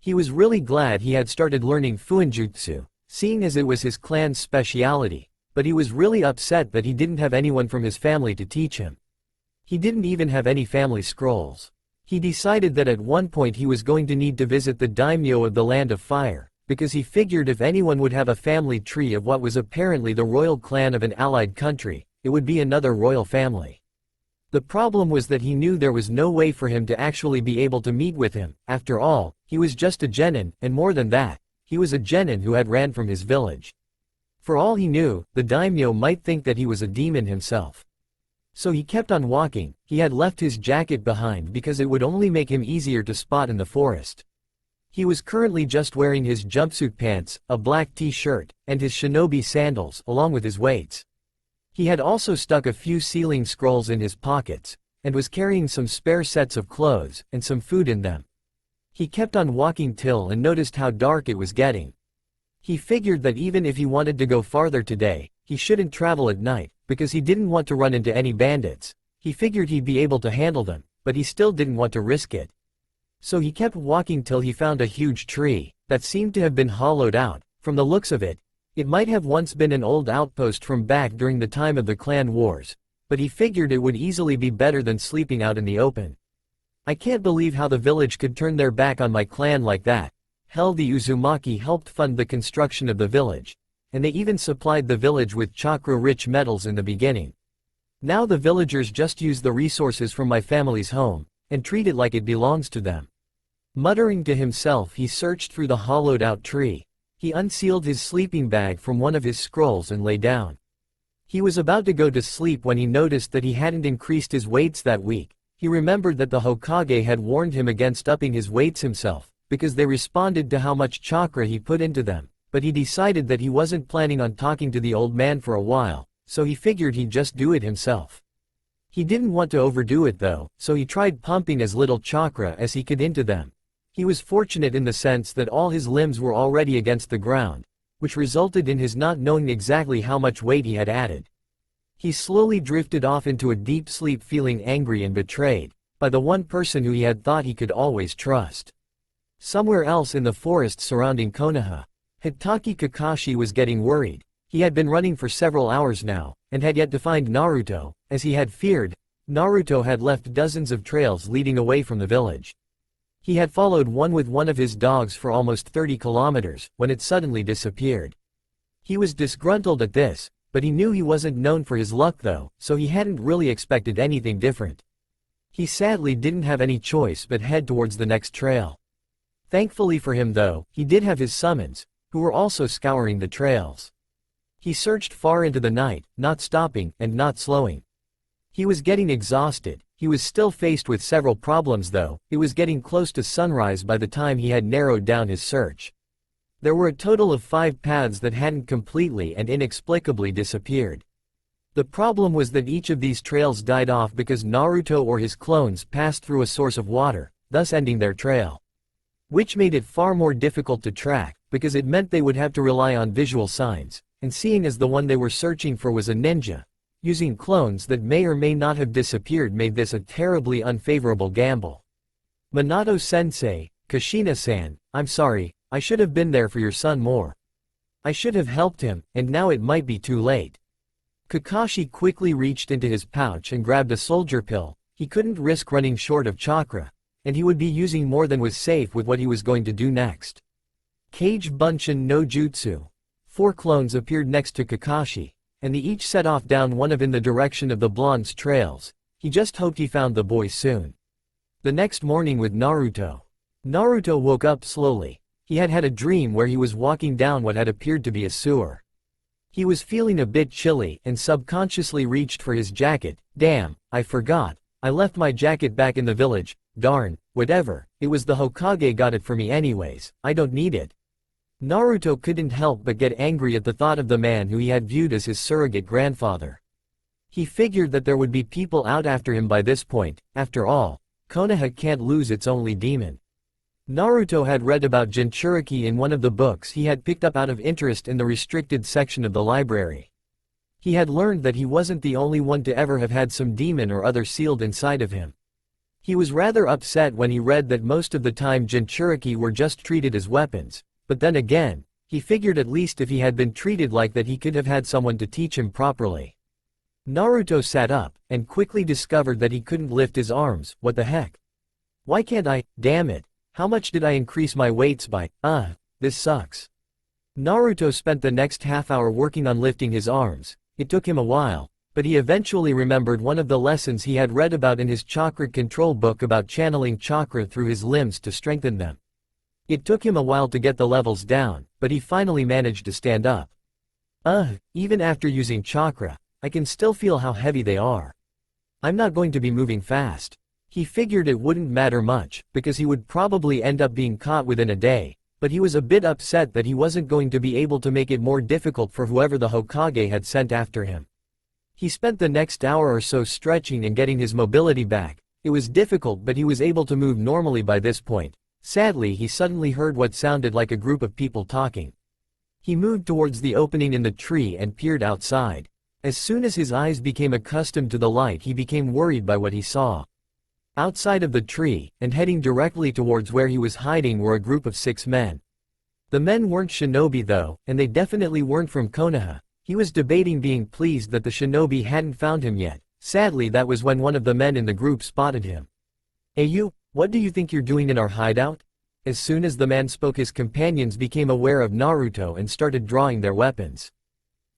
He was really glad he had started learning fuinjutsu, seeing as it was his clan's speciality, but he was really upset that he didn't have anyone from his family to teach him. He didn't even have any family scrolls. He decided that at one point he was going to need to visit the daimyo of the Land of Fire, because he figured if anyone would have a family tree of what was apparently the royal clan of an allied country, it would be another royal family. The problem was that he knew there was no way for him to actually be able to meet with him. After all, he was just a genin, and more than that, he was a genin who had ran from his village. For all he knew, the daimyo might think that he was a demon himself. So he kept on walking. He had left his jacket behind because it would only make him easier to spot in the forest. He was currently just wearing his jumpsuit pants, a black t-shirt, and his shinobi sandals, along with his weights. He had also stuck a few sealing scrolls in his pockets, and was carrying some spare sets of clothes, and some food in them. He kept on walking till and noticed how dark it was getting. He figured that even if he wanted to go farther today, he shouldn't travel at night, because he didn't want to run into any bandits. He figured he'd be able to handle them, but he still didn't want to risk it. So he kept walking till he found a huge tree, that seemed to have been hollowed out. From the looks of it, it might have once been an old outpost from back during the time of the clan wars, but he figured it would easily be better than sleeping out in the open. I can't believe how the village could turn their back on my clan like that. Hell, the Uzumaki helped fund the construction of the village, and they even supplied the village with chakra-rich metals in the beginning. Now the villagers just use the resources from my family's home, and treat it like it belongs to them. Muttering to himself, he searched through the hollowed-out tree. He unsealed his sleeping bag from one of his scrolls and lay down. He was about to go to sleep when he noticed that he hadn't increased his weights that week. He remembered that the Hokage had warned him against upping his weights himself, because they responded to how much chakra he put into them, but he decided that he wasn't planning on talking to the old man for a while, so he figured he'd just do it himself. He didn't want to overdo it though, so he tried pumping as little chakra as he could into them. He was fortunate in the sense that all his limbs were already against the ground, which resulted in his not knowing exactly how much weight he had added. He slowly drifted off into a deep sleep, feeling angry and betrayed by the one person who he had thought he could always trust. Somewhere else in the forest surrounding Konoha, Hitaki Kakashi was getting worried. He had been running for several hours now, and had yet to find Naruto. As he had feared, Naruto had left dozens of trails leading away from the village. He had followed one with one of his dogs for almost 30 kilometers, when it suddenly disappeared. He was disgruntled at this, but he knew he wasn't known for his luck though, so he hadn't really expected anything different. He sadly didn't have any choice but head towards the next trail. Thankfully for him though, he did have his summons, who were also scouring the trails. He searched far into the night, not stopping, and not slowing. He was getting exhausted. He was still faced with several problems though. It was getting close to sunrise by the time he had narrowed down his search. There were a total of 5 paths that hadn't completely and inexplicably disappeared. The problem was that each of these trails died off because Naruto or his clones passed through a source of water, thus ending their trail. Which made it far more difficult to track, because it meant they would have to rely on visual signs, and seeing as the one they were searching for was a ninja, using clones that may or may not have disappeared made this a terribly unfavorable gamble. Minato-sensei, Kushina-san, I'm sorry, I should have been there for your son more. I should have helped him, and now it might be too late. Kakashi quickly reached into his pouch and grabbed a soldier pill. He couldn't risk running short of chakra, and he would be using more than was safe with what he was going to do next. Kage Bunshin no Jutsu. 4 clones appeared next to Kakashi, and they each set off down one of in the direction of the blonde's trails. He just hoped he found the boy soon. The next morning with Naruto. Naruto woke up slowly. He had had a dream where he was walking down what had appeared to be a sewer. He was feeling a bit chilly and subconsciously reached for his jacket. Damn, I forgot. I left my jacket back in the village. Darn, whatever, it was the Hokage got it for me anyways, I don't need it. Naruto couldn't help but get angry at the thought of the man who he had viewed as his surrogate grandfather. He figured that there would be people out after him by this point. After all, Konoha can't lose its only demon. Naruto had read about Jinchuriki in one of the books he had picked up out of interest in the restricted section of the library. He had learned that he wasn't the only one to ever have had some demon or other sealed inside of him. He was rather upset when he read that most of the time Jinchuriki were just treated as weapons, but then again, he figured at least if he had been treated like that he could have had someone to teach him properly. Naruto sat up, and quickly discovered that he couldn't lift his arms. What the heck? Why can't I? Damn it. How much did I increase my weights by? This sucks. Naruto spent the next half hour working on lifting his arms. It took him a while, but he eventually remembered one of the lessons he had read about in his chakra control book about channeling chakra through his limbs to strengthen them. It took him a while to get the levels down, but he finally managed to stand up. Even after using chakra, I can still feel how heavy they are. I'm not going to be moving fast. He figured it wouldn't matter much, because he would probably end up being caught within a day, but he was a bit upset that he wasn't going to be able to make it more difficult for whoever the Hokage had sent after him. He spent the next hour or so stretching and getting his mobility back. It was difficult, but he was able to move normally by this point. Sadly, he suddenly heard what sounded like a group of people talking. He moved towards the opening in the tree and peered outside. As soon as his eyes became accustomed to the light, he became worried by what he saw. Outside of the tree, and heading directly towards where he was hiding, were a group of 6 men. The men weren't shinobi though, and they definitely weren't from Konoha. He was debating being pleased that the shinobi hadn't found him yet. Sadly, that was when one of the men in the group spotted him. "Hey you, what do you think you're doing in our hideout?" As soon as the man spoke, his companions became aware of Naruto and started drawing their weapons.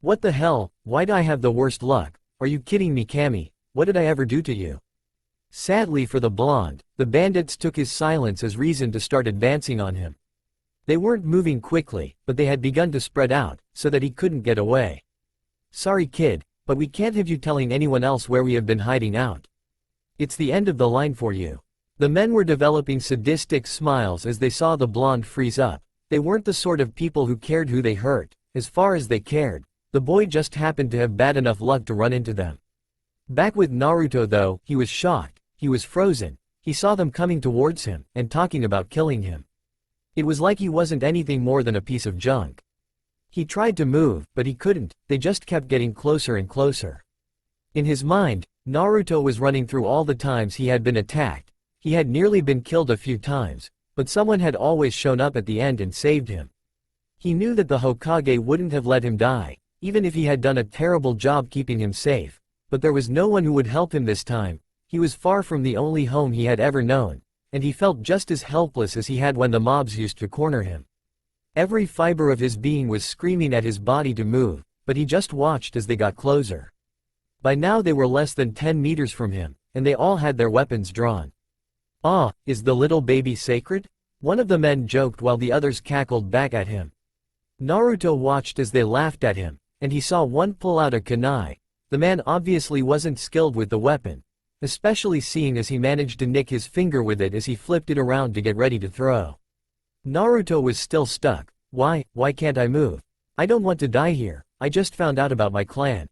"What the hell, why'd I have the worst luck? Are you kidding me, Kami? What did I ever do to you?" Sadly for the blonde, the bandits took his silence as reason to start advancing on him. They weren't moving quickly, but they had begun to spread out, so that he couldn't get away. "Sorry kid, but we can't have you telling anyone else where we have been hiding out. It's the end of the line for you." The men were developing sadistic smiles as they saw the blonde freeze up. They weren't the sort of people who cared who they hurt. As far as they cared, the boy just happened to have bad enough luck to run into them. Back with Naruto though, he was shocked. He was frozen. He saw them coming towards him, and talking about killing him. It was like he wasn't anything more than a piece of junk. He tried to move, but he couldn't. They just kept getting closer and closer. In his mind, Naruto was running through all the times he had been attacked. He had nearly been killed a few times, but someone had always shown up at the end and saved him. He knew that the Hokage wouldn't have let him die, even if he had done a terrible job keeping him safe, but there was no one who would help him this time. He was far from the only home he had ever known, and he felt just as helpless as he had when the mobs used to corner him. Every fiber of his being was screaming at his body to move, but he just watched as they got closer. By now they were less than 10 meters from him, and they all had their weapons drawn. Is the little baby sacred?" One of the men joked while the others cackled back at him. Naruto watched as they laughed at him, and he saw one pull out a kunai. The man obviously wasn't skilled with the weapon, especially seeing as he managed to nick his finger with it as he flipped it around to get ready to throw. Naruto was still stuck. Why can't I move? I don't want to die here. I just found out about my clan.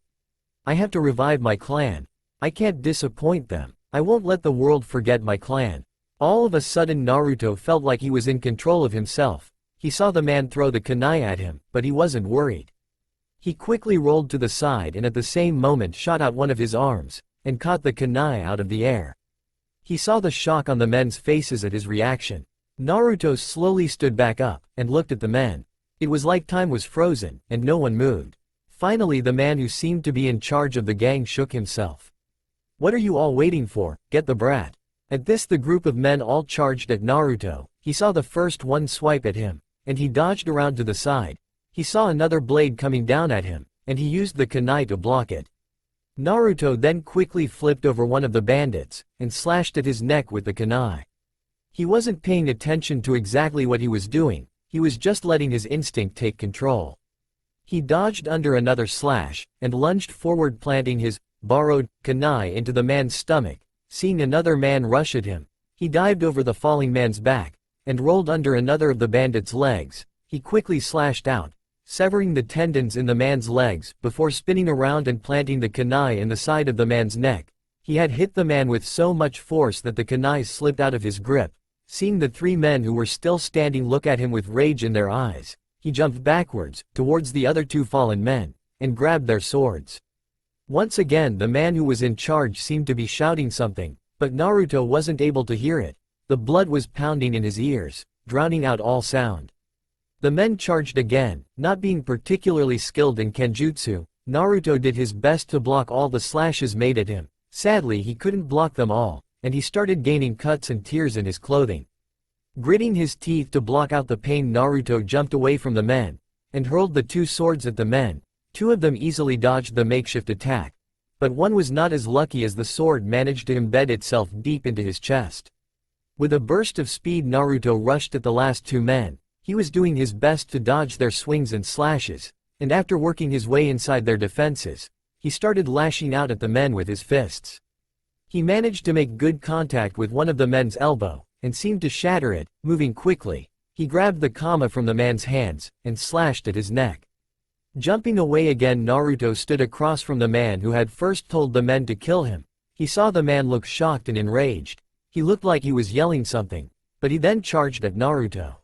I have to revive my clan. I can't disappoint them. I won't let the world forget my clan." All of a sudden Naruto felt like he was in control of himself. He saw the man throw the kunai at him, but he wasn't worried. He quickly rolled to the side and at the same moment shot out one of his arms, and caught the kunai out of the air. He saw the shock on the men's faces at his reaction. Naruto slowly stood back up, and looked at the men. It was like time was frozen, and no one moved. Finally the man who seemed to be in charge of the gang shook himself. "What are you all waiting for? Get the brat." At this the group of men all charged at Naruto. He saw the first one swipe at him, and he dodged around to the side. He saw another blade coming down at him, and he used the kunai to block it. Naruto then quickly flipped over one of the bandits, and slashed at his neck with the kunai. He wasn't paying attention to exactly what he was doing, he was just letting his instinct take control. He dodged under another slash, and lunged forward, planting his borrowed kunai into the man's stomach. Seeing another man rush at him, he dived over the falling man's back, and rolled under another of the bandit's legs. He quickly slashed out, severing the tendons in the man's legs, before spinning around and planting the kunai in the side of the man's neck. He had hit the man with so much force that the kunai slipped out of his grip. Seeing the three men who were still standing look at him with rage in their eyes, he jumped backwards, towards the other two fallen men, and grabbed their swords. Once again the man who was in charge seemed to be shouting something, but Naruto wasn't able to hear it. The blood was pounding in his ears, drowning out all sound. The men charged again. Not being particularly skilled in kenjutsu, Naruto did his best to block all the slashes made at him. Sadly, he couldn't block them all, and he started gaining cuts and tears in his clothing. Gritting his teeth to block out the pain, Naruto jumped away from the men, and hurled the two swords at the men. Two of them easily dodged the makeshift attack, but one was not as lucky, as the sword managed to embed itself deep into his chest. With a burst of speed, Naruto rushed at the last two men. He was doing his best to dodge their swings and slashes, and after working his way inside their defenses, he started lashing out at the men with his fists. He managed to make good contact with one of the men's elbow, and seemed to shatter it. Moving quickly, he grabbed the kama from the man's hands, and slashed at his neck. Jumping away again, Naruto stood across from the man who had first told the men to kill him. He saw the man look shocked and enraged. He looked like he was yelling something, but he then charged at Naruto.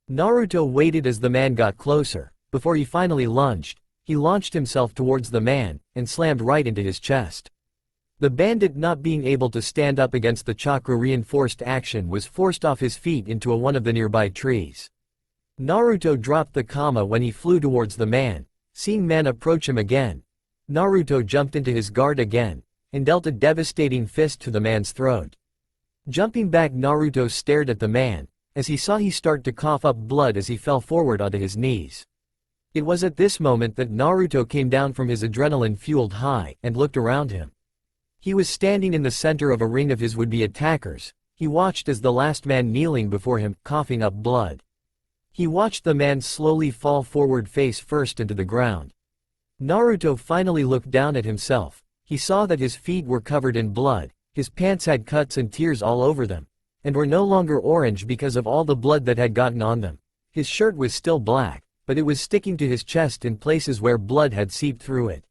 Naruto waited as the man got closer. Before he finally lunged, he launched himself towards the man, and slammed right into his chest. The bandit, not being able to stand up against the chakra reinforced action, was forced off his feet into one of the nearby trees. Naruto dropped the kama when he flew towards the man. Seeing man approach him again, Naruto jumped into his guard again, and dealt a devastating fist to the man's throat. Jumping back, Naruto stared at the man, as he saw he start to cough up blood as he fell forward onto his knees. It was at this moment that Naruto came down from his adrenaline-fueled high, and looked around him. He was standing in the center of a ring of his would-be attackers. He watched as the last man kneeling before him, coughing up blood. He watched the man slowly fall forward face first into the ground. Naruto finally looked down at himself. He saw that his feet were covered in blood, his pants had cuts and tears all over them, and were no longer orange because of all the blood that had gotten on them. His shirt was still black, but it was sticking to his chest in places where blood had seeped through it.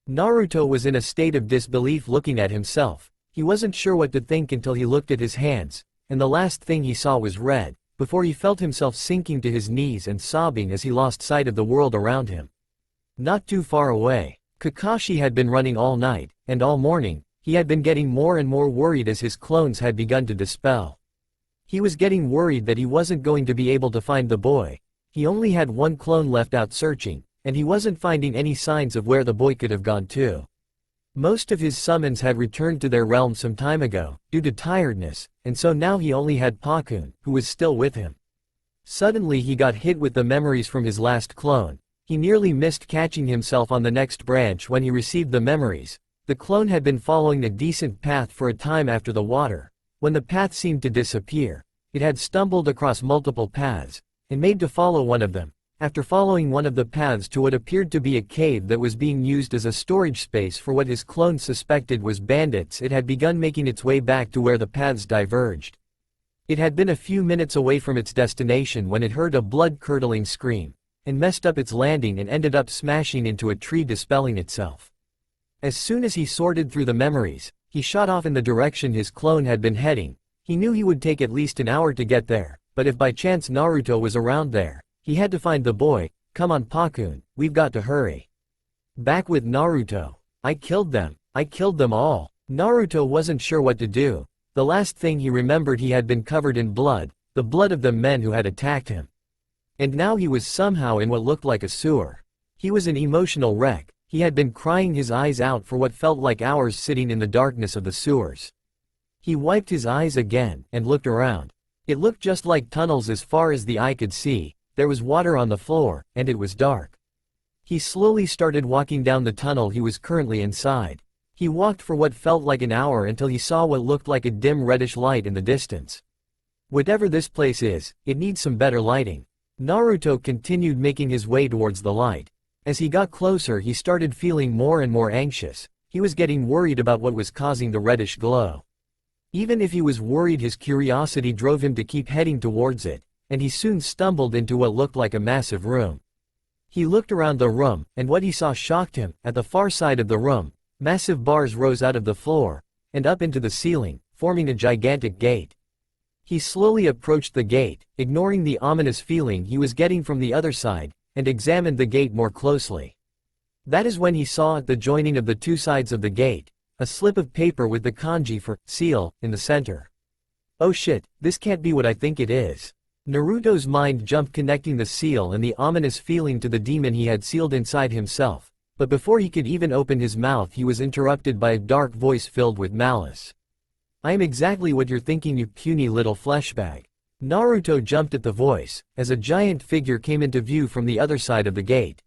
Naruto was in a state of disbelief looking at himself. He wasn't sure what to think until he looked at his hands, and the last thing he saw was red, before he felt himself sinking to his knees and sobbing as he lost sight of the world around him. Not too far away, Kakashi had been running all night, and all morning. He had been getting more and more worried as his clones had begun to dispel. He was getting worried that he wasn't going to be able to find the boy. He only had one clone left out searching, and he wasn't finding any signs of where the boy could have gone to. Most of his summons had returned to their realm some time ago, due to tiredness, and so now he only had Pakun, who was still with him. Suddenly he got hit with the memories from his last clone. He nearly missed catching himself on the next branch when he received the memories. The clone had been following a decent path for a time after the water. When the path seemed to disappear, it had stumbled across multiple paths, and made to follow one of them. After following one of the paths to what appeared to be a cave that was being used as a storage space for what his clone suspected was bandits, it had begun making its way back to where the paths diverged. It had been a few minutes away from its destination when it heard a blood-curdling scream, and messed up its landing and ended up smashing into a tree, dispelling itself. As soon as he sorted through the memories, he shot off in the direction his clone had been heading. He knew he would take at least an hour to get there, but if by chance Naruto was around there, he had to find the boy. Come on Pakun, we've got to hurry. Back with Naruto. I killed them all. Naruto wasn't sure what to do. The last thing he remembered, he had been covered in blood, the blood of the men who had attacked him. And now he was somehow in what looked like a sewer. He was an emotional wreck. He had been crying his eyes out for what felt like hours, sitting in the darkness of the sewers. He wiped his eyes again, and looked around. It looked just like tunnels as far as the eye could see. There was water on the floor, and it was dark. He slowly started walking down the tunnel he was currently inside. He walked for what felt like an hour until he saw what looked like a dim reddish light in the distance. Whatever this place is, it needs some better lighting. Naruto continued making his way towards the light. As he got closer he started feeling more and more anxious. He was getting worried about what was causing the reddish glow. Even if he was worried, his curiosity drove him to keep heading towards it, and he soon stumbled into what looked like a massive room. He looked around the room, and what he saw shocked him. At the far side of the room, massive bars rose out of the floor, and up into the ceiling, forming a gigantic gate. He slowly approached the gate, ignoring the ominous feeling he was getting from the other side, and examined the gate more closely. That is when he saw at the joining of the two sides of the gate, a slip of paper with the kanji for seal in the center. Oh shit, this can't be what I think it is. Naruto's mind jumped, connecting the seal and the ominous feeling to the demon he had sealed inside himself, but before he could even open his mouth he was interrupted by a dark voice filled with malice. I am exactly what you're thinking, you puny little fleshbag. Naruto jumped at the voice, as a giant figure came into view from the other side of the gate.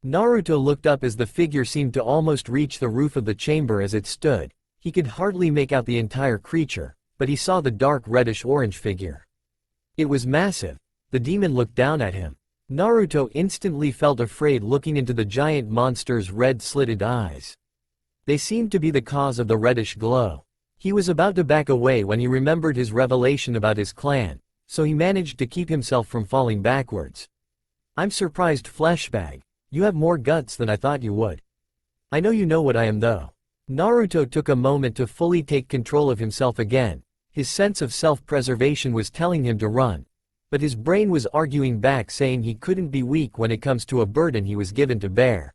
Naruto looked up as the figure seemed to almost reach the roof of the chamber. As it stood, he could hardly make out the entire creature, but he saw the dark reddish-orange figure. It was massive. The demon looked down at him. Naruto instantly felt afraid, looking into the giant monster's red slitted eyes. They seemed to be the cause of the reddish glow. He was about to back away when he remembered his revelation about his clan, so he managed to keep himself from falling backwards. I'm surprised, fleshbag. You have more guts than I thought you would. I know you know what I am though. Naruto took a moment to fully take control of himself again. His sense of self-preservation was telling him to run, but his brain was arguing back, saying he couldn't be weak when it comes to a burden he was given to bear.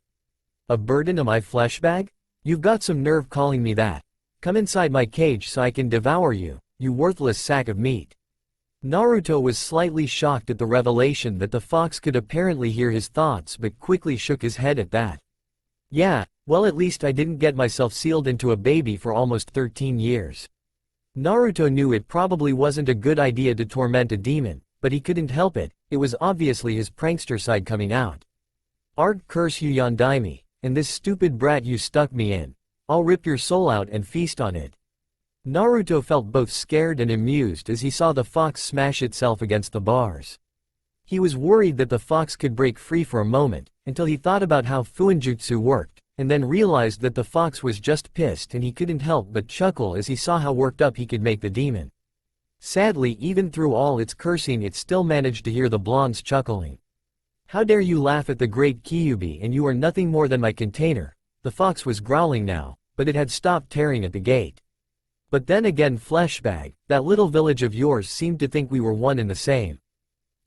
A burden, am I, fleshbag? You've got some nerve calling me that. Come inside my cage so I can devour you, you worthless sack of meat. Naruto was slightly shocked at the revelation that the fox could apparently hear his thoughts, but quickly shook his head at that. Yeah, well, at least I didn't get myself sealed into a baby for almost 13 years. Naruto knew it probably wasn't a good idea to torment a demon, but he couldn't help it. It was obviously his prankster side coming out. Arg, curse you Yondaime, and this stupid brat you stuck me in. I'll rip your soul out and feast on it. Naruto felt both scared and amused as he saw the fox smash itself against the bars. He was worried that the fox could break free for a moment, until he thought about how fuinjutsu worked, and then realized that the fox was just pissed, and he couldn't help but chuckle as he saw how worked up he could make the demon. Sadly, even through all its cursing, it still managed to hear the blonde's chuckling. How dare you laugh at the great Kyuubi, and you are nothing more than my container. The fox was growling now, but it had stopped tearing at the gate. But then again, fleshbag, that little village of yours seemed to think we were one and the same.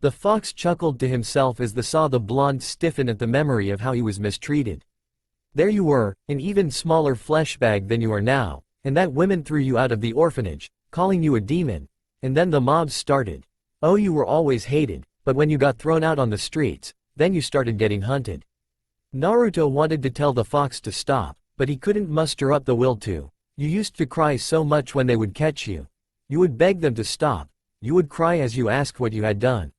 The fox chuckled to himself as saw the blonde stiffen at the memory of how he was mistreated. There you were, an even smaller fleshbag than you are now, and that woman threw you out of the orphanage, calling you a demon, and then the mobs started. Oh, you were always hated, but when you got thrown out on the streets, then you started getting hunted. Naruto wanted to tell the fox to stop, but he couldn't muster up the will to. You used to cry so much when they would catch you. You would beg them to stop. You would cry as you asked what you had done.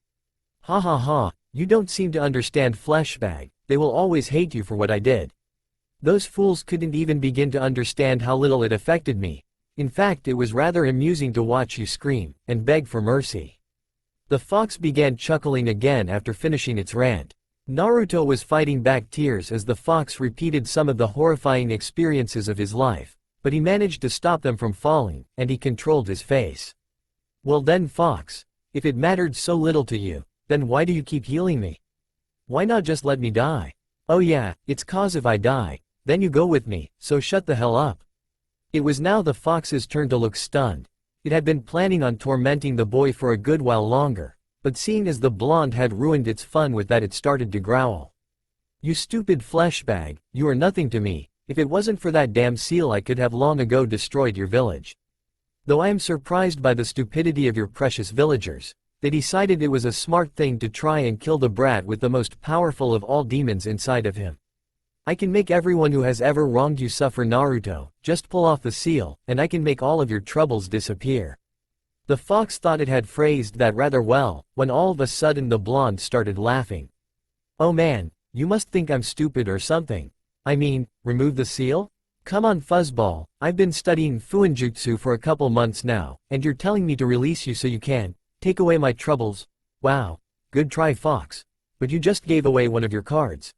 Ha ha ha, you don't seem to understand, fleshbag. They will always hate you for what I did. Those fools couldn't even begin to understand how little it affected me. In fact, it was rather amusing to watch you scream and beg for mercy. The fox began chuckling again after finishing its rant. Naruto was fighting back tears as the fox repeated some of the horrifying experiences of his life. But he managed to stop them from falling, and he controlled his face. Well then, fox, if it mattered so little to you, then why do you keep healing me? Why not just let me die? Oh yeah, it's cause if I die, then you go with me, so shut the hell up. It was now the fox's turn to look stunned. It had been planning on tormenting the boy for a good while longer, but seeing as the blonde had ruined its fun with that, it started to growl. You stupid fleshbag, you are nothing to me. If it wasn't for that damn seal, I could have long ago destroyed your village. Though I am surprised by the stupidity of your precious villagers. They decided it was a smart thing to try and kill the brat with the most powerful of all demons inside of him. I can make everyone who has ever wronged you suffer, Naruto. Just pull off the seal, and I can make all of your troubles disappear. The fox thought it had phrased that rather well, when all of a sudden the blonde started laughing. Oh man, you must think I'm stupid or something. I mean, remove the seal? Come on, fuzzball, I've been studying fuinjutsu for a couple months now, and you're telling me to release you so you can take away my troubles? Wow, good try, fox. But you just gave away one of your cards.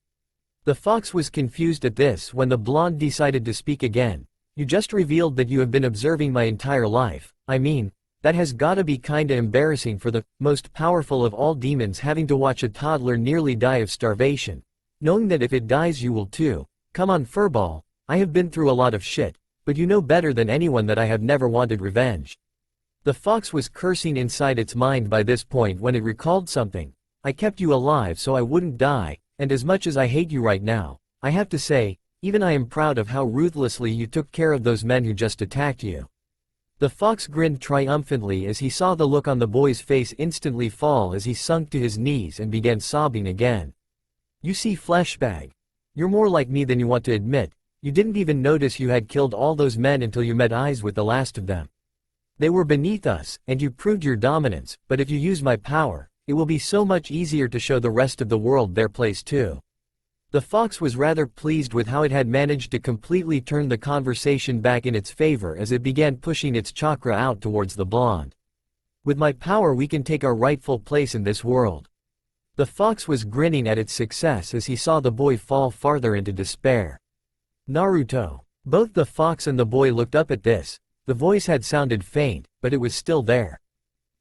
The fox was confused at this when the blonde decided to speak again. You just revealed that you have been observing my entire life. I mean, that has gotta be kinda embarrassing for the most powerful of all demons having to watch a toddler nearly die of starvation. Knowing that if it dies you will too. Come on furball, I have been through a lot of shit, but you know better than anyone that I have never wanted revenge. The fox was cursing inside its mind by this point when it recalled something. I kept you alive so I wouldn't die, and as much as I hate you right now, I have to say, even I am proud of how ruthlessly you took care of those men who just attacked you. The fox grinned triumphantly as he saw the look on the boy's face instantly fall as he sunk to his knees and began sobbing again. You see fleshbag. You're more like me than you want to admit. You didn't even notice you had killed all those men until you met eyes with the last of them. They were beneath us, and you proved your dominance, but if you use my power, it will be so much easier to show the rest of the world their place too. The fox was rather pleased with how it had managed to completely turn the conversation back in its favor as it began pushing its chakra out towards the blonde. With my power we can take our rightful place in this world. The fox was grinning at its success as he saw the boy fall farther into despair. Naruto. Both the fox and the boy looked up at this. The voice had sounded faint, but it was still there.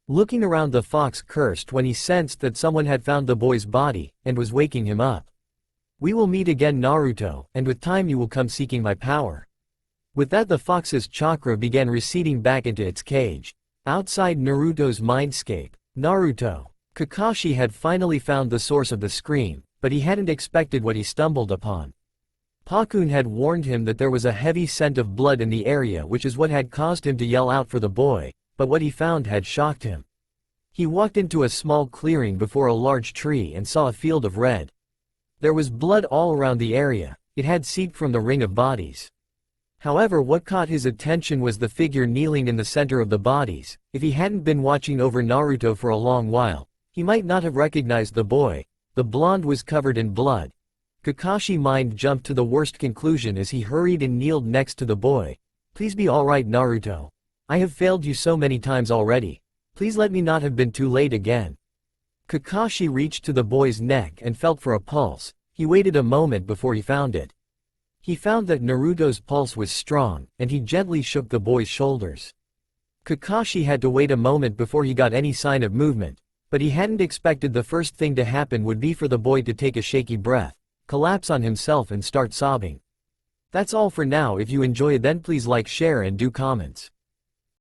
Looking around, the fox cursed when he sensed that someone had found the boy's body, and was waking him up. We will meet again Naruto, and with time you will come seeking my power. With that the fox's chakra began receding back into its cage. Outside Naruto's mindscape, Naruto. Kakashi had finally found the source of the scream, but he hadn't expected what he stumbled upon. Pakun had warned him that there was a heavy scent of blood in the area, which is what had caused him to yell out for the boy, but what he found had shocked him. He walked into a small clearing before a large tree and saw a field of red. There was blood all around the area. It had seeped from the ring of bodies. However, what caught his attention was the figure kneeling in the center of the bodies. If he hadn't been watching over Naruto for a long while, he might not have recognized the boy. The blonde was covered in blood. Kakashi's mind jumped to the worst conclusion as he hurried and kneeled next to the boy. Please be alright Naruto. I have failed you so many times already. Please let me not have been too late again. Kakashi reached to the boy's neck and felt for a pulse. He waited a moment before he found it. He found that Naruto's pulse was strong, and he gently shook the boy's shoulders. Kakashi had to wait a moment before he got any sign of movement, but he hadn't expected the first thing to happen would be for the boy to take a shaky breath, collapse on himself and start sobbing. That's all for now. If you enjoy then please like, share and do comments.